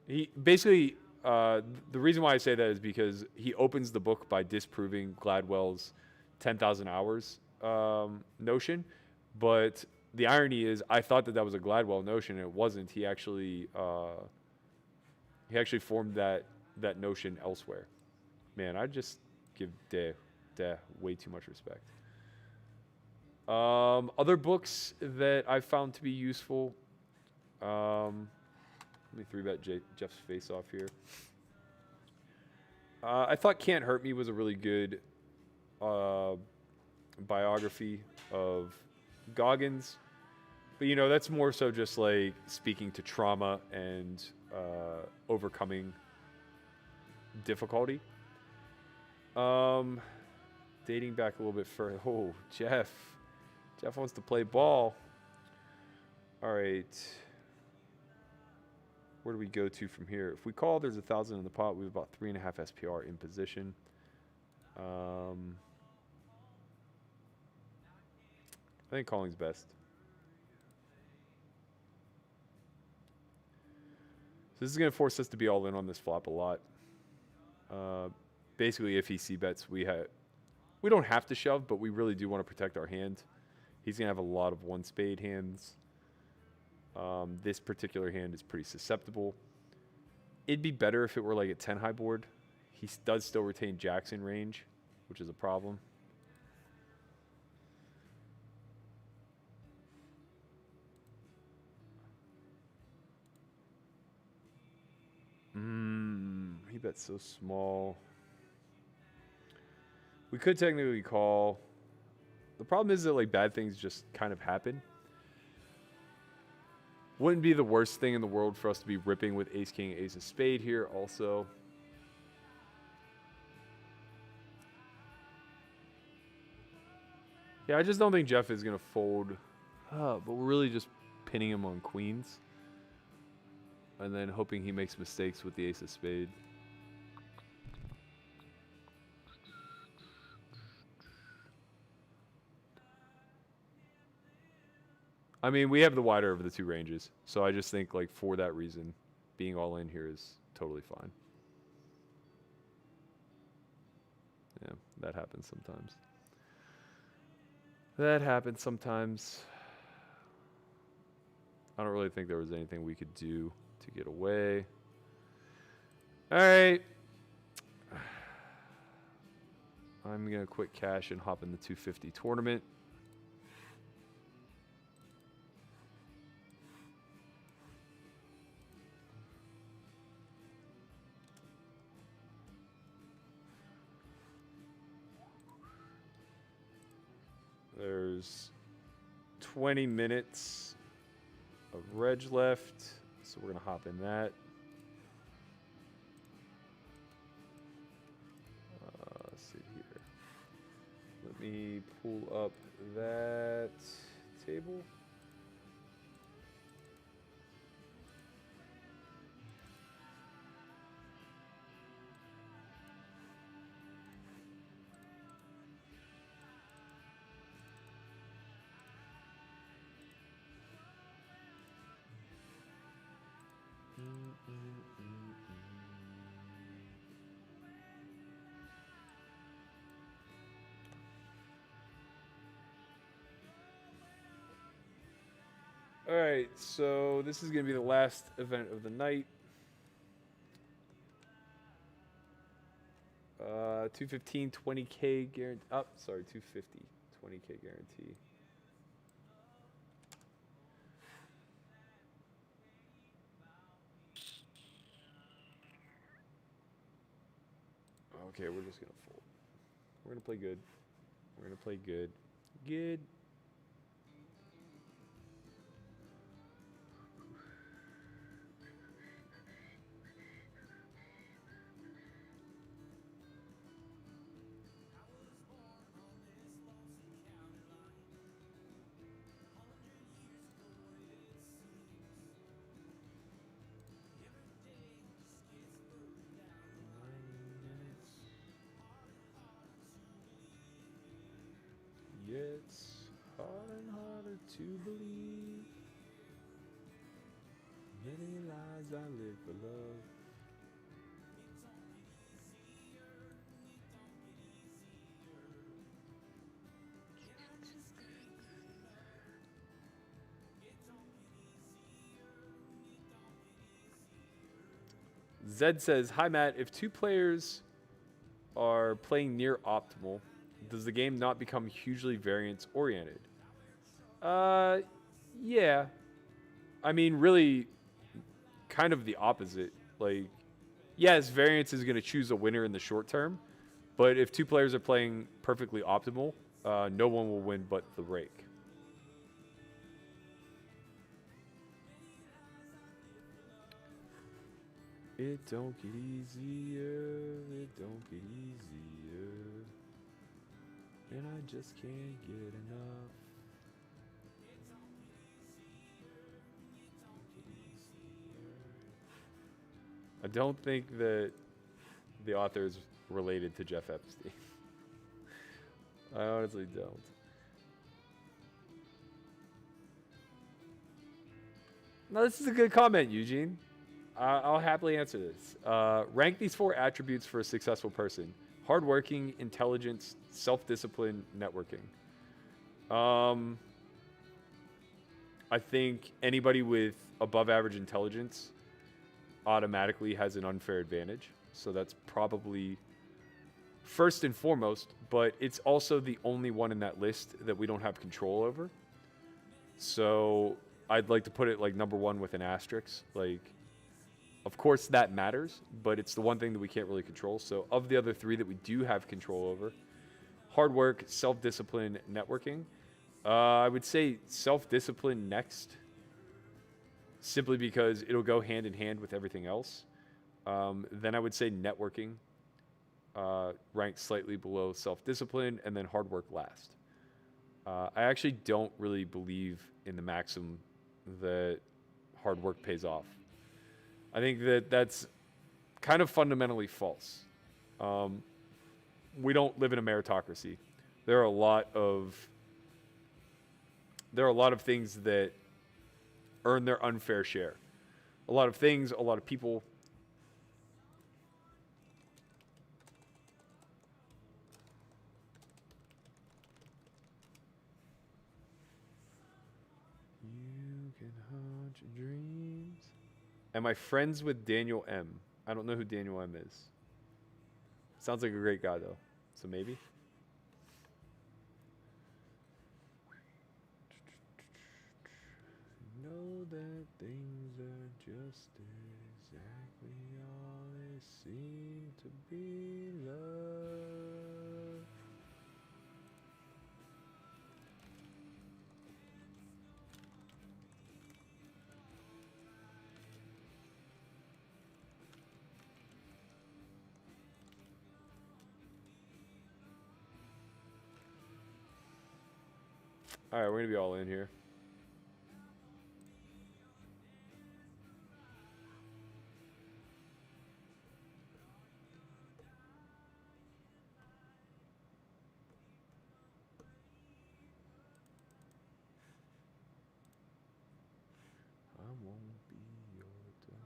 He basically, the reason why I say that is because he opens the book by disproving Gladwell's 10,000 hours notion, but the irony is I thought that was a Gladwell notion, and it wasn't. He actually formed that notion elsewhere. Man, I just give Deh way too much respect. Other books that I found to be useful. Let me 3-bet Jeff's face off here. I thought Can't Hurt Me was a really good biography of Goggins. But, you know, that's more so just like speaking to trauma and overcoming difficulty. Dating back a little bit further. Oh, Jeff wants to play ball. All right. Where do we go to from here? If we call, there's 1,000 in the pot. We have about 3.5 SPR in position. I think calling's best. So this is going to force us to be all in on this flop a lot. Basically, if he c-bets, we don't have to shove, but we really do want to protect our hand. He's going to have a lot of one spade hands. This particular hand is pretty susceptible. It'd be better if it were like a 10 high board. He does still retain jacks in range, which is a problem. He bets so small. We could technically call. The problem is that like bad things just kind of happen. Wouldn't be the worst thing in the world for us to be ripping with ace king, ace of spade here also. Yeah, I just don't think Jeff is going to fold. But we're really just pinning him on queens. And then hoping he makes mistakes with the ace of spade. I mean, we have the wider of the two ranges. So I just think, like, for that reason, being all in here is totally fine. Yeah, that happens sometimes. That happens sometimes. I don't really think there was anything we could do to get away. All right. I'm going to quit cash and hop in the 250 tournament. There's 20 minutes of reg left, so we're going to hop in that. Let's see here. Let me pull up that table. All right, so this is going to be the last event of the night. 215, 20K guarantee. Oh, sorry, 250, 20K guarantee. Okay, we're just gonna fold. We're gonna play good. We're gonna play good. Good. It's hard and harder to believe. Many lives I live for love. Zed says, "Hi Matt, if two players are playing near optimal, does the game not become hugely variance oriented?" Yeah. I mean, really, kind of the opposite. Like, yes, variance is going to choose a winner in the short term, but if two players are playing perfectly optimal, no one will win but the rake. It don't get easier, it don't get easier, and I just can't get enough. I don't think that the author is related to Jeff Epstein. I honestly don't. No, this is a good comment, Eugene. I'll happily answer this. Rank these 4 attributes for a successful person: hardworking, intelligence, self-discipline, networking. I think anybody with above average intelligence automatically has an unfair advantage. So that's probably first and foremost, but it's also the only one in that list that we don't have control over. So I'd like to put it like number 1 with an asterisk. Like, of course that matters, but it's the one thing that we can't really control. So of the other 3 that we do have control over, hard work, self-discipline, networking, I would say self-discipline next, simply because it'll go hand in hand with everything else. Then I would say networking, ranked slightly below self-discipline, and then hard work last. I actually don't really believe in the maxim that hard work pays off. I think that that's kind of fundamentally false. We don't live in a meritocracy. There are a lot of things that earn their unfair share. A lot of things, a lot of people. You can haunt your dreams. Am I friends with Daniel M? I don't know who Daniel M is. Sounds like a great guy though, so maybe. Know that things are just exactly all they seem to be, love. All right, we're gonna be all in here. I won't be your donkey.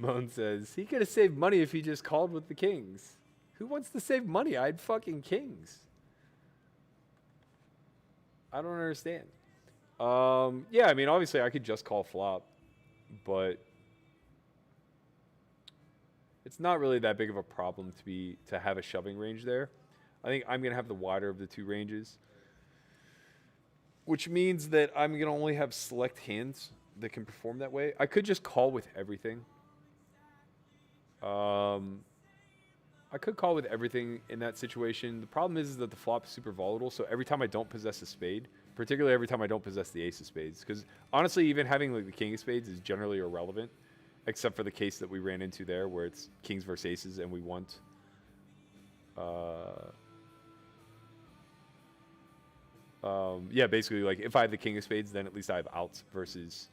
Moan says, he could have saved money if he just called with the kings. Who wants to save money? I had fucking kings. I don't understand. Yeah, I mean, obviously I could just call flop, but it's not really that big of a problem to have a shoving range there. I think I'm going to have the wider of the two ranges, which means that I'm going to only have select hands that can perform that way. I could just call with everything. I could call with everything in that situation. The problem is that the flop is super volatile, so every time I don't possess a spade, particularly every time I don't possess the ace of spades, because honestly, even having like the king of spades is generally irrelevant, except for the case that we ran into there, where it's kings versus aces, and we want yeah, basically, like, if I have the king of spades, then at least I have outs versus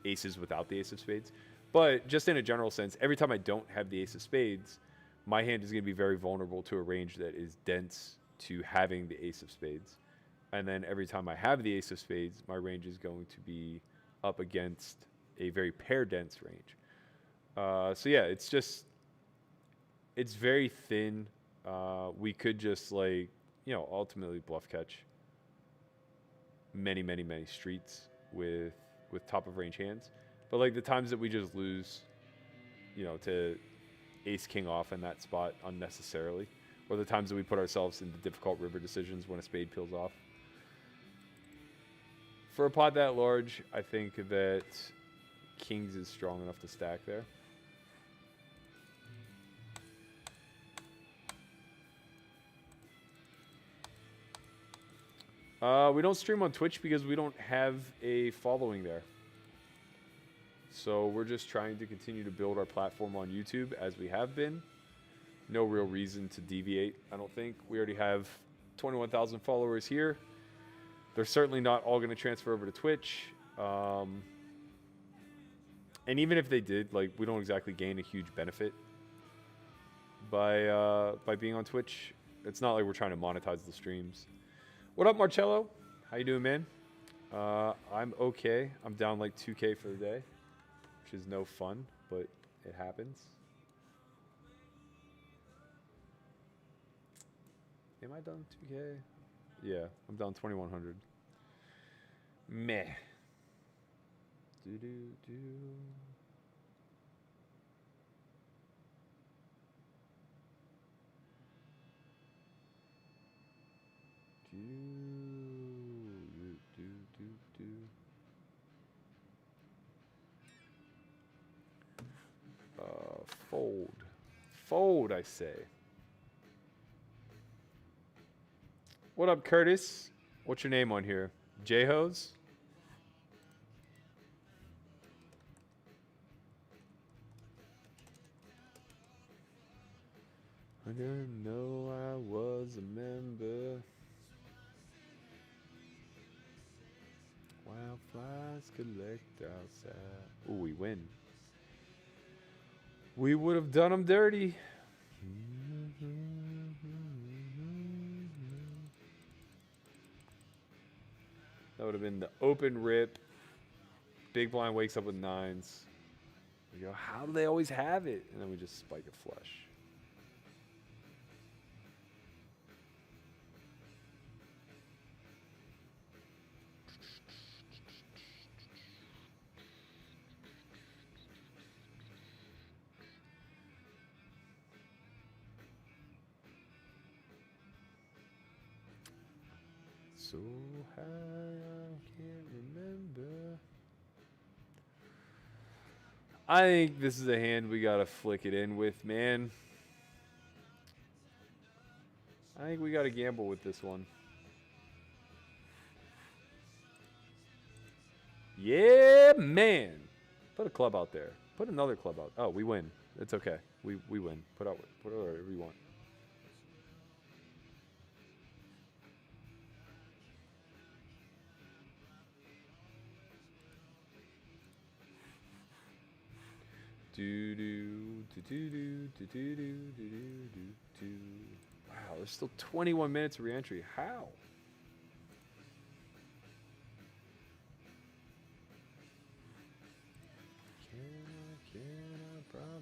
aces without the ace of spades. But just in a general sense, every time I don't have the ace of spades, my hand is going to be very vulnerable to a range that is dense to having the ace of spades. And then every time I have the ace of spades, my range is going to be up against a very pair-dense range. So yeah, it's very thin. We could just, like, ultimately bluff catch many, many, many streets with top of range hands. But like the times that we just lose, to ace king off in that spot unnecessarily, or the times that we put ourselves into difficult river decisions when a spade peels off. For a pot that large, I think that kings is strong enough to stack there. We don't stream on Twitch because we don't have a following there. So we're just trying to continue to build our platform on YouTube as we have been. No real reason to deviate, I don't think. We already have 21,000 followers here. They're certainly not all going to transfer over to Twitch. And even if they did, like, we don't exactly gain a huge benefit by being on Twitch. It's not like we're trying to monetize the streams. What up, Marcello? How you doing, man? I'm okay. I'm down like 2K for the day, which is no fun, but it happens. Am I down 2K? Yeah, I'm down 2,100. Meh. Do-do-do. Fold. Fold, I say. What up, Curtis? What's your name on here? J-Hose? I didn't know I was a member. Wildflies collect outside. Ooh, we win. We would have done them dirty. That would have been the open rip. Big blind wakes up with nines. We go, how do they always have it? And then we just spike a flush. So high, I can't remember. I think this is a hand we gotta flick it in with, man. I think we gotta gamble with this one. Yeah, man. Put a club out there. Put another club out. Oh, we win. It's okay. We win. Put out whatever you want. Wow, there's still 21 minutes of reentry. How? Can I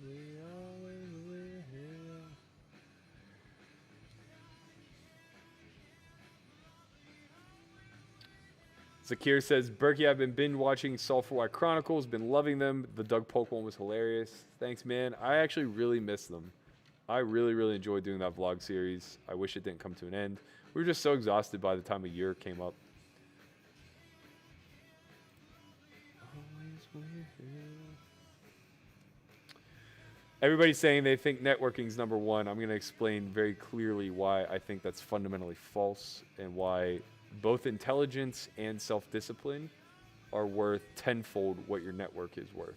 Zakir says, Berkey, I've been binge watching S4Y Chronicles, been loving them. The Doug Polk one was hilarious. Thanks, man. I actually really miss them. I really, really enjoyed doing that vlog series. I wish it didn't come to an end. We were just so exhausted by the time a year came up. Everybody's saying they think networking's number one. I'm going to explain very clearly why I think that's fundamentally false and why both intelligence and self-discipline are worth tenfold what your network is worth.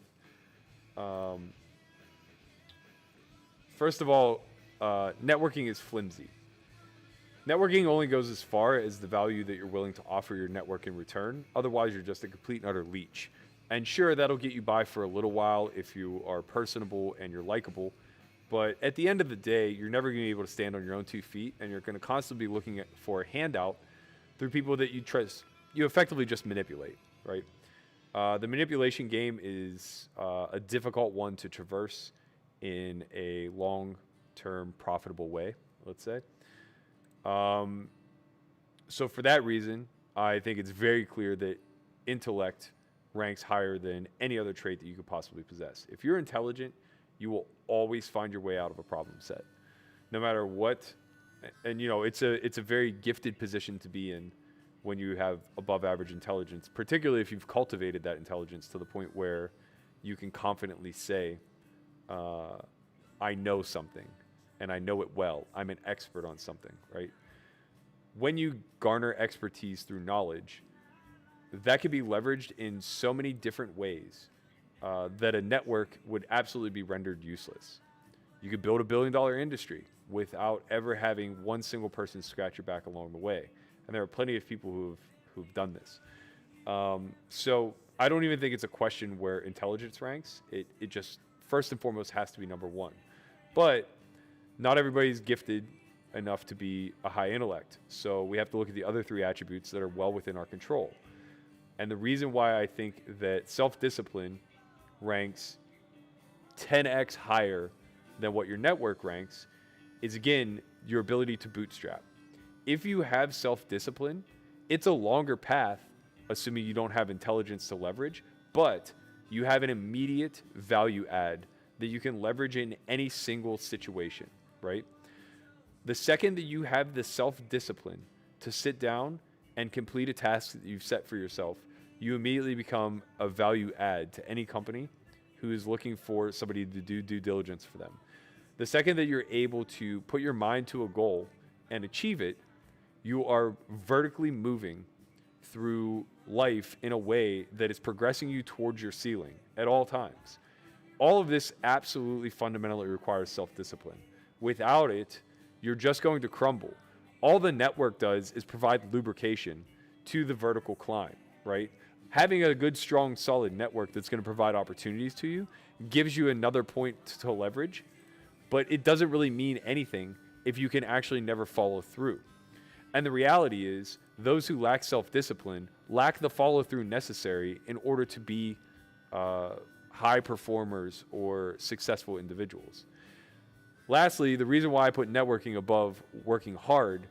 First of all, networking is flimsy. Networking only goes as far as the value that you're willing to offer your network in return. Otherwise, you're just a complete and utter leech. And sure, that'll get you by for a little while if you are personable and you're likable. But at the end of the day, you're never going to be able to stand on your own 2 feet, and you're going to constantly be looking for a handout through people that you trust. You effectively just manipulate, right? The manipulation game is a difficult one to traverse in a long-term profitable way, let's say. So for that reason, I think it's very clear that intellect ranks higher than any other trait that you could possibly possess. If you're intelligent, you will always find your way out of a problem set, no matter what. And you know, it's a very gifted position to be in when you have above average intelligence, particularly if you've cultivated that intelligence to the point where you can confidently say, I know something and I know it well. I'm an expert on something, right? When you garner expertise through knowledge, that can be leveraged in so many different ways that a network would absolutely be rendered useless. You could build $1 billion industry without ever having one single person scratch your back along the way. And there are plenty of people who've done this. So I don't even think it's a question where intelligence ranks. It just first and foremost has to be number one. But not everybody's gifted enough to be a high intellect. So we have to look at the other 3 attributes that are well within our control. And the reason why I think that self-discipline ranks 10x higher than what your network ranks is, again, your ability to bootstrap. If you have self-discipline, it's a longer path, assuming you don't have intelligence to leverage, but you have an immediate value add that you can leverage in any single situation, right? The second that you have the self-discipline to sit down and complete a task that you've set for yourself, you immediately become a value add to any company who is looking for somebody to do due diligence for them. The second that you're able to put your mind to a goal and achieve it, you are vertically moving through life in a way that is progressing you towards your ceiling at all times. All of this absolutely fundamentally requires self-discipline. Without it, you're just going to crumble. All the network does is provide lubrication to the vertical climb, right? Having a good, strong, solid network that's going to provide opportunities to you gives you another point to leverage, but it doesn't really mean anything if you can actually never follow through. And the reality is, those who lack self-discipline lack the follow-through necessary in order to be high performers or successful individuals. Lastly, the reason why I put networking above working hard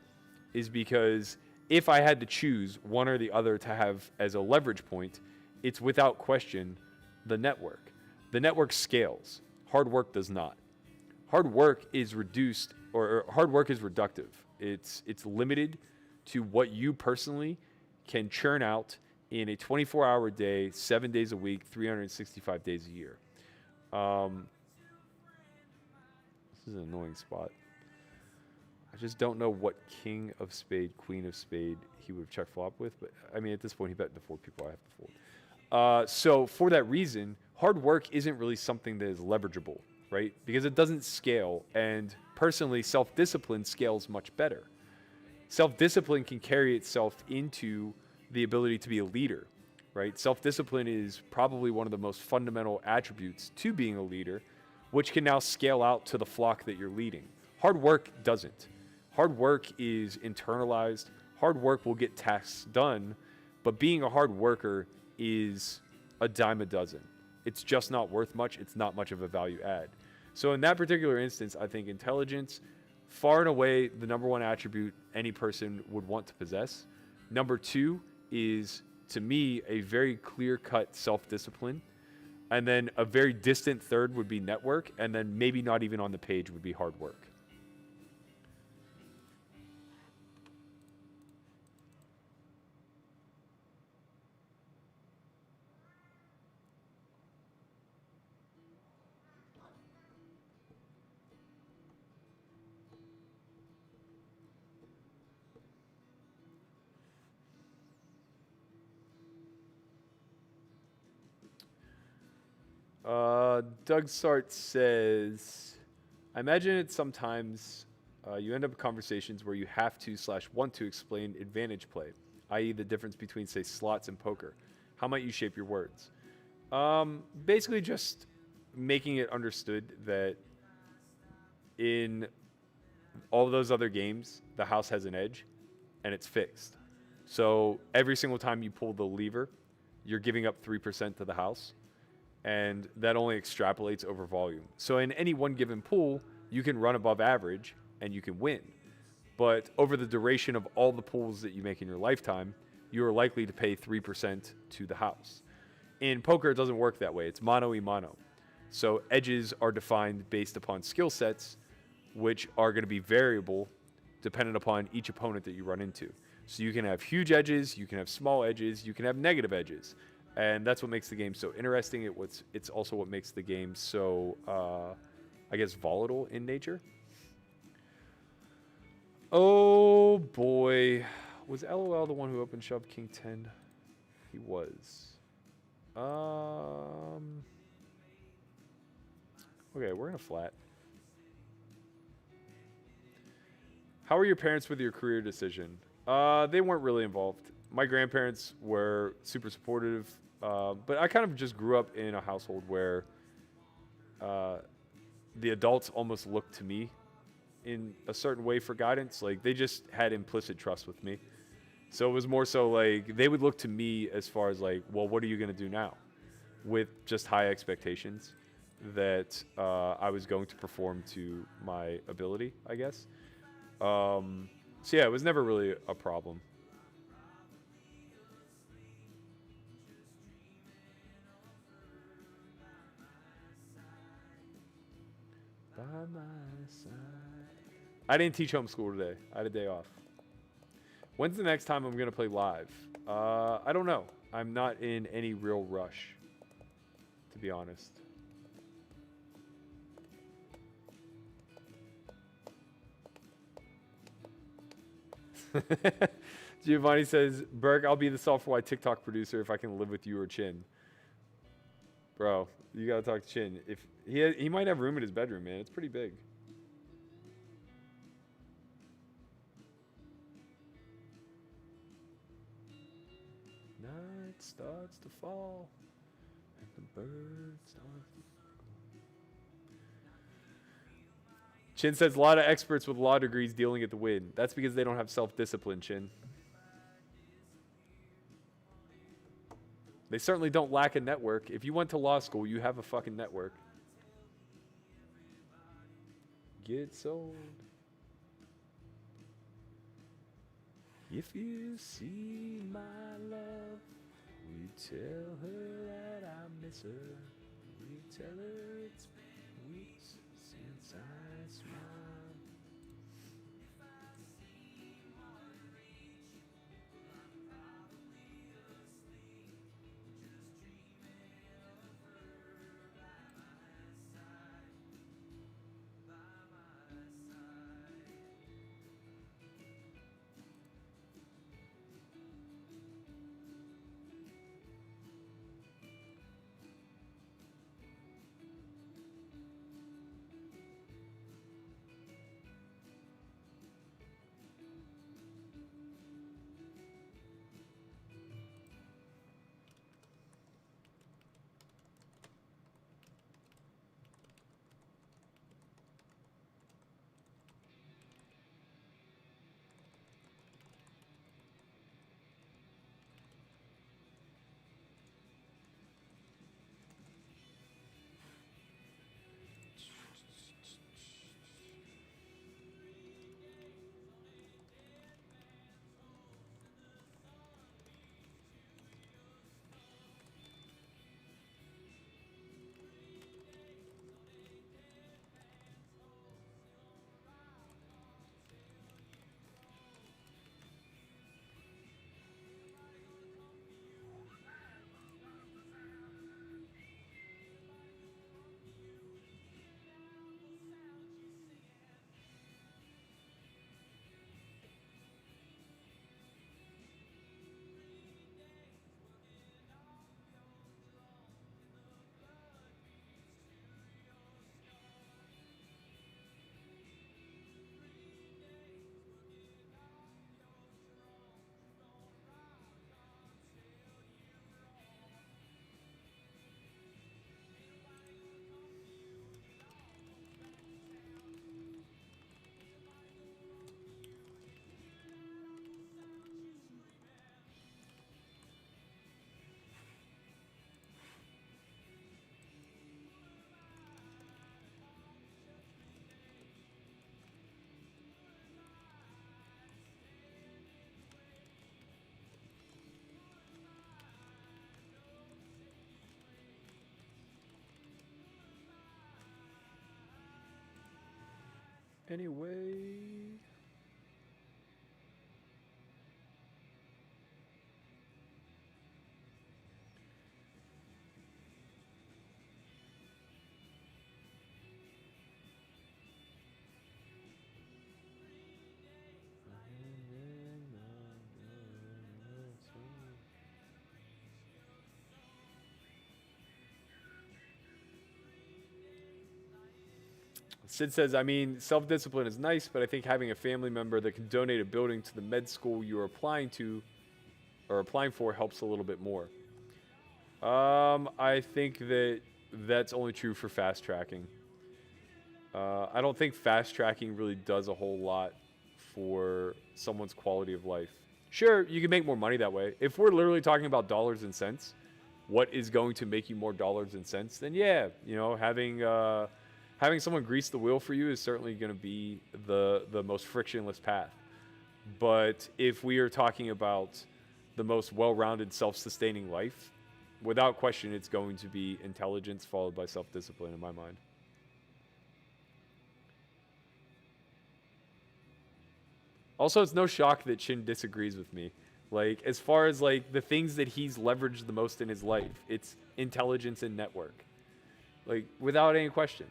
is because if I had to choose one or the other to have as a leverage point, it's without question the network. The network scales. Hard work does not. Hard work is reduced, or hard work is reductive. It's limited to what you personally can churn out in a 24-hour day, 7 days a week, 365 days a year. This is an annoying spot. I just don't know what king of spade, queen of spade he would have check flop with. But, I mean, at this point, he bet the 4 people I have to fold. So for that reason, hard work isn't really something that is leverageable, right? Because it doesn't scale. And personally, self-discipline scales much better. Self-discipline can carry itself into the ability to be a leader, right? Self-discipline is probably one of the most fundamental attributes to being a leader, which can now scale out to the flock that you're leading. Hard work doesn't. Hard work is internalized. Hard work will get tasks done, but being a hard worker is a dime a dozen. It's just not worth much. It's not much of a value add. So in that particular instance, I think intelligence, far and away the number one attribute any person would want to possess. Number 2 is to me, a very clear-cut self-discipline. And then a very distant third would be network. And then maybe not even on the page would be hard work. Doug Sart says, I imagine it sometimes you end up in conversations where you have to / want to explain advantage play, i.e. the difference between, say, slots and poker. How might you shape your words? Basically just making it understood that in all those other games, the house has an edge and it's fixed. So every single time you pull the lever, you're giving up 3% to the house. And that only extrapolates over volume. So in any one given pool, you can run above average and you can win. But over the duration of all the pools that you make in your lifetime, you are likely to pay 3% to the house. In poker, it doesn't work that way. It's mano y mano. So edges are defined based upon skill sets, which are going to be variable dependent upon each opponent that you run into. So you can have huge edges, you can have small edges, you can have negative edges. And that's what makes the game so interesting. It's also what makes the game so, I guess, volatile in nature. Oh, boy. Was LOL the one who opened shove King 10? He was. Okay, we're in a flat. How were your parents with your career decision? They weren't really involved. My grandparents were super supportive. But I kind of just grew up in a household where the adults almost looked to me in a certain way for guidance. Like, they just had implicit trust with me. So it was more so like they would look to me as far as like, well, what are you going to do now? With just high expectations that I was going to perform to my ability, I guess. So yeah, it was never really a problem. By my side. I didn't teach homeschool today. I had a day off. When's the next time I'm going to play live? I don't know. I'm not in any real rush, to be honest. Giovanni says, Berk, I'll be the S4Y TikTok producer if I can live with you or Chin. Bro, you gotta talk to Chin. If he might have room in his bedroom, man. It's pretty big. Night starts to fall, and the birds start to... Chin says a lot of experts with law degrees dealing at the win. That's because they don't have self-discipline, Chin. They certainly don't lack a network. If you went to law school, you have a fucking network. Get sold. If you see my love, we tell her that I miss her. We tell her it's weeks since I smiled. Anyway. Sid says, I mean, self-discipline is nice, but I think having a family member that can donate a building to the med school you are applying to or applying for helps a little bit more. I think that that's only true for fast tracking. I don't think fast tracking really does a whole lot for someone's quality of life. Sure, you can make more money that way. If we're literally talking about dollars and cents, what is going to make you more dollars and cents, then yeah, you know, having someone grease the wheel for you is certainly going to be the most frictionless path. But if we are talking about the most well-rounded, self-sustaining life, without question, it's going to be intelligence followed by self-discipline in my mind. Also, it's no shock that Shin disagrees with me. Like, as far as like the things that he's leveraged the most in his life, it's intelligence and network. Like, without any question.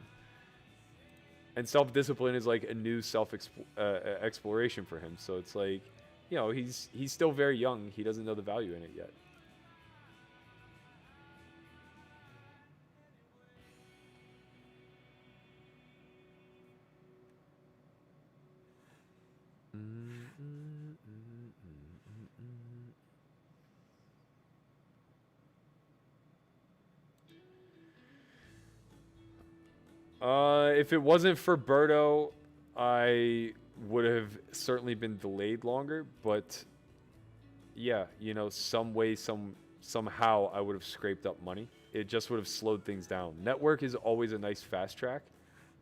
And self-discipline is like a new exploration for him. So it's like, you know, he's still very young. He doesn't know the value in it yet. If it wasn't for Birdo, I would have certainly been delayed longer. But yeah, you know, somehow I would have scraped up money. It just would have slowed things down. Network is always a nice fast track,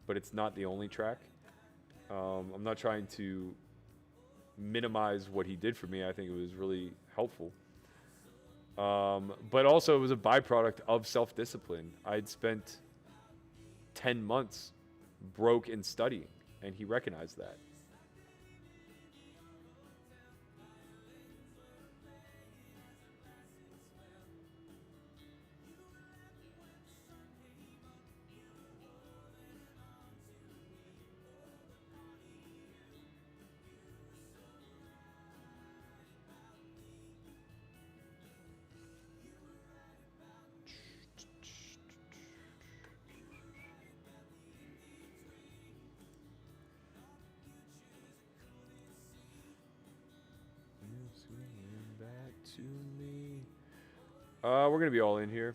but it's not the only track. I'm not trying to minimize what he did for me. I think it was really helpful. But also, it was a byproduct of self-discipline. I'd spent 10 months broke in studying, and he recognized that. We're gonna be all in here,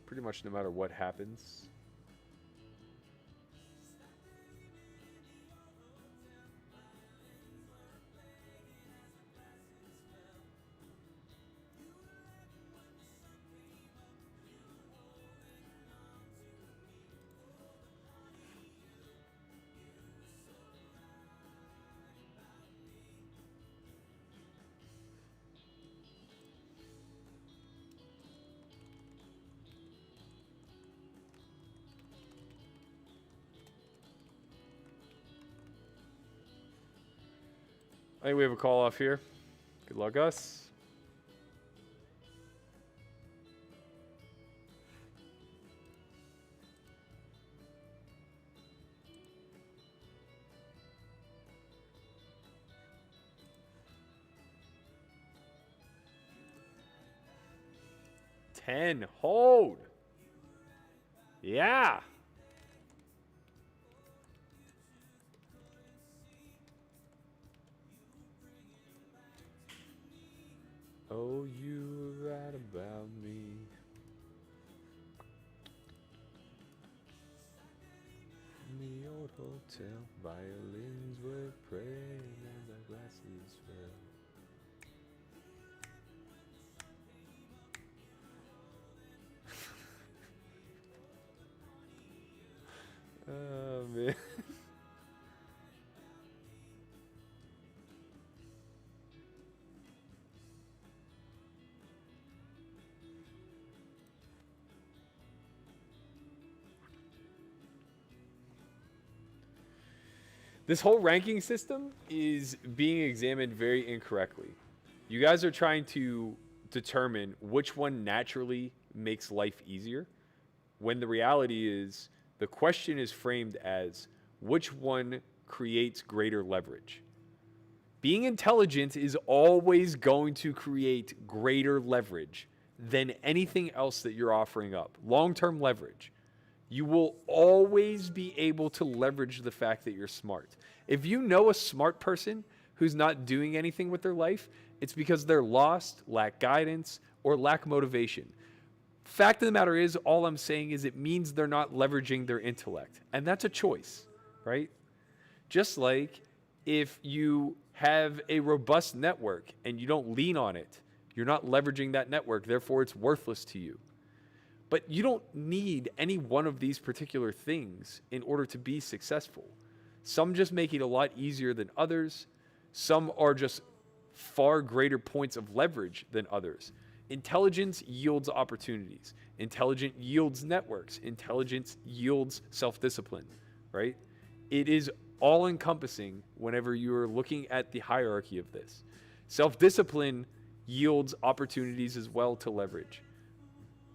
pretty much no matter what happens. I think we have a call off here. Good luck, us. Ten. Hold. Yeah. Oh, you were right about me. In the old hotel, violins were praying and the glasses fell. Oh, man. This whole ranking system is being examined very incorrectly. You guys are trying to determine which one naturally makes life easier, when the reality is the question is framed as which one creates greater leverage. Being intelligent is always going to create greater leverage than anything else that you're offering up. Long-term leverage. You will always be able to leverage the fact that you're smart. If you know a smart person who's not doing anything with their life, it's because they're lost, lack guidance, or lack motivation. Fact of the matter is, all I'm saying is it means they're not leveraging their intellect. And that's a choice, right? Just like if you have a robust network and you don't lean on it, you're not leveraging that network, therefore it's worthless to you. But you don't need any one of these particular things in order to be successful. Some just make it a lot easier than others. Some are just far greater points of leverage than others. Intelligence yields opportunities. Intelligence yields networks. Intelligence yields self-discipline, right? It is all-encompassing whenever you're looking at the hierarchy of this. Self-discipline yields opportunities as well to leverage.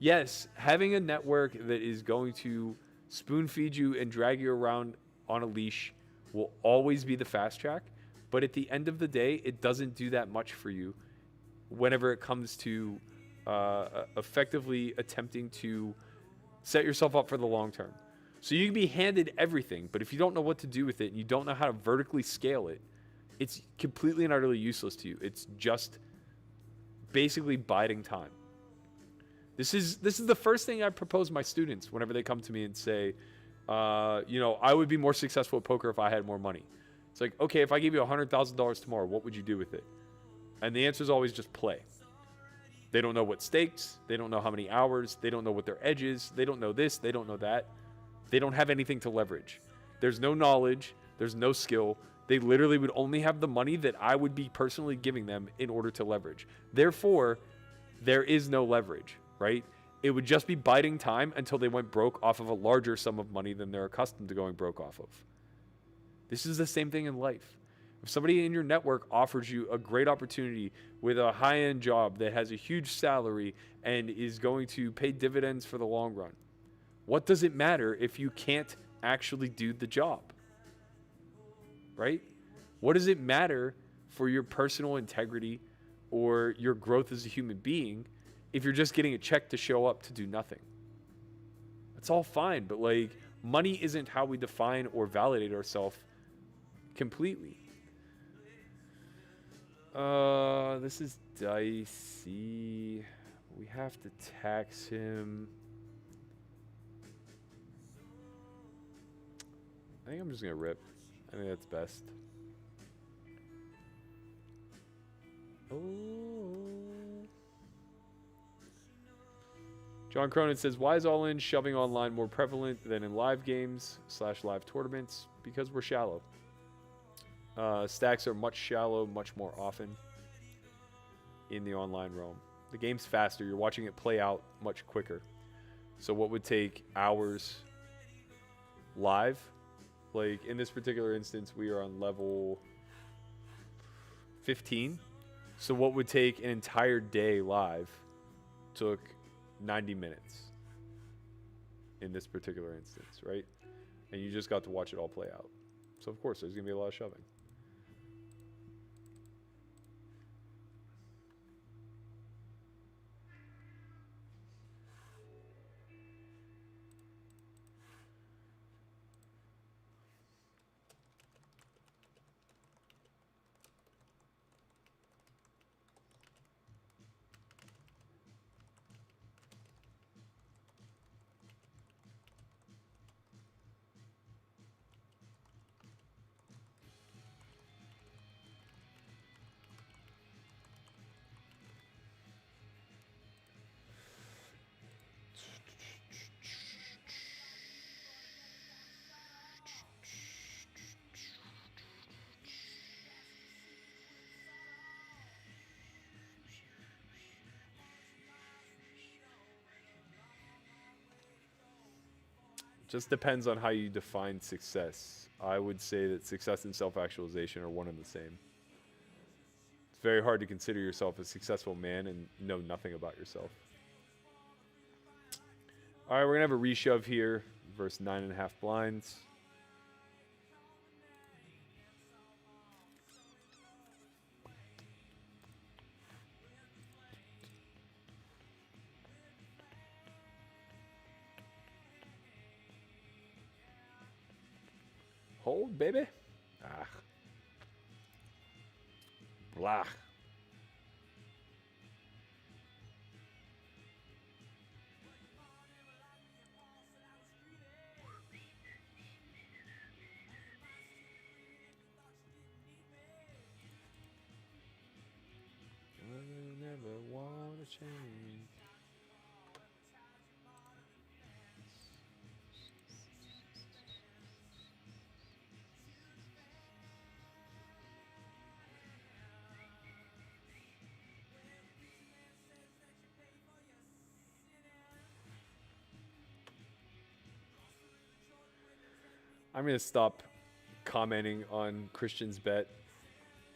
Yes, having a network that is going to spoon feed you and drag you around on a leash will always be the fast track, but at the end of the day, it doesn't do that much for you whenever it comes to effectively attempting to set yourself up for the long term. So you can be handed everything, but if you don't know what to do with it and you don't know how to vertically scale it, it's completely and utterly useless to you. It's just basically biding time. This is the first thing I propose my students whenever they come to me and say, I would be more successful at poker if I had more money. It's like, okay, if I gave you $100,000 tomorrow, what would you do with it? And the answer is always just play. They don't know what stakes. They don't know how many hours. They don't know what their edge is. They don't know this. They don't know that. They don't have anything to leverage. There's no knowledge. There's no skill. They literally would only have the money that I would be personally giving them in order to leverage. Therefore, there is no leverage, right? It would just be biding time until they went broke off of a larger sum of money than they're accustomed to going broke off of. This is the same thing in life. If somebody in your network offers you a great opportunity with a high-end job that has a huge salary and is going to pay dividends for the long run, what does it matter if you can't actually do the job? Right? What does it matter for your personal integrity or your growth as a human being if you're just getting a check to show up to do nothing? That's all fine, but money isn't how we define or validate ourselves completely. This is dicey. We have to tax him. I think I'm just gonna rip. I think that's best. Oh. John Cronin says, why is all-in shoving online more prevalent than in live games / live tournaments? Because we're shallow. Stacks are much shallow, much more often in the online realm. The game's faster. You're watching it play out much quicker. So what would take hours live, like in this particular instance, we are on level 15. So what would take an entire day live took 90 minutes in this particular instance, right? And you just got to watch it all play out. So of course there's gonna be a lot of shoving. Just depends on how you define success. I would say that success and self-actualization are one and the same. It's very hard to consider yourself a successful man and know nothing about yourself. All right, we're going to have a reshove here versus 9.5 blinds. Hold, baby. Ah. Blah. I never want to change. I'm going to stop commenting on Christian's bet.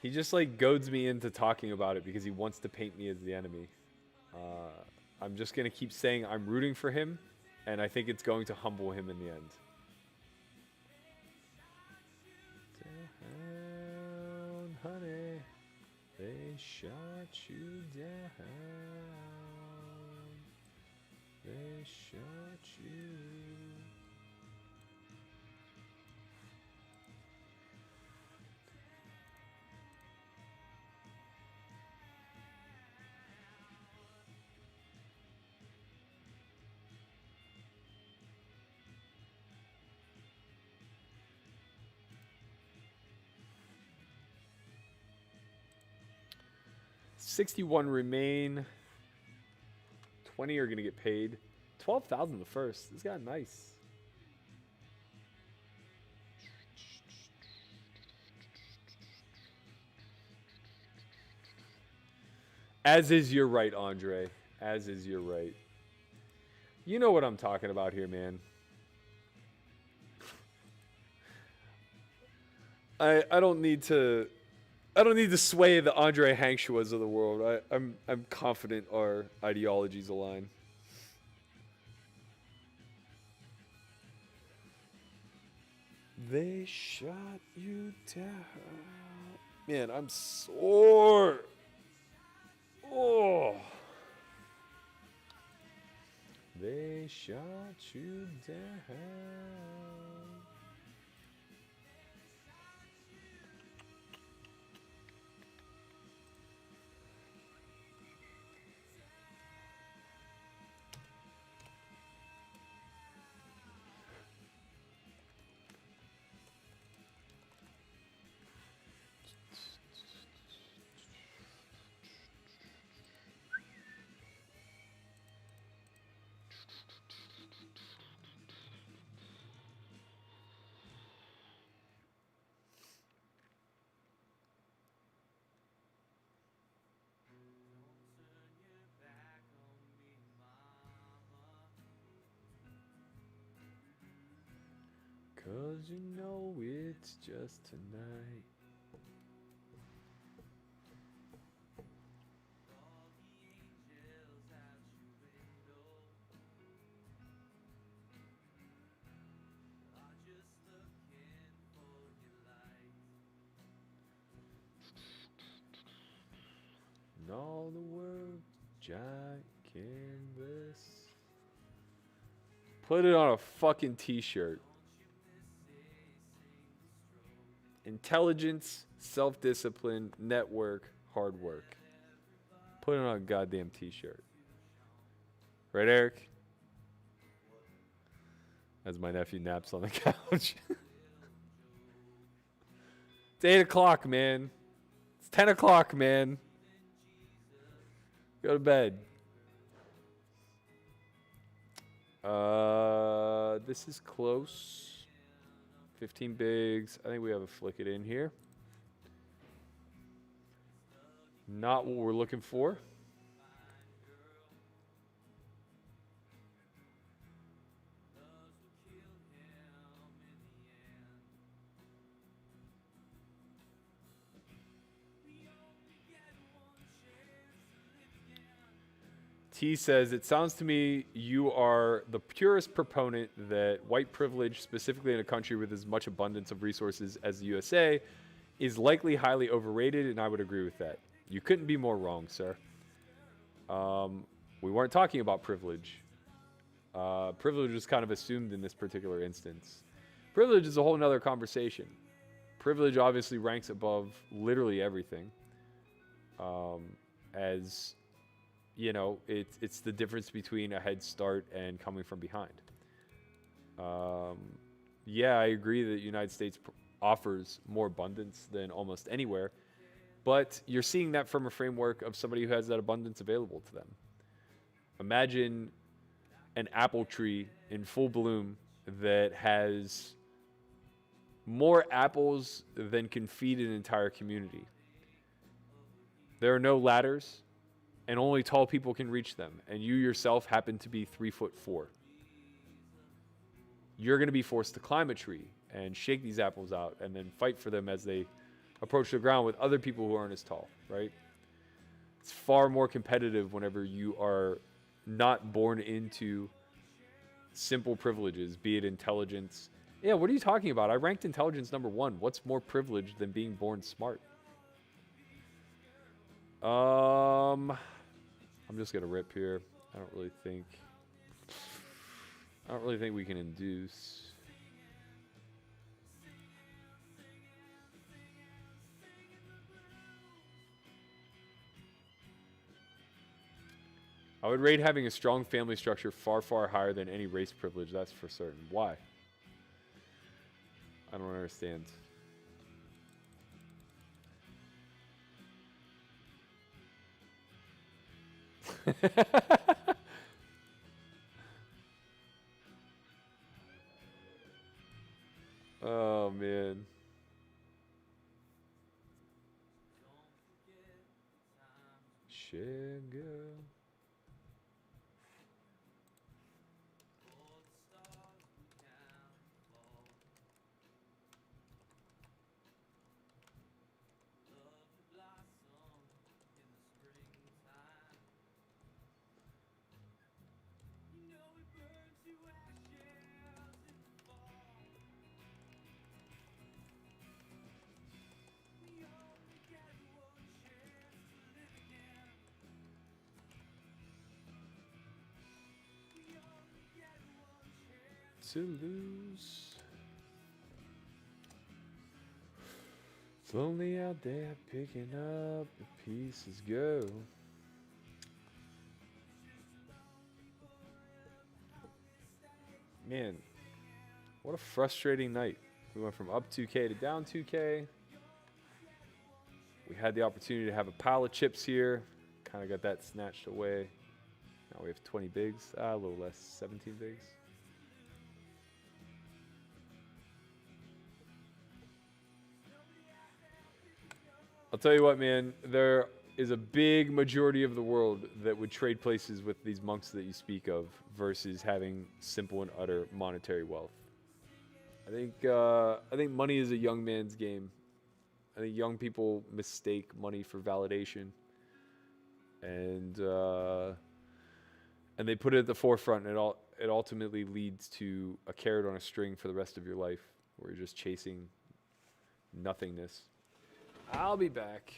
He just like goads me into talking about it because he wants to paint me as the enemy. I'm just going to keep saying I'm rooting for him, and I think it's going to humble him in the end. Down, honey, they shot you down. They shot you. $61 remain. 20 are going to get paid. 12,000 the first. This got nice. As is your right, Andre. As is your right. You know what I'm talking about here, man. I don't need to sway the Andre Hankshuas of the world. I'm confident our ideologies align. They shot you down. Man, I'm sore. Oh. They shot you down. Cause you know it's just tonight. And all the world, giant canvas. Put it on a fucking t-shirt. Intelligence, self-discipline, network, hard work. Put it on a goddamn t-shirt. Right, Eric? As my nephew naps on the couch. It's 8 o'clock, man. It's 10 o'clock, man. Go to bed. This is close. 15 bigs. I think we have a flick it in here. Not what we're looking for. T says, it sounds to me you are the purest proponent that white privilege, specifically in a country with as much abundance of resources as the USA, is likely highly overrated, and I would agree with that. You couldn't be more wrong, sir. We weren't talking about privilege. Privilege was kind of assumed in this particular instance. Privilege is a whole nother conversation. Privilege obviously ranks above literally everything. As you know, it's the difference between a head start and coming from behind. Yeah, I agree that the United States offers more abundance than almost anywhere, but you're seeing that from a framework of somebody who has that abundance available to them. Imagine an apple tree in full bloom that has more apples than can feed an entire community. There are no ladders, and only tall people can reach them, and you yourself happen to be 3'4". You're going to be forced to climb a tree and shake these apples out and then fight for them as they approach the ground with other people who aren't as tall, right? It's far more competitive whenever you are not born into simple privileges, be it intelligence. Yeah, what are you talking about? I ranked intelligence number 1. What's more privileged than being born smart? I'm just gonna rip here. I don't really think we can induce. I would rate having a strong family structure far, far higher than any race privilege, that's for certain. Why? I don't understand. Oh, man. Sugar. To lose. It's lonely out there picking up the pieces go. Man, what a frustrating night. We went from up 2K to down 2K. We had the opportunity to have a pile of chips here. Kind of got that snatched away. Now we have 20 bigs. A little less, 17 bigs. I'll tell you what, man, there is a big majority of the world that would trade places with these monks that you speak of versus having simple and utter monetary wealth. I think money is a young man's game. I think young people mistake money for validation, and they put it at the forefront, and it ultimately leads to a carrot on a string for the rest of your life, where you're just chasing nothingness. I'll be back.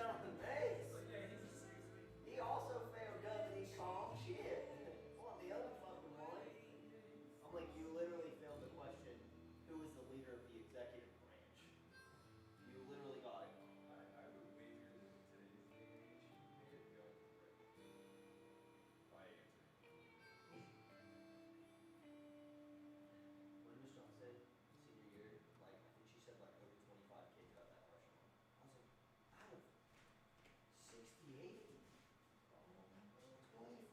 on the base. He also failed doesn't he calm shit. On the other fucking one. I'm like, you literally failed the question, who is the leader of the executive branch? You literally got it. I would wager that in today's day and age, you pick a gun by answering. When Miss Johnson senior year, like I think she said like over 25 kids got that question wrong. I was like, out of 68, 25 got it wrong.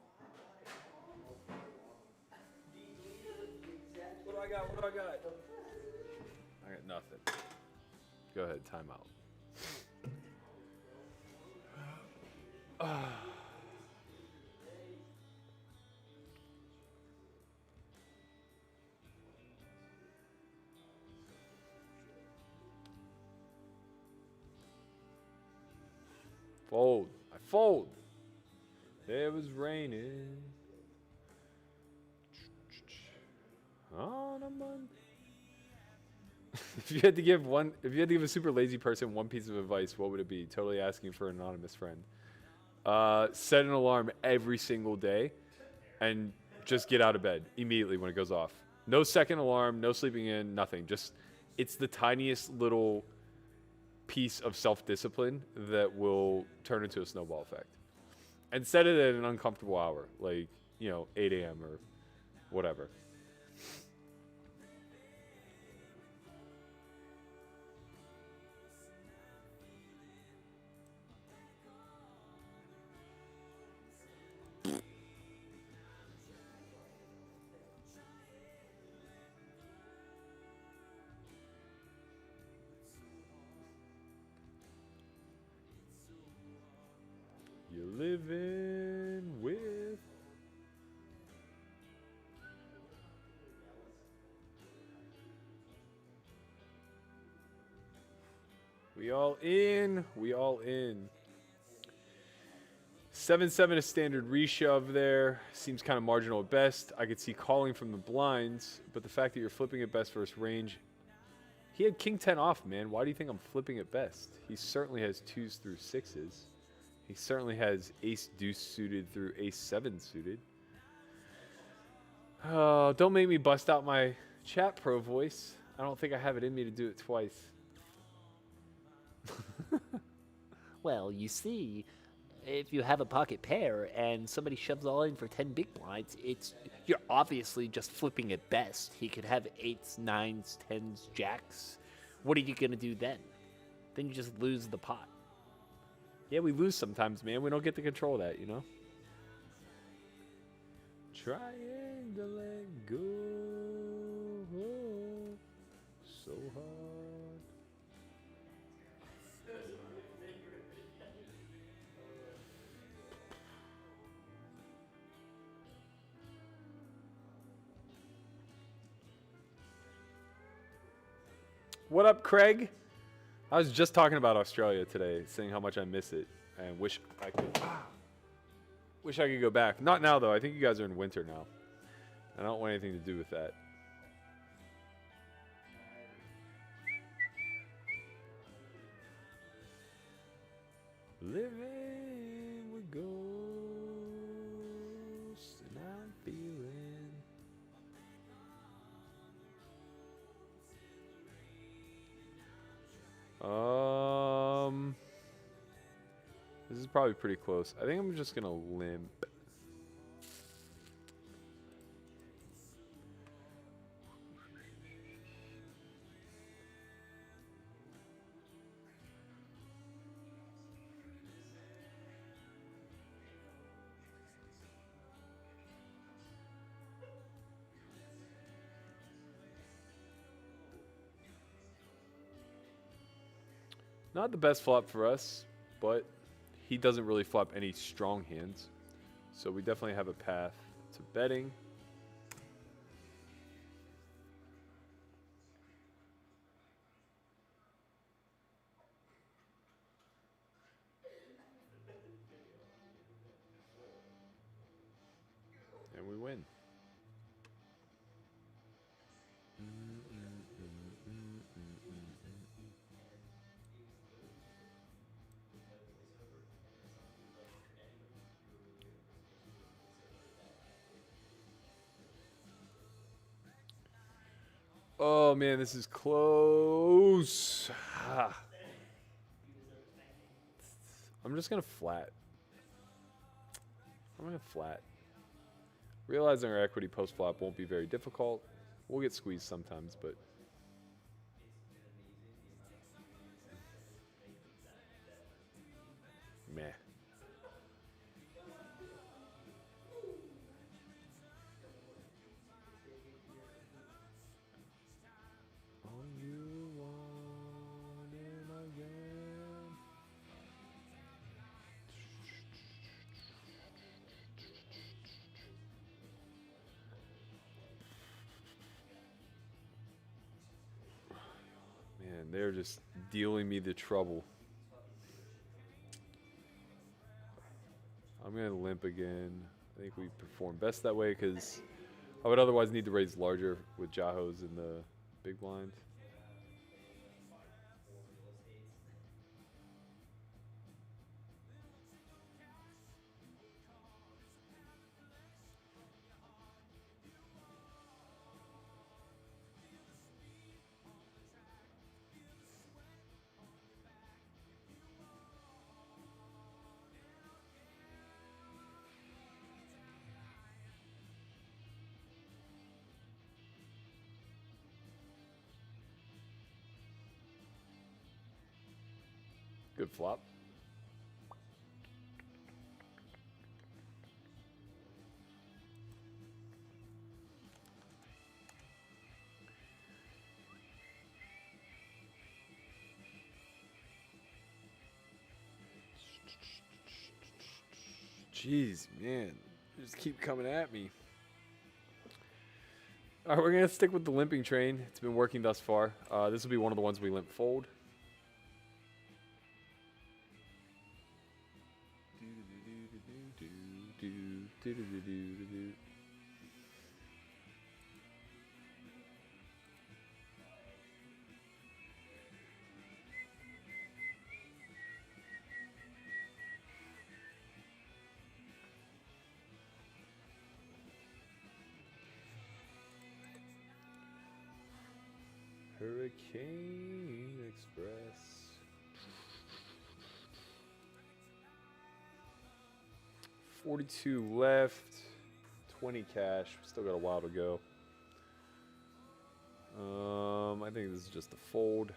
The leader of the executive. What do I got? What do I got? I got nothing. Go ahead, timeout. Fold. I fold. It was raining on a Monday. If you had to give a super lazy person one piece of advice, what would it be? Totally asking for an anonymous friend. Set an alarm every single day and just get out of bed immediately when it goes off. No second alarm, no sleeping in, nothing. Just, it's the tiniest little piece of self-discipline that will turn into a snowball effect. And set it at an uncomfortable hour, like, 8 a.m. or whatever. You're living with. We all in. We all in. 7-7 a standard reshove there. Seems kind of marginal at best. I could see calling from the blinds, but the fact that you're flipping at best versus range. He had king 10 off, man. Why do you think I'm flipping at best? He certainly has 2s through 6s. He certainly has ace deuce suited through ace 7 suited. Oh, don't make me bust out my chat pro voice. I don't think I have it in me to do it twice. Well, you see, if you have a pocket pair and somebody shoves all in for 10 big blinds, you're obviously just flipping at best. He could have 8s, 9s, 10s, jacks. What are you going to do then? Then you just lose the pot. Yeah, we lose sometimes, man. We don't get to control that, Trying to let go so hard. What up, Craig? I was just talking about Australia today, saying how much I miss it and wish I could go back. Not now, though. I think you guys are in winter now. I don't want anything to do with that. Living with ghosts and I'm feeling. This is probably pretty close. I think I'm just gonna limp. Not the best flop for us, but he doesn't really flop any strong hands. So we definitely have a path to betting. And we win. Oh man, this is close. Ah. I'm just gonna flat. I'm gonna flat. Realizing our equity post flop won't be very difficult. We'll get squeezed sometimes, but meh. All you want again. Man, they're just dealing me the trouble. I'm gonna limp again. I think we perform best that way because I would otherwise need to raise larger with Jahos in the big blind. Good flop. Jeez, man. They just keep coming at me. All right, we're going to stick with the limping train. It's been working thus far. This will be one of the ones we limp fold. Hurricane Express. 42 left. 20 cash. Still got a while to go. I think this is just a fold.